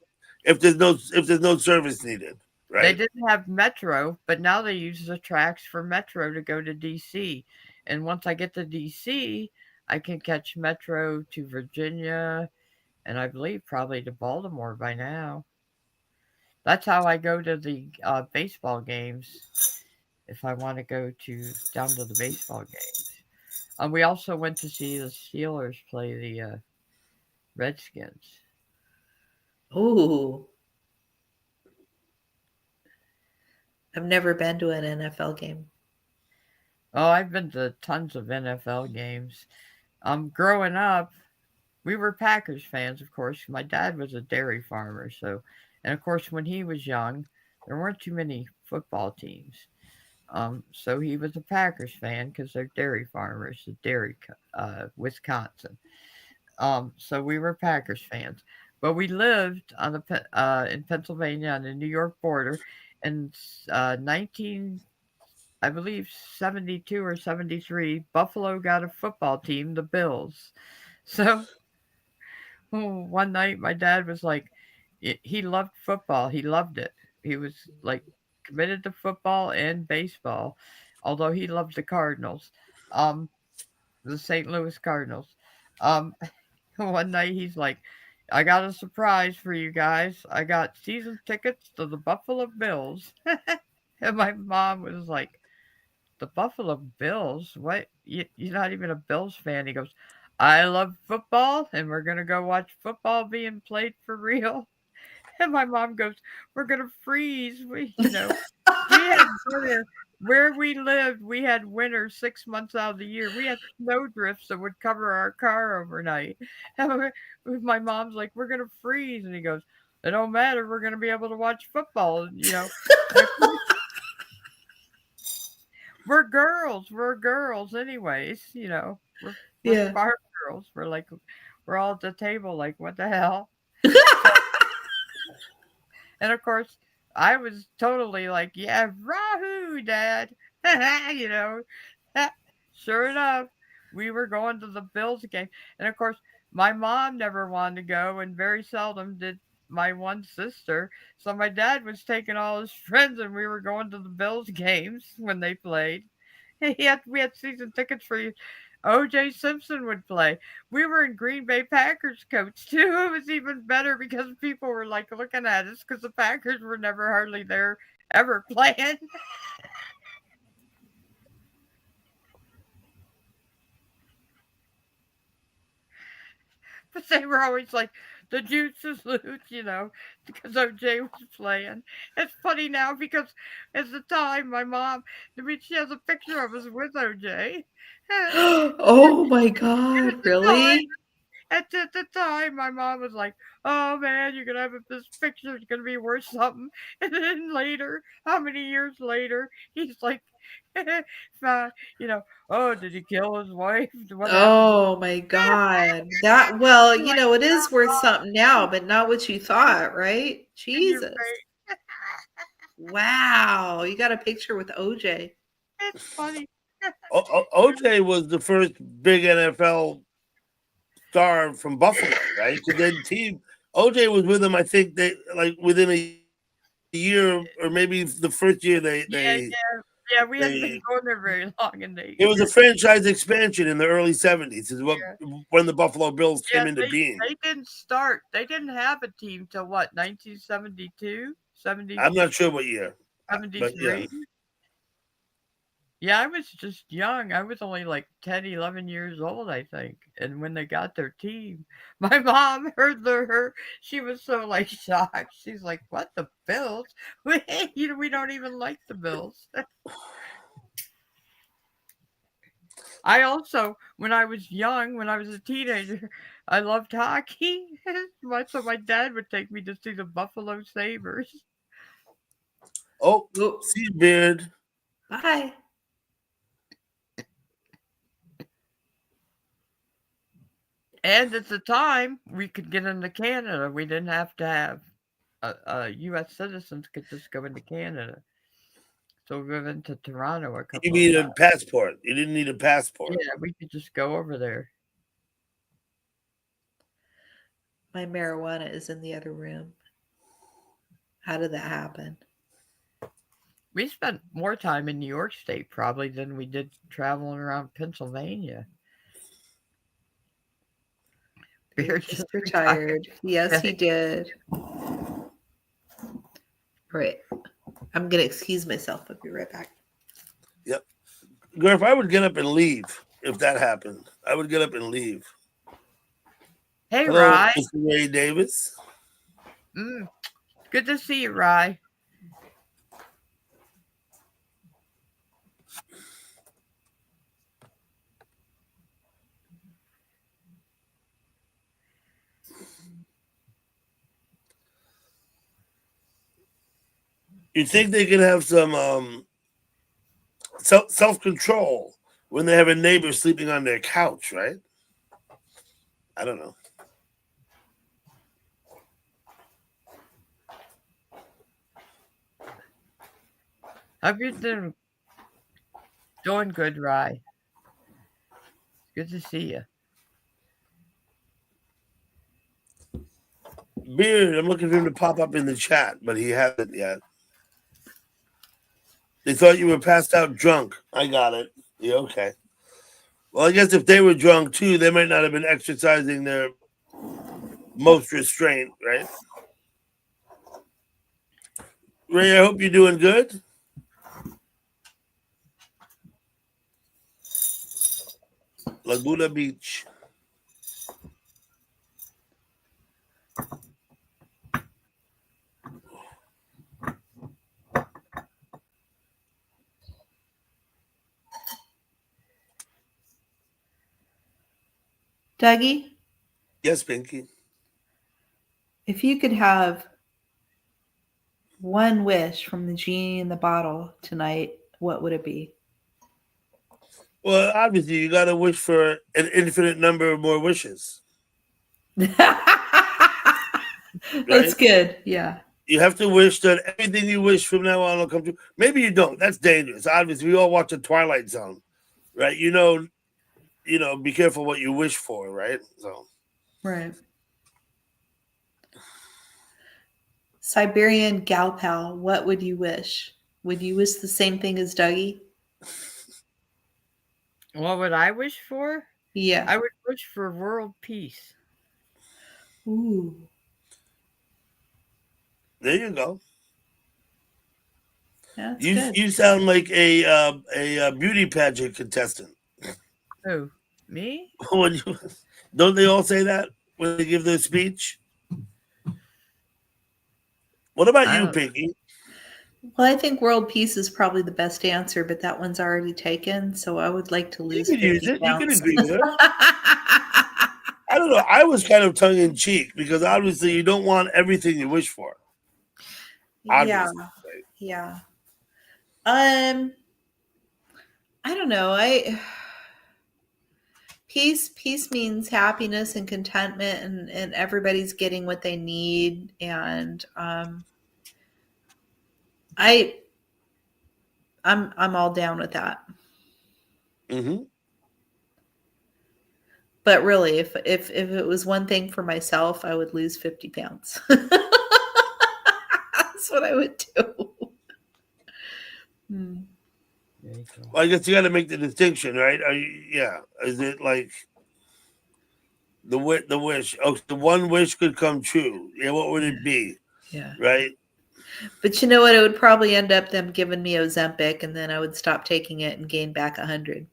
If there's no service needed, right? They didn't have Metro, but now they use the tracks for Metro to go to DC. And once I get to DC, I can catch Metro to Virginia, and I believe probably to Baltimore by now. That's how I go to the baseball games if I want to go down to the baseball games. We also went to see the Steelers play the Redskins. Ooh. I've never been to an NFL game. Oh, I've been to tons of NFL games. Growing up, we were Packers fans, of course. My dad was a dairy farmer, and of course, when he was young, there weren't too many football teams. So he was a Packers fan because they're dairy farmers, Wisconsin. So we were Packers fans, but we lived in Pennsylvania on the New York border, and 72 or 73, Buffalo got a football team, the Bills. So one night my dad was like, he loved football. He loved it. He was like committed to football and baseball, although he loved the Cardinals, the St. Louis Cardinals. One night he's like, I got a surprise for you guys. I got season tickets to the Buffalo Bills. And my mom was like, the Buffalo Bills? What? You're not even a Bills fan. He goes, I love football, and we're going to go watch football being played for real. And my mom goes, we're going to freeze. We had winter. Where we lived, we had winter 6 months out of the year. We had snow drifts that would cover our car overnight. And my mom's like, we're going to freeze. And he goes, it don't matter. We're going to be able to watch football, We're girls anyways, we're farm girls. We're all at the table like, what the hell? And of course, I was totally like, yeah, rahoo, Dad. Sure enough, we were going to the Bills game. And of course, my mom never wanted to go, and very seldom did my one sister. So my dad was taking all his friends, and we were going to the Bills games when they played. We had season tickets for you. O.J. Simpson would play. We were in Green Bay Packers coats too. It was even better because people were like looking at us because the Packers were never hardly there ever playing. But they were always like, the juice is loose, because OJ was playing. It's funny now because at the time, my mom, she has a picture of us with OJ. Oh my God, really? At the time, my mom was like, oh man, you're going to have this picture, it's going to be worth something. And then later, how many years later, he's like, oh, did he kill his wife? Oh my God. It is worth something now, but not what you thought, right? Jesus. Wow. You got a picture with OJ. It's funny. OJ was the first big NFL star from Buffalo, right? Because OJ was with them, I think they within a year or maybe the first year Yeah, we hadn't been going there very long, and it was a franchise expansion in the early 70s. Is when the Buffalo Bills came into being. They didn't start. They didn't have a team till what, 1972, 70. I'm not sure what year. 73. Yeah, I was just young. I was only like 10, 11 years old, I think. And when they got their team, my mom heard her. She was so like shocked. She's like, "What, the Bills? We don't even like the Bills." I also, when I was young, when I was a teenager, I loved hockey. So my dad would take me to see the Buffalo Sabres. Oh, Oop. see you, Beard. Bye. And at the time, we could get into Canada. We didn't have to have U.S. citizens could just go into Canada. So we went to Toronto a couple You of need times. a passport. You didn't need a passport. Yeah, we could just go over there. My marijuana is in the other room. How did that happen? We spent more time in New York State probably than we did traveling around Pennsylvania. Beard just retired. Yes, he did. Right. I'm going to excuse myself. I'll be right back. Yep. Garth, I would get up and leave if that happened. I would get up and leave. Hey, Hello, Rye. Mr. Ray Davis. Good to see you, Rye. You think they could have some self-control when they have a neighbor sleeping on their couch, right? I don't know. Hope you're doing good, Rye. Good to see you. Beard, I'm looking for him to pop up in the chat, but he hasn't yet. They thought you were passed out drunk. I got it. Yeah, okay. Well, I guess if they were drunk too, they might not have been exercising their most restraint, right? Ray, I hope you're doing good. Laguna Beach. Dougie? Yes, Pinky. If you could have one wish from the genie in the bottle tonight, what would it be? Well, obviously, you got to wish for an infinite number of more wishes. That's good. Yeah. You have to wish that everything you wish from now on will come true. Maybe you don't. That's dangerous. Obviously, we all watch the Twilight Zone, right? You know, be careful what you wish for, right? So, Right. Siberian gal pal, what would you wish? Would you wish the same thing as Dougie? What would I wish for? Yeah. I would wish for world peace. Ooh. there you go. That's good. You sound like a beauty pageant contestant. Who? Me? Don't they all say that when they give their speech? What about you, Pinky? Well, I think world peace is probably the best answer, but that one's already taken. So I would like to lose. You can use it. pounds. You can agree with it. I don't know. I was kind of tongue in cheek because obviously you don't want everything you wish for. Obviously. Yeah. I don't know. Peace means happiness and contentment, and everybody's getting what they need, and I'm all down with that. Mm-hmm. But really, if it was one thing for myself, I would lose 50 pounds. That's what I would do. Well, I guess you got to make the distinction, right? Is it like the wish? Oh, the one wish could come true. Yeah, what would it be? Yeah. Right. But you know what? It would probably end up them giving me Ozempic, and then I would stop taking it and gain back 100.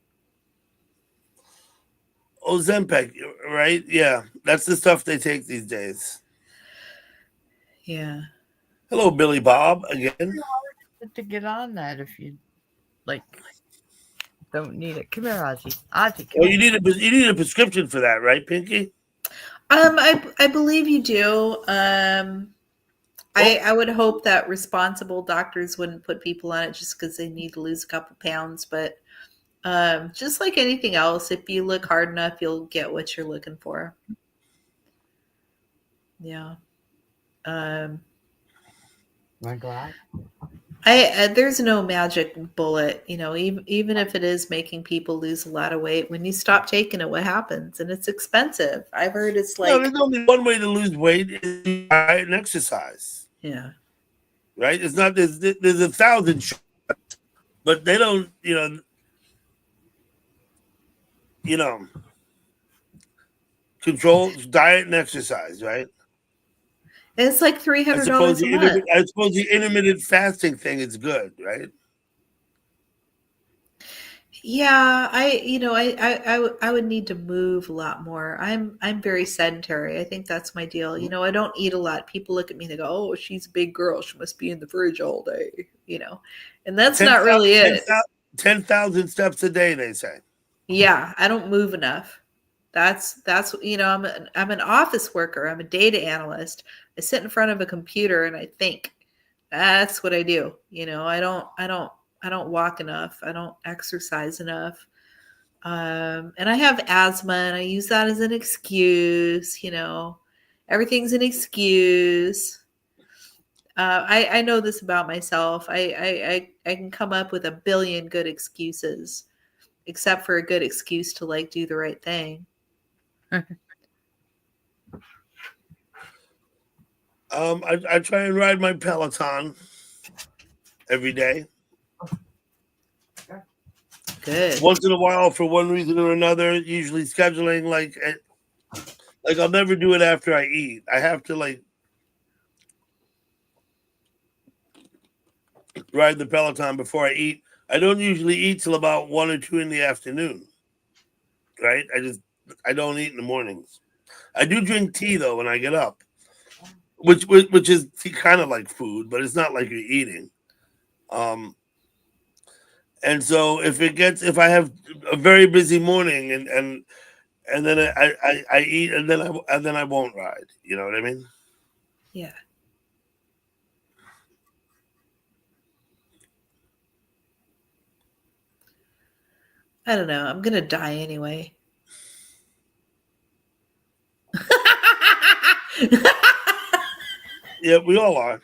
Ozempic, right? Yeah, that's the stuff they take these days. Yeah. Hello, Billy Bob again. To get on that if you like don't need it. Come here, Ozzy. Ozzy, come Well, here. you need a prescription for that, right, Pinky? I believe you do. I would hope that responsible doctors wouldn't put people on it just because they need to lose a couple pounds. But just like anything else, if you look hard enough, you'll get what you're looking for. Yeah. My God. There's no magic bullet, you know, even if it is making people lose a lot of weight, when you stop taking it, what happens? And it's expensive. I've heard it's No, like, there's only one way to lose weight is diet and exercise. yeah. Right? It's not there's 1,000 shots, but they don't, control diet and exercise, right? And it's like $300 a month. I suppose the intermittent fasting thing is good, right? Yeah, I would need to move a lot more. I'm very sedentary. I think that's my deal. You know, I don't eat a lot. People look at me and they go, "Oh, she's a big girl. She must be in the fridge all day." You know, and that's not really it. 10,000 steps a day, they say. Yeah, I don't move enough. That's I'm an office worker. I'm a data analyst. I sit in front of a computer and I think. That's what I do. You know, I don't walk enough. I don't exercise enough. And I have asthma and I use that as an excuse, you know. Everything's an excuse. I know this about myself. I can come up with a billion good excuses, except for a good excuse to like do the right thing. I try and ride my Peloton every day. Good. Once in a while, for one reason or another, usually scheduling like I'll never do it after I eat. I have to ride the Peloton before I eat. I don't usually eat till about 1 or 2 in the afternoon. Right? I don't eat in the mornings. I do drink tea though when I get up, which is kind of like food, but it's not like you're eating. And so if I have a very busy morning and then I eat and then I won't ride. You know what I mean? Yeah. I don't know. I'm gonna die anyway. Yeah, we all are.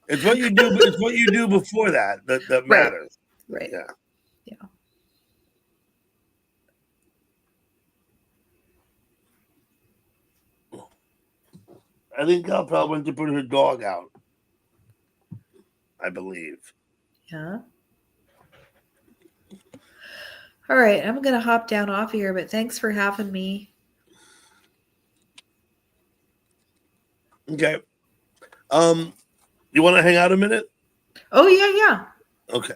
It's what you do. It's what you do before that matters. Right. Yeah. Yeah. I think Gal probably went to put her dog out. I believe. Yeah. All right, I'm gonna hop down off here, but thanks for having me. Okay. You want to hang out a minute? Oh yeah. Okay.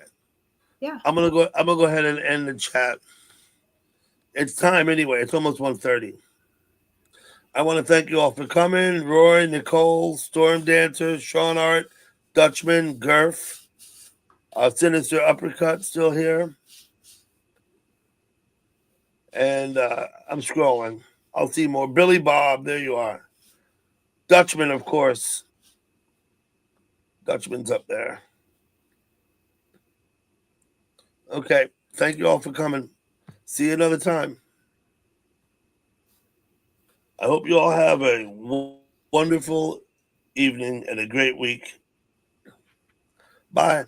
Yeah. I'm gonna go ahead and end the chat. It's time anyway. It's almost 1:30. I want to thank you all for coming. Roy, Nicole, Storm Dancer, Sean Art, Dutchman, Gurf, Sinister Uppercut still here. And I'm scrolling. I'll see more. Billy Bob, there you are. Dutchman, of course. Dutchman's up there. Okay. Thank you all for coming. See you another time. I hope you all have a wonderful evening and a great week. Bye.